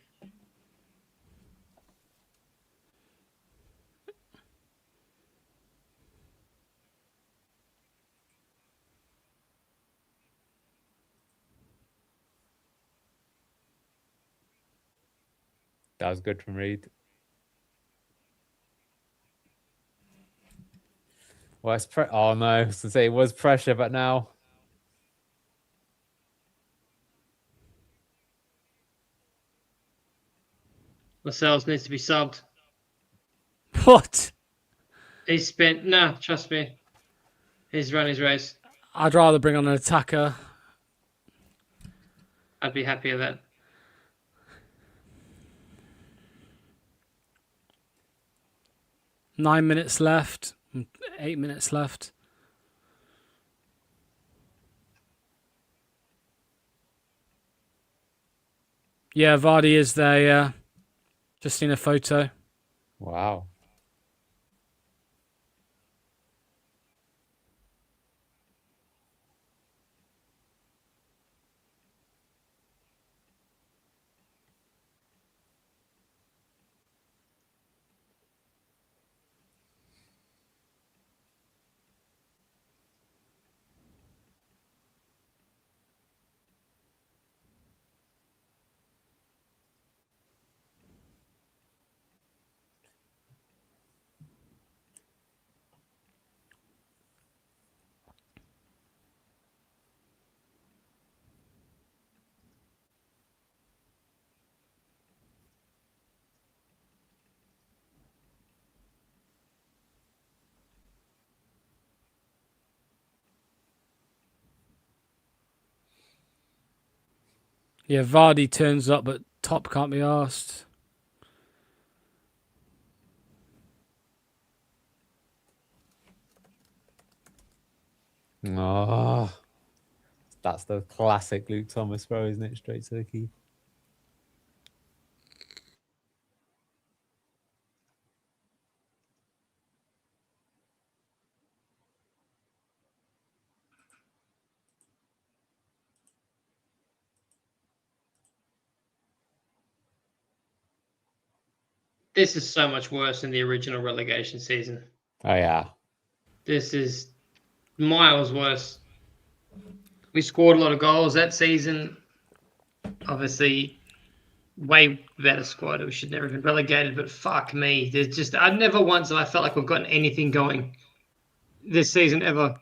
Speaker 3: That was good from Reed. Well, it's oh no, I was to say it was pressure, but now.
Speaker 4: Lascelles needs to be subbed.
Speaker 2: What?
Speaker 4: He's spent... Nah, trust me. He's run his race.
Speaker 2: I'd rather bring on an attacker.
Speaker 4: I'd be happy with that.
Speaker 2: Nine minutes left. 8 minutes left. Yeah, Vardy is there, yeah. Just seen a photo.
Speaker 3: Wow.
Speaker 2: Yeah, Vardy turns up, but Top can't be asked.
Speaker 3: Oh, that's the classic Luke Thomas throw, isn't it? Straight to the keeper.
Speaker 4: This is so much worse than the original relegation season.
Speaker 3: Oh, yeah.
Speaker 4: This is miles worse. We scored a lot of goals that season. Obviously, way better squad. We should never have been relegated, but fuck me. There's just, I've never once have I felt like we've gotten anything going this season ever.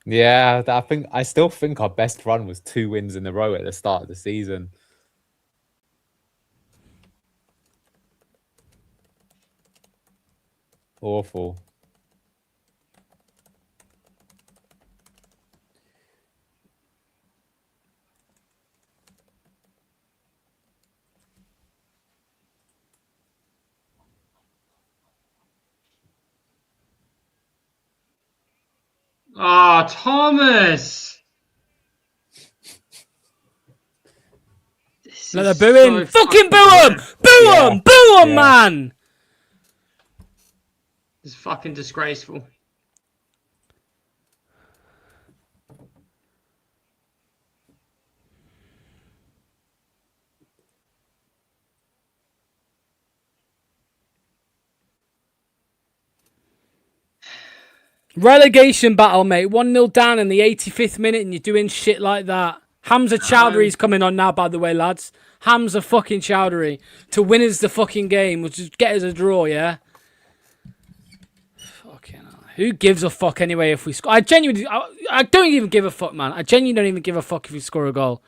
Speaker 3: Yeah, I still think our best run was 2 wins in a row at the start of the season. Awful.
Speaker 4: Oh, Thomas!
Speaker 2: Let the boo in. Fucking boo him! Boo him! Boo him, man!
Speaker 4: It's fucking disgraceful.
Speaker 2: Relegation battle, mate. 1-0 down in the 85th minute and you're doing shit like that. Hamza Chowdhury's coming on now, by the way, lads. Hamza fucking Chowdhury to win us the fucking game, which is get us a draw, yeah? Fucking hell. Who gives a fuck anyway if we score? I genuinely, I don't even give a fuck, man. I genuinely don't even give a fuck if we score a goal.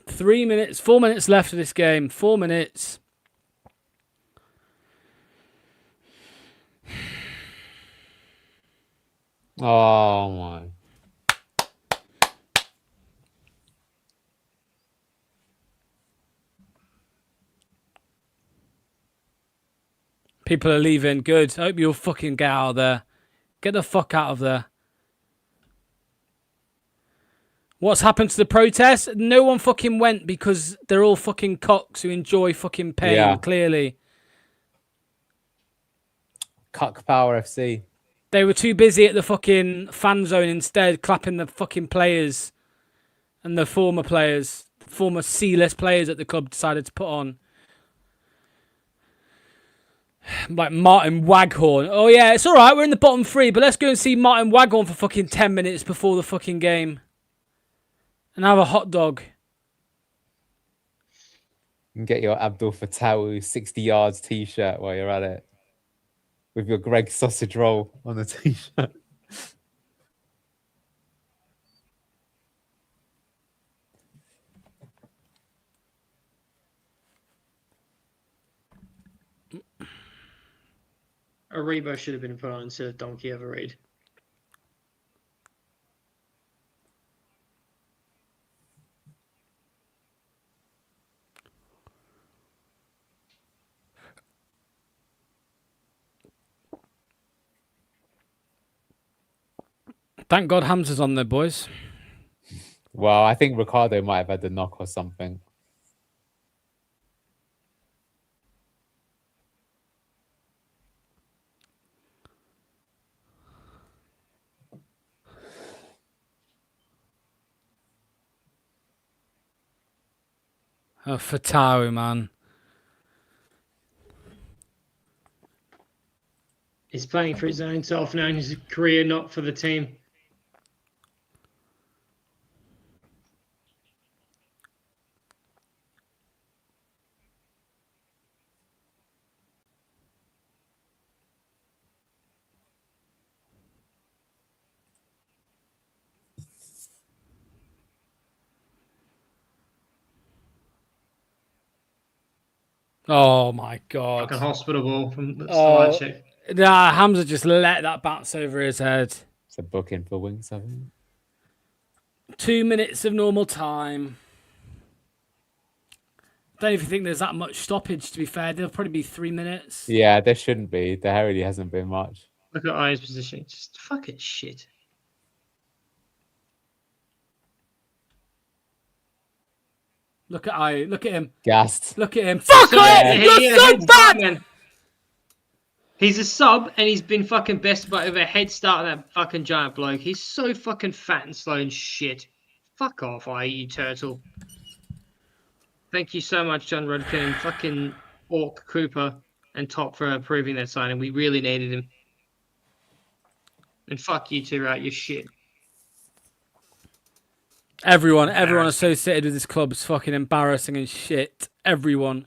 Speaker 2: Four minutes left of this game. 4 minutes.
Speaker 3: Oh, my.
Speaker 2: People are leaving. Good. I hope you'll fucking get out of there. Get the fuck out of there. What's happened to the protest? No one fucking went because they're all fucking cocks who enjoy fucking pain, clearly.
Speaker 3: Cuck Power FC.
Speaker 2: They were too busy at the fucking fan zone instead, clapping the fucking players and the former players, the former C-list players that the club decided to put on. Like Martin Waghorn. Oh yeah, it's all right. We're in the bottom 3, but let's go and see Martin Waghorn for fucking 10 minutes before the fucking game. And have a hot dog.
Speaker 3: And get your Abdul Fattah 60 yards t-shirt while you're at it. With your Greg sausage roll on the t-shirt.
Speaker 4: Aribo should have been put on instead of Donkey Ever Read.
Speaker 2: Thank God Hamza's on there, boys.
Speaker 3: Well, I think Ricardo might have had the knock or something.
Speaker 2: Oh, Fatawu, man.
Speaker 4: He's playing for his own self now in his career, not for the team.
Speaker 2: Oh my god.
Speaker 4: Fucking hospital ball from the
Speaker 2: Oh,
Speaker 4: check.
Speaker 2: nah, Hamza just let that bounce over his head.
Speaker 3: It's a booking for wings, I think.
Speaker 2: 2 minutes of normal time. Don't even think there's that much stoppage, to be fair. There'll probably be 3 minutes.
Speaker 3: Yeah, there shouldn't be. There really hasn't been much.
Speaker 4: Look at I's position. Just fucking shit.
Speaker 2: Look at I. Look at him.
Speaker 3: Gassed.
Speaker 2: Look at him. Fuck
Speaker 4: Yeah,
Speaker 2: it! You're so bad!
Speaker 4: Man. He's a sub, and he's been fucking best by over a head start on that fucking giant bloke. He's so fucking fat and slow and shit. Fuck off, you turtle. Thank you so much, John Rudkin and fucking Orc Cooper and Top for approving that signing. We really needed him. And fuck you too, right? You're shit.
Speaker 2: Everyone associated with this club is fucking embarrassing and shit. Everyone.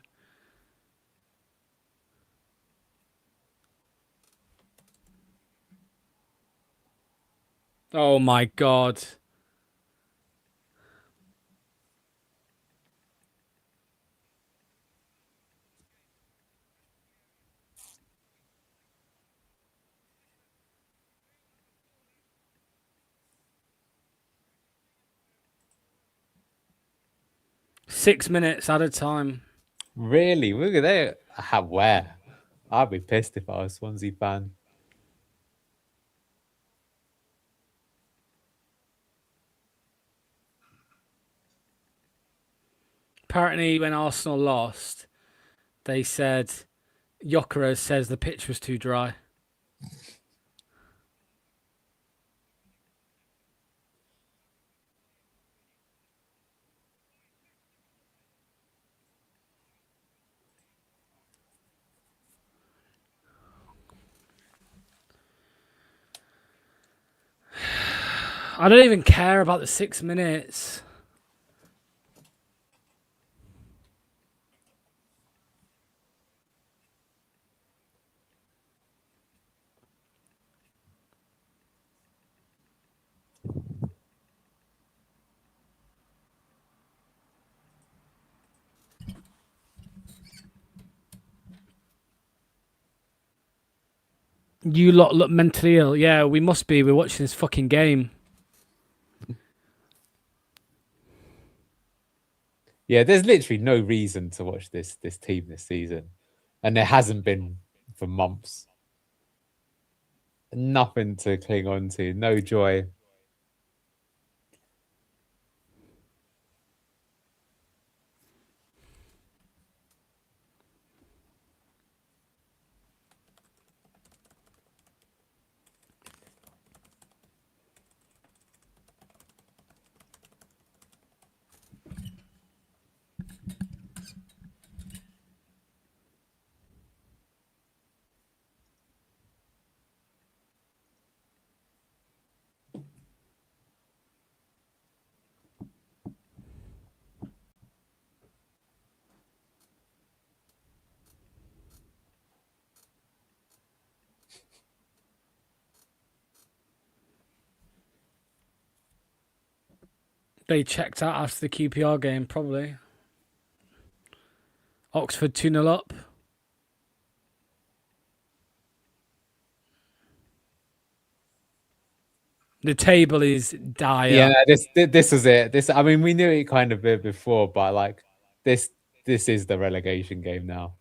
Speaker 2: Oh my god. Six minutes at a time.
Speaker 3: Really? Look at that. Where? I'd be pissed if I was a Swansea fan.
Speaker 2: Apparently, when Arsenal lost, they said Gyökeres says the pitch was too dry. I don't even care about the 6 minutes. You lot look mentally ill. Yeah, we must be. We're watching this fucking game.
Speaker 3: Yeah, there's literally no reason to watch this team this season. And there hasn't been for months. Nothing to cling on to. No joy.
Speaker 2: They checked out after the QPR game, probably. Oxford 2-0 up. The table is dire.
Speaker 3: Yeah, this is it. I mean, we knew it kind of before, but like this is the relegation game now.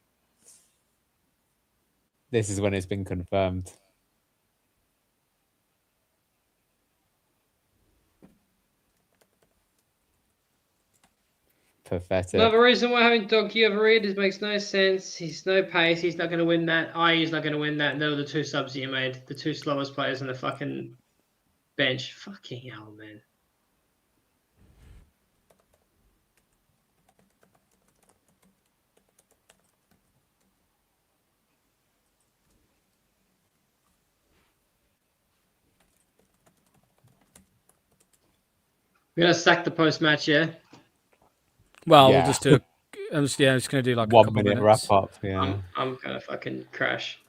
Speaker 3: This is when it's been confirmed. Pathetic.
Speaker 4: Another reason why having Donkey over Reed makes no sense. He's no pace. He's not going to win that. He's not going to win that. And they're the two subs that you made. The two slowest players on the fucking bench. Fucking hell, man. We're going to sack the post-match, yeah?
Speaker 2: Well,
Speaker 3: Yeah.
Speaker 2: we'll just do. I'm just going to do like a
Speaker 3: 1
Speaker 2: couple
Speaker 3: minute
Speaker 2: minutes.
Speaker 3: wrap up. Yeah.
Speaker 4: I'm going to fucking crash.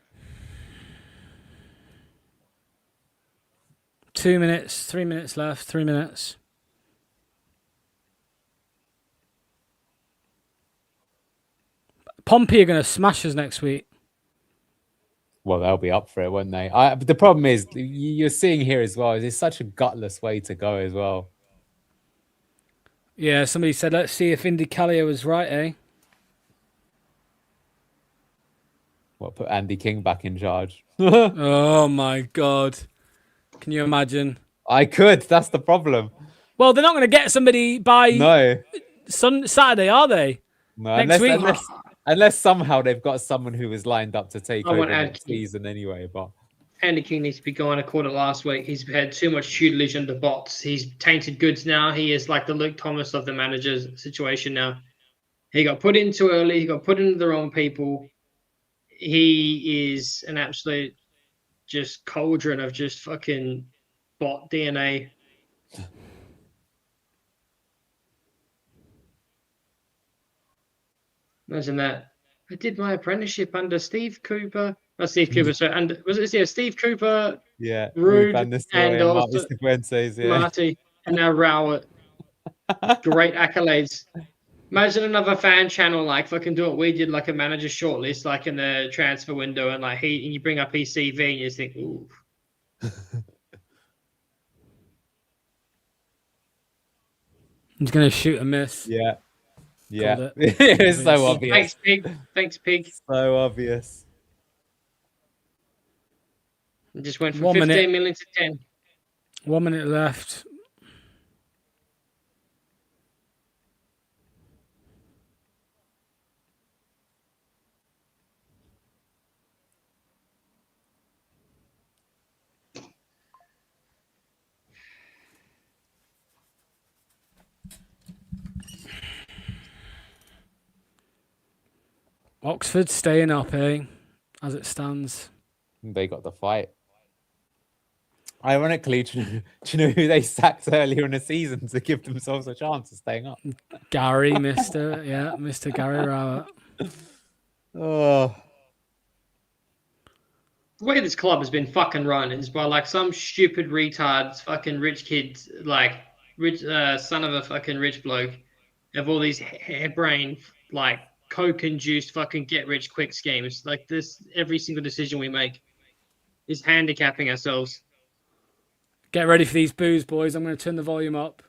Speaker 2: 2 minutes, 3 minutes left. 3 minutes. Pompey are going to smash us next week.
Speaker 3: Well, they'll be up for it, won't they? The problem is, you're seeing here as well, is it's such a gutless way to go as well.
Speaker 2: Yeah, somebody said, let's see if Indy Calio was right, eh?
Speaker 3: What, put Andy King back in charge?
Speaker 2: Oh, my God. Can you imagine?
Speaker 3: I could. That's the problem.
Speaker 2: Well, they're not going to get somebody by Saturday, are they?
Speaker 3: No,
Speaker 2: next week?
Speaker 3: Unless somehow they've got someone who is lined up to take over next
Speaker 4: King.
Speaker 3: season anyway. But
Speaker 4: Andy King needs to be gone. I called it last week. He's had too much tutelage under bots. He's tainted goods now. He is like the Luke Thomas of the manager's situation now. He got put in too early. He got put into the wrong people. He is an absolute just cauldron of just fucking bot DNA. Imagine that. I did my apprenticeship under Steve Cooper. Not Steve Cooper, sorry. And was it Steve Cooper?
Speaker 3: Yeah.
Speaker 4: Rude and also Marty. And now Rowett. Great accolades. Imagine another fan channel like fucking do what we did, like a manager shortlist, like in the transfer window, and like you bring up his CV and you just think, ooh.
Speaker 2: He's gonna shoot a miss.
Speaker 3: Yeah. Yeah. It's so obvious.
Speaker 4: Thanks, Pig. Thanks, Pig.
Speaker 3: So obvious.
Speaker 4: It just went from 15 million to 10.
Speaker 2: 1 minute left. Oxford staying up, eh? As it stands.
Speaker 3: They got the fight. Ironically, do you know who they sacked earlier in the season to give themselves a chance of staying up?
Speaker 2: Mr. Gary Rowett.
Speaker 3: Oh.
Speaker 4: The way this club has been fucking run is by like some stupid retards, fucking rich kids, like rich son of a fucking rich bloke, have all these harebrained, like coke-induced fucking get-rich-quick schemes. Like this, every single decision we make is handicapping ourselves.
Speaker 2: Get ready for these boos, boys. I'm going to turn the volume up.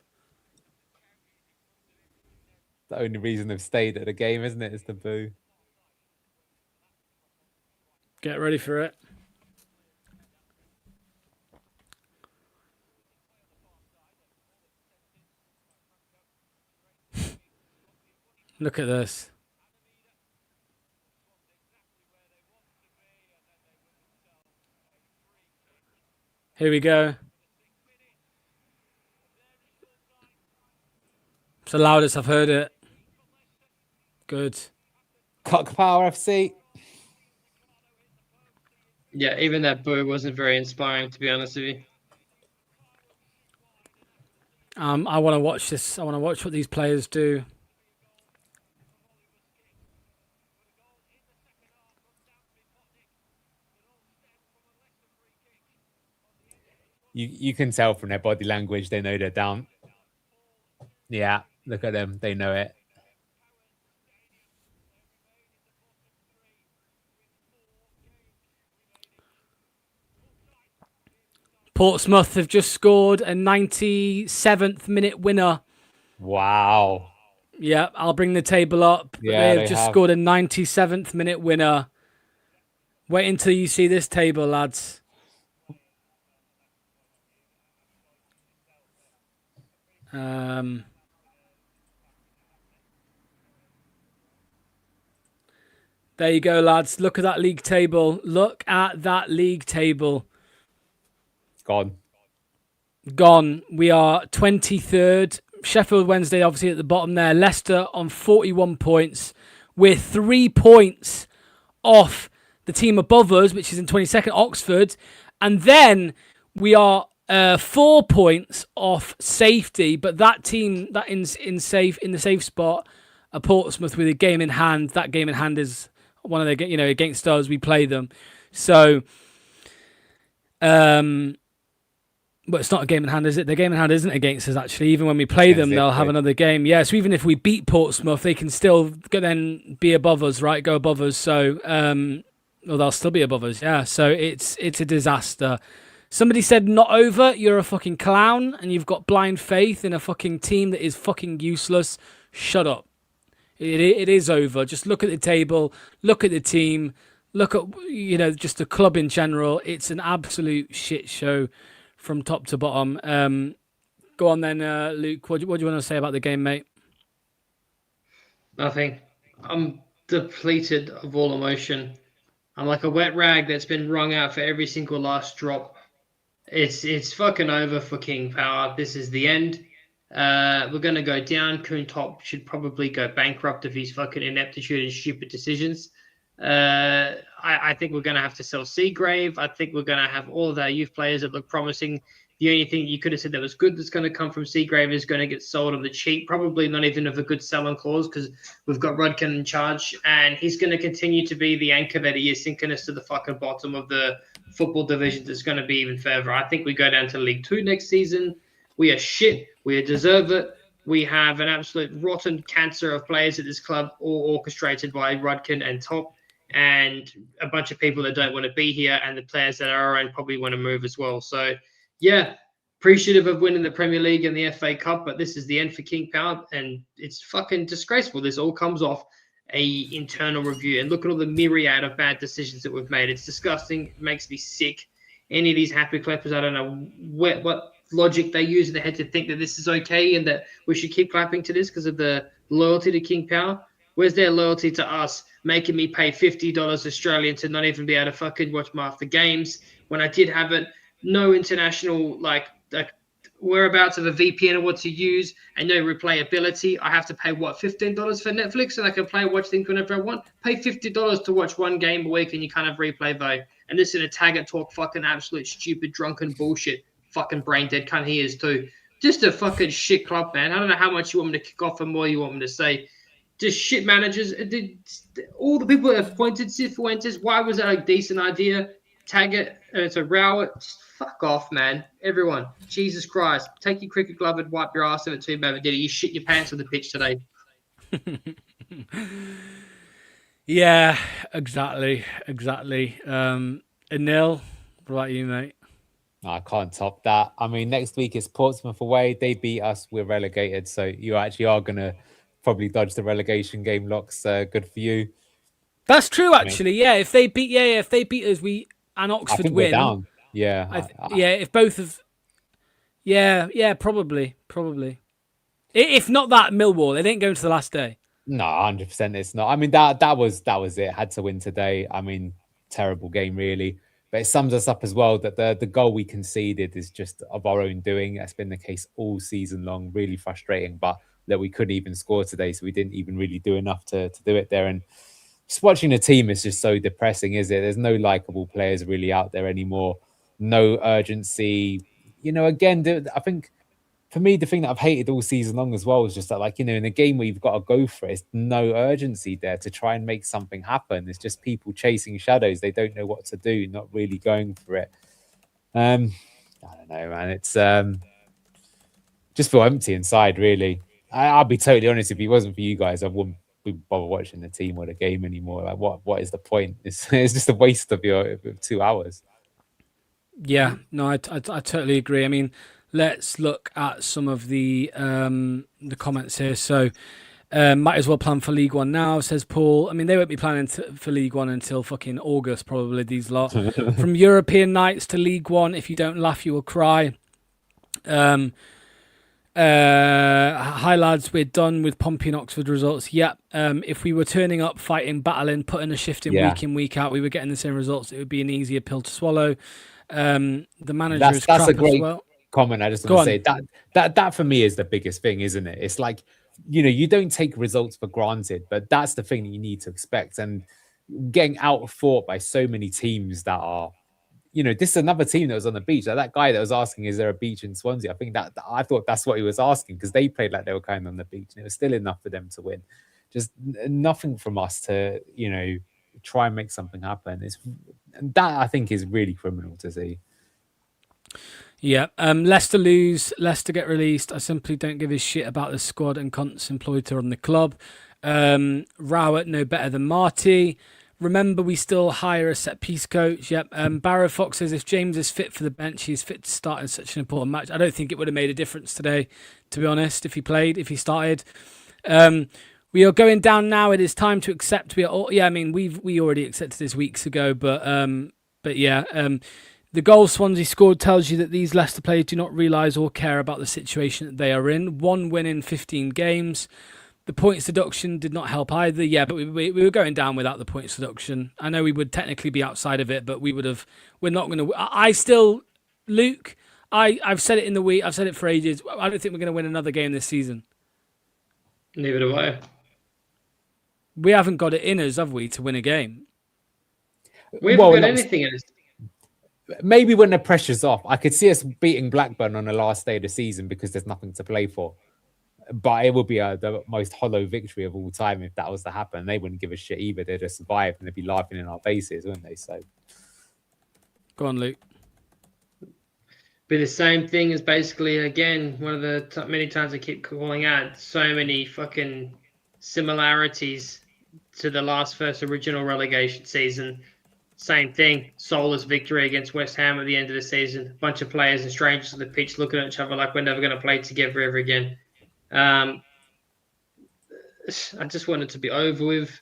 Speaker 3: The only reason they've stayed at the game, isn't it? Is the boo.
Speaker 2: Get ready for it. Look at this. Here we go. It's the loudest I've heard it. Good.
Speaker 3: Cock Power FC.
Speaker 4: Yeah, even that boo wasn't very inspiring, to be honest with you.
Speaker 2: I want to watch this. I want to watch what these players do.
Speaker 3: You can tell from their body language they know they're down. Yeah, look at them. They know it.
Speaker 2: Portsmouth have just scored a 97th minute winner.
Speaker 3: Wow.
Speaker 2: Yeah, I'll bring the table up.
Speaker 3: Yeah,
Speaker 2: They've just scored a 97th minute winner. Wait until you see this table, lads. There you go, lads. Look at that league table. Look at that league table.
Speaker 3: Gone.
Speaker 2: We are 23rd. Sheffield Wednesday obviously at the bottom there. Leicester on 41 points. We're 3 points off the team above us, which is in 22nd, Oxford. And then we are 4 points off safety, but that team that in the safe spot are Portsmouth with a game in hand. That game in hand is one of the, against us, we play them. So But it's not a game in hand, is it? The game in hand isn't against us, actually. Even when we play them, they'll have another game. Yeah, so even if we beat Portsmouth, they can still then be above us, right? Go above us. So, well, they'll still be above us. Yeah, so it's a disaster. Somebody said, not over, you're a fucking clown, and you've got blind faith in a fucking team that is fucking useless. Shut up. It is over. Just look at the table, look at the team, look at, just the club in general. It's an absolute shit show from top to bottom. Go on then, Luke. What do you want to say about the game, mate?
Speaker 4: Nothing. I'm depleted of all emotion. I'm like a wet rag that's been wrung out for every single last drop. It's fucking over for King Power. This is the end. We're going to go down. Kuhn-Top should probably go bankrupt of his fucking ineptitude and stupid decisions. I think we're going to have to sell Seagrave. I think we're going to have all of our youth players that look promising. The only thing you could have said that was good that's going to come from Seagrave is going to get sold on the cheap. Probably not even of a good selling clause because we've got Rudkin in charge and he's going to continue to be the anchor that he is, sinking us to the fucking bottom of the football division. That's going to be even further. I think we go down to League 2 next season. We are shit. We deserve it. We have an absolute rotten cancer of players at this club, all orchestrated by Rudkin and Top, and a bunch of people that don't want to be here, and the players that are around probably want to move as well. So, yeah, appreciative of winning the Premier League and the FA Cup, but this is the end for King Power, and it's fucking disgraceful. This all comes off a internal review, and look at all the myriad of bad decisions that we've made. It's disgusting. It makes me sick. Any of these happy clappers, I don't know what logic they use in their head to think that this is okay and that we should keep clapping to this because of the loyalty to King Power. Where's their loyalty to us, making me pay $50 Australian to not even be able to fucking watch my after games when I did have it? No international like whereabouts of a VPN or what to use, and no replayability. I have to pay $15 for Netflix, and I can watch things whenever I want. Pay $50 to watch one game a week, and you can't have replay though. And this is a tag and talk fucking absolute stupid drunken bullshit. Fucking brain dead cunt he is too. Just a fucking shit club, man. I don't know how much you want me to kick off and more you want me to say. Just shit managers. All the people that have appointed Cifuentes, why was that a decent idea? Tag it, and it's a row it. Just fuck off, man. Everyone. Jesus Christ. Take your cricket glove and wipe your ass of it too, baby. Did it? You shit your pants on the pitch today.
Speaker 2: Yeah, exactly. Anil, what about you, mate?
Speaker 3: I can't top that. I mean, next week is Portsmouth away. They beat us. We're relegated. So you actually are going to probably dodge the relegation game locks. Good for you.
Speaker 2: That's true, actually. Yeah, if they beat us, and Oxford win.
Speaker 3: We're down. Yeah.
Speaker 2: If both of... Yeah, probably. If not that, Millwall, they didn't go into the last day.
Speaker 3: No, 100% it's not. I mean, that was it. Had to win today. I mean, terrible game, really. But it sums us up as well that the goal we conceded is just of our own doing. That's been the case all season long. Really frustrating, but that we couldn't even score today, so we didn't even really do enough to do it there. And just watching the team is just so depressing, is it? There's no likable players really out there anymore. No urgency. Again, I think for me, the thing that I've hated all season long as well is just that, in a game where you've got to go for it, it's no urgency there to try and make something happen. It's just people chasing shadows. They don't know what to do, not really going for it. I don't know, man. It's just feel empty inside, really. I'll be totally honest. If it wasn't for you guys, I wouldn't bother watching the team or the game anymore. Like, what is the point? It's just a waste of your 2 hours.
Speaker 2: Yeah, no, I totally agree. I mean, let's look at some of the comments here. So, might as well plan for League One now, says Paul. I mean, they won't be planning for League One until fucking August, probably, these lot. From European nights to League One, if you don't laugh, you will cry. Hi lads, we're done with Pompey and Oxford results. Yep. If we were turning up, fighting, battling, putting a shift in week in, week out, we were getting the same results. It would be an easier pill to swallow. The manager is crap
Speaker 3: a great
Speaker 2: as well.
Speaker 3: Comment. I just want to say that for me is the biggest thing, isn't it? It's like, you don't take results for granted, but that's the thing that you need to expect. And getting out-fought by so many teams that are, this is another team that was on the beach. Like that guy that was asking, is there a beach in Swansea? I think I thought that's what he was asking, because they played like they were kind of on the beach, and it was still enough for them to win. Just nothing from us to, try and make something happen. That I think is really criminal to see.
Speaker 2: Yeah. Leicester lose. Leicester get released. I simply don't give a shit about the squad and Conte's employed to run the club. Rowett no better than Marty. Remember, we still hire a set piece coach. Yep. Barrow Fox says if James is fit for the bench, he's fit to start in such an important match. I don't think it would have made a difference today, to be honest, if he started. We are going down now. It is time to accept. We already accepted this weeks ago, but yeah. The goal Swansea scored tells you that these Leicester players do not realise or care about the situation that they are in. 1 win in 15 games. The points deduction did not help either. Yeah, but we were going down without the points deduction. I know we would technically be outside of it, but we're not going to. Luke, I've said it in the week. I've said it for ages. I don't think we're going to win another game this season.
Speaker 4: Neither do I.
Speaker 2: We haven't got it in us, have we, to win a game?
Speaker 4: We haven't got anything in us.
Speaker 3: Maybe when the pressure's off, I could see us beating Blackburn on the last day of the season because there's nothing to play for. But it would be the most hollow victory of all time if that was to happen. They wouldn't give a shit either. They'd just survive and they'd be laughing in our faces, wouldn't they? So,
Speaker 2: go on, Luke.
Speaker 4: Be the same thing as basically, again, one of the many times I keep calling out, so many fucking similarities to the first original relegation season. Same thing, soulless victory against West Ham at the end of the season. A bunch of players and strangers on the pitch looking at each other like we're never going to play together ever again. I just want it to be over with.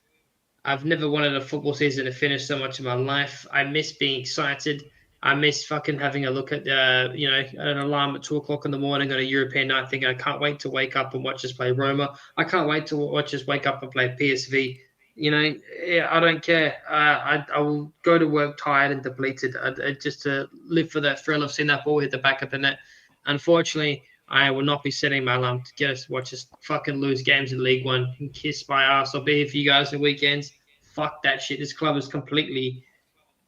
Speaker 4: I've never wanted a football season to finish so much in my life. I miss being excited. I miss fucking having a look at, an alarm at 2 o'clock in the morning on a European night thinking I can't wait to wake up and watch us play Roma. I can't wait to watch us wake up and play PSV. I don't care. I will go to work tired and depleted just to live for that thrill of seeing that ball hit the back of the net. Unfortunately, I will not be setting my alarm to get us to watch us fucking lose games in League One and kiss my ass. I'll be here for you guys on weekends. Fuck that shit. This club is completely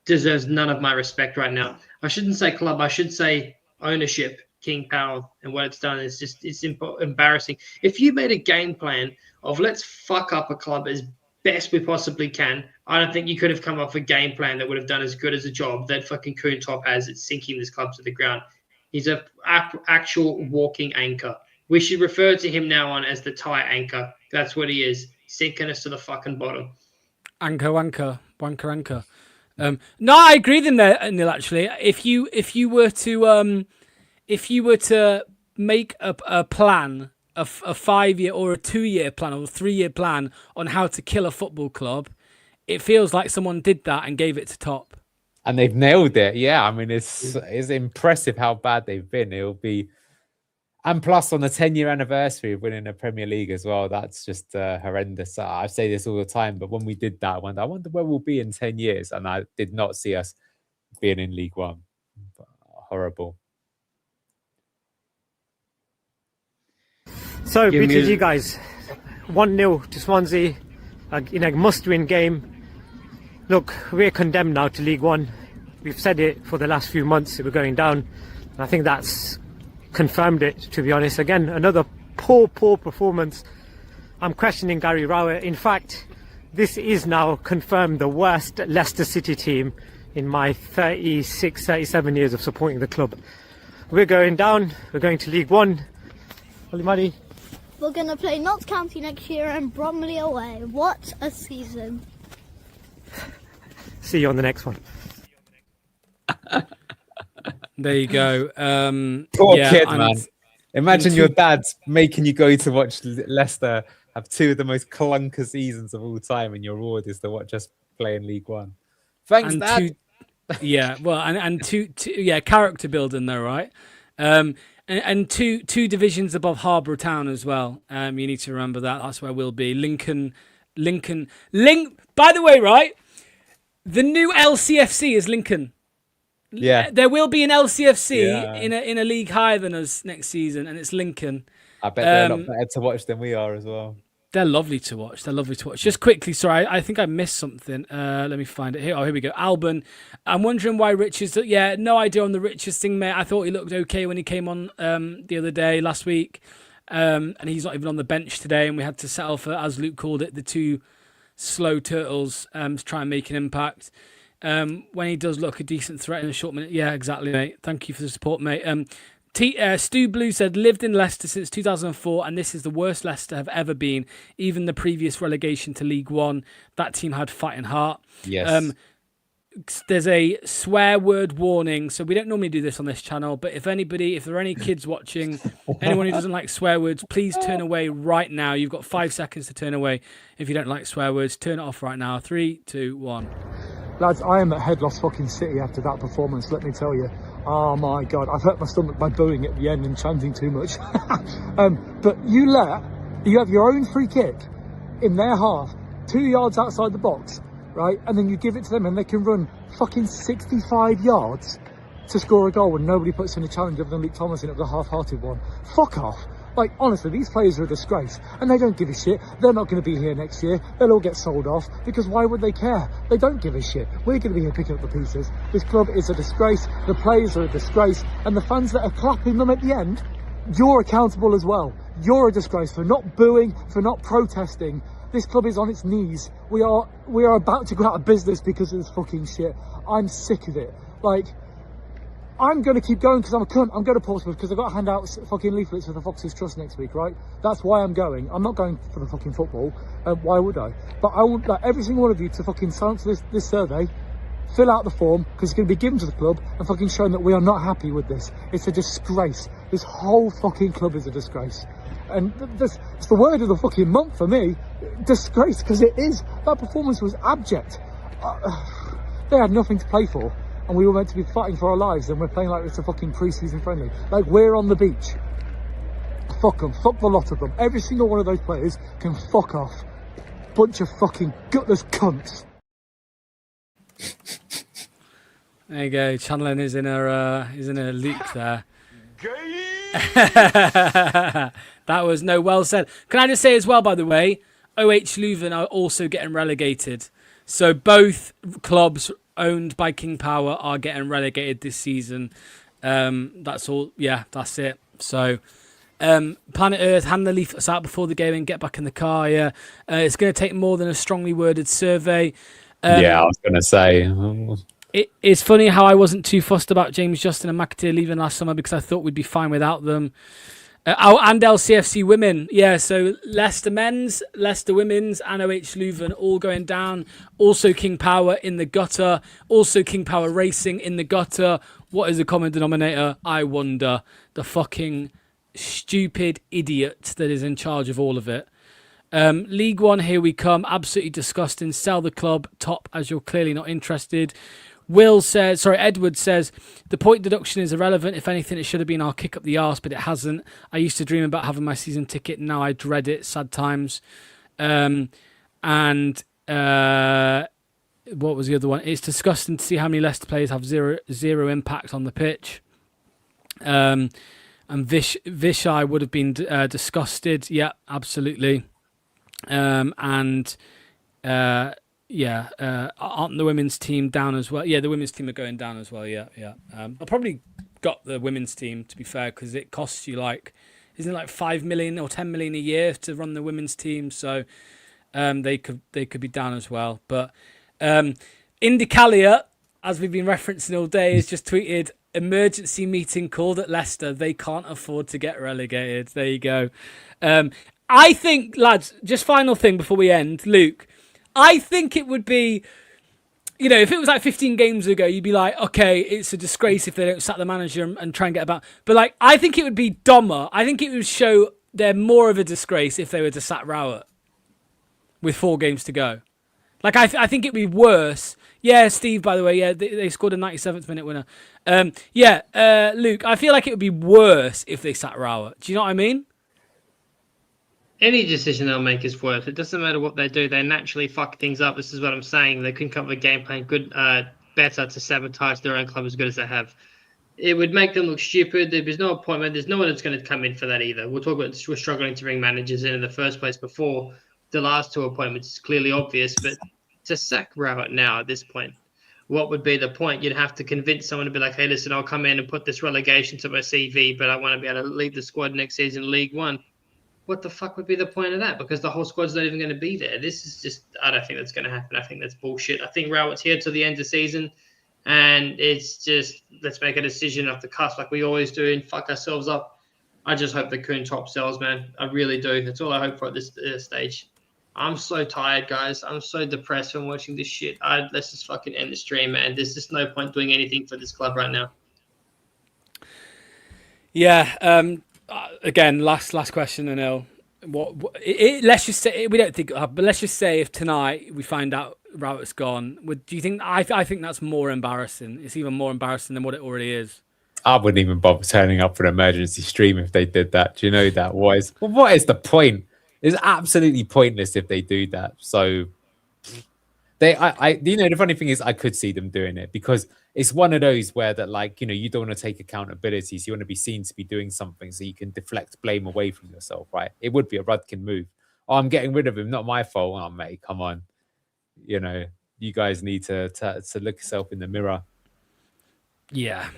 Speaker 4: deserves none of my respect right now. I shouldn't say club. I should say ownership, King Power, and what it's done is it's embarrassing. If you made a game plan of let's fuck up a club as best we possibly can, I don't think you could have come up with a game plan that would have done as good as a job that fucking Kuhn-Top has at sinking this club to the ground. He's an actual walking anchor. We should refer to him now on as the tie anchor. That's what he is, sinking us to the fucking bottom.
Speaker 2: Wanker. No, I agree with him there, Neil. Actually, if you were to make a plan, a 5-year or a 2-year plan or a 3-year plan on how to kill a football club, it feels like someone did that and gave it to Top.
Speaker 3: And they've nailed it. Yeah, I mean, it's impressive how bad they've been. It'll be, and plus on the 10-year anniversary of winning the Premier League as well, that's just horrendous. I say this all the time, but when we did that, I wonder where we'll be in 10 years. And I did not see us being in League One. Horrible.
Speaker 5: So, BTG guys, 1-0 to Swansea in a must-win game. Look, we're condemned now to League One. We've said it for the last few months that we're going down. And I think that's confirmed it, to be honest. Again, another poor performance. I'm questioning Gary Rowett. In fact, this is now confirmed the worst Leicester City team in my 36, 37 years of supporting the club. We're going down. We're going to League One. Holy Muddy.
Speaker 6: We're going to play Notts County next year and Bromley away. What a season.
Speaker 5: See you on the next one.
Speaker 2: There you go.
Speaker 3: Poor kid, man. Imagine your dad's making you go to watch Leicester have 2 of the most clunker seasons of all time, and your reward is to watch us play in League One. Thanks, Dad. Character building though, right? And two divisions above Harbour Town as well. You need to remember that. That's where we'll be. Lincoln. By the way, right? The new LCFC is Lincoln. Yeah.
Speaker 2: There will be an LCFC in a league higher than us next season, and it's Lincoln.
Speaker 3: I bet they're a lot better to watch than we are as well.
Speaker 2: They're lovely to watch. Just quickly, sorry, I think I missed something. Let me find it here. Oh, here we go. Alban, I'm wondering why Richards... Yeah, no idea on the Richards thing, mate. I thought he looked okay when he came on the other day, last week. And he's not even on the bench today, and we had to settle for, as Luke called it, the 2 slow turtles to try and make an impact. when he does look a decent threat in a short minute. Yeah, exactly, mate. Thank you for the support, mate. Stu Blue said, lived in Leicester since 2004, and this is the worst Leicester have ever been. Even the previous relegation to League One, that team had fighting heart.
Speaker 3: Yes.
Speaker 2: There's a swear word warning, so we don't normally do this on this channel, but if there are any kids watching, anyone who doesn't like swear words, please turn away right now. You've got 5 seconds to turn away. If you don't like swear words, turn it off right now. 3, 2, 1.
Speaker 7: Lads, I am at head loss fucking city after that performance, let me tell you. Oh my God, I've hurt my stomach by booing at the end and chanting too much. But you have your own free kick in their half, 2 yards outside the box, right? And then you give it to them and they can run fucking 65 yards to score a goal when nobody puts in a challenge other than Luke Thomas in it with a half-hearted one. Fuck off. Like, honestly, these players are a disgrace and they don't give a shit. They're not going to be here next year. They'll all get sold off because why would they care? They don't give a shit. We're going to be here picking up the pieces. This club is a disgrace. The players are a disgrace. And the fans that are clapping them at the end, you're accountable as well. You're a disgrace for not booing, for not protesting. This club is on its knees. We are about to go out of business because of this fucking shit. I'm sick of it. Like, I'm going to keep going because I'm a cunt. I'm going to Portsmouth because I've got to hand out fucking leaflets for the Foxes Trust next week, right? That's why I'm going. I'm not going for the fucking football. Why would I? But I want like every single one of you to fucking sign up to this survey, fill out the form because it's going to be given to the club and fucking shown that we are not happy with this. It's a disgrace. This whole fucking club is a disgrace. And it's the word of the fucking month for me. Disgrace, because it is. That performance was abject. They had nothing to play for. And we were meant to be fighting for our lives, and we're playing like it's a fucking pre-season friendly. Like, we're on the beach. Fuck them. Fuck the lot of them. Every single one of those players can fuck off. Bunch of fucking gutless cunts.
Speaker 2: There you go. Channeling is in a loop there. That was well said. Can I just say as well, by the way, OH Leuven are also getting relegated. So both clubs owned by King Power are getting relegated this season. That's all. Yeah, that's it. So Planet Earth, hand the leaflets out before the game and get back in the car. Yeah, it's going to take more than a strongly worded survey.
Speaker 3: Yeah, I was going to say.
Speaker 2: It's funny how I wasn't too fussed about James Justin and McAteer leaving last summer because I thought we'd be fine without them. And LCFC women. Yeah, so Leicester men's, Leicester women's, and OH Leuven all going down. Also King Power in the gutter. Also King Power Racing in the gutter. What is the common denominator? I wonder. The fucking stupid idiot that is in charge of all of it. League One, here we come. Absolutely disgusting. Sell the club. Top, as you're clearly not interested. Edward says, the point deduction is irrelevant. If anything, it should have been I'll kick up the arse, but it hasn't. I used to dream about having my season ticket. Now I dread it. Sad times. And what was the other one? It's disgusting to see how many Leicester players have zero impact on the pitch. And Vishai would have been disgusted. Yeah, absolutely. Aren't the women's team down as well? Yeah, the women's team are going down as well. Yeah. I probably got the women's team, to be fair, because it costs you isn't it like 5 million or 10 million a year to run the women's team? So they could be down as well. But Indicalia, as we've been referencing all day, has just tweeted emergency meeting called at Leicester. They can't afford to get relegated. There you go. I think, lads, just final thing before we end, Luke. I think it would be, if it was like 15 games ago, you'd be like, okay, it's a disgrace if they don't sack the manager and try and get about. But I think it would be dumber. I think it would show they're more of a disgrace if they were to sack Rowett with 4 games to go. I think it'd be worse. Yeah, Steve, by the way, yeah, they scored a 97th minute winner. Luke, I feel like it would be worse if they sacked Rowett. Do you know what I mean?
Speaker 4: Any decision they'll make is worse. It doesn't matter what they do. They naturally fuck things up. This is what I'm saying. They couldn't come up with a game plan better to sabotage their own club as good as they have. It would make them look stupid. There's no appointment. There's no one that's going to come in for that either. We're struggling to bring managers in the first place before the last 2 appointments. It's clearly obvious. But to sack Rowett now at this point, what would be the point? You'd have to convince someone to be like, hey, listen, I'll come in and put this relegation to my CV, but I want to be able to lead the squad next season in League One. what the fuck would be the point of that? Because the whole squad's not even going to be there. This is just, I don't think that's going to happen. I think that's bullshit. I think Rowett's here till the end of the season, and it's just, let's make a decision off the cusp like we always do and fuck ourselves up. I just hope the Kuhn top sells, man. I really do. That's all I hope for at this stage. I'm so tired, guys. I'm so depressed from watching this shit. Let's just fucking end the stream, man. There's just no point doing anything for this club right now.
Speaker 2: Yeah. Again, last question, Anil. Let's just say we don't think, but let's just say if tonight we find out Rowett's gone, do you think? I think that's more embarrassing. It's even more embarrassing than what it already is.
Speaker 3: I wouldn't even bother turning up for an emergency stream if they did that. Do you know that? What is the point? It's absolutely pointless if they do that. So the funny thing is I could see them doing it because it's one of those where that, like, you don't want to take accountability. So you want to be seen to be doing something so you can deflect blame away from yourself, right? It would be a Rudkin move. Oh, I'm getting rid of him. Not my fault. Oh, mate, come on. You guys need to look yourself in the mirror.
Speaker 2: Yeah.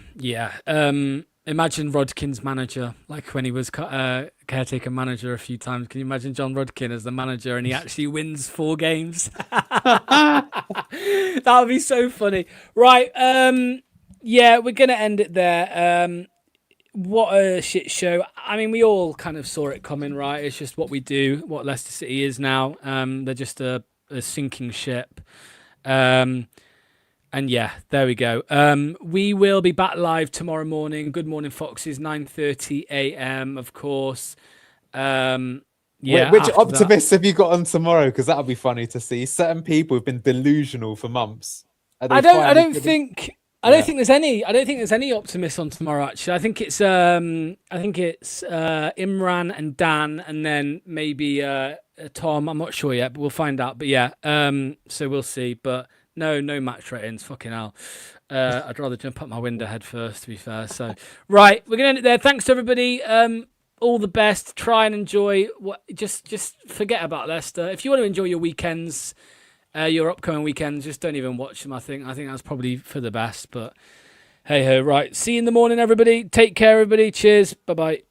Speaker 2: Imagine Rodkin's manager, like when he was caretaker manager a few times. Can you imagine John Rodkin as the manager and he actually wins 4 games? That would be so funny. Right. Yeah, we're going to end it there. What a shit show. I mean, we all kind of saw it coming, right? It's just what we do, what Leicester City is now. They're just a sinking ship. And yeah, there we go. We will be back live tomorrow morning. Good morning, Foxes, 9:30 a.m. Of course.
Speaker 3: Which optimists have you got on tomorrow? Because that'll be funny to see. Certain people have been delusional for months.
Speaker 2: I don't think there's any optimists on tomorrow. Actually, I think it's Imran and Dan, and then maybe Tom. I'm not sure yet, but we'll find out. But yeah, so we'll see. But no match ratings. Fucking hell. I'd rather jump up my window head first, to be fair. So, right, we're going to end it there. Thanks to everybody. All the best. Try and enjoy. Just forget about Leicester. If you want to enjoy your weekends, your upcoming weekends, just don't even watch them. I think that's probably for the best. But hey ho, right. See you in the morning, everybody. Take care, everybody. Cheers. Bye-bye.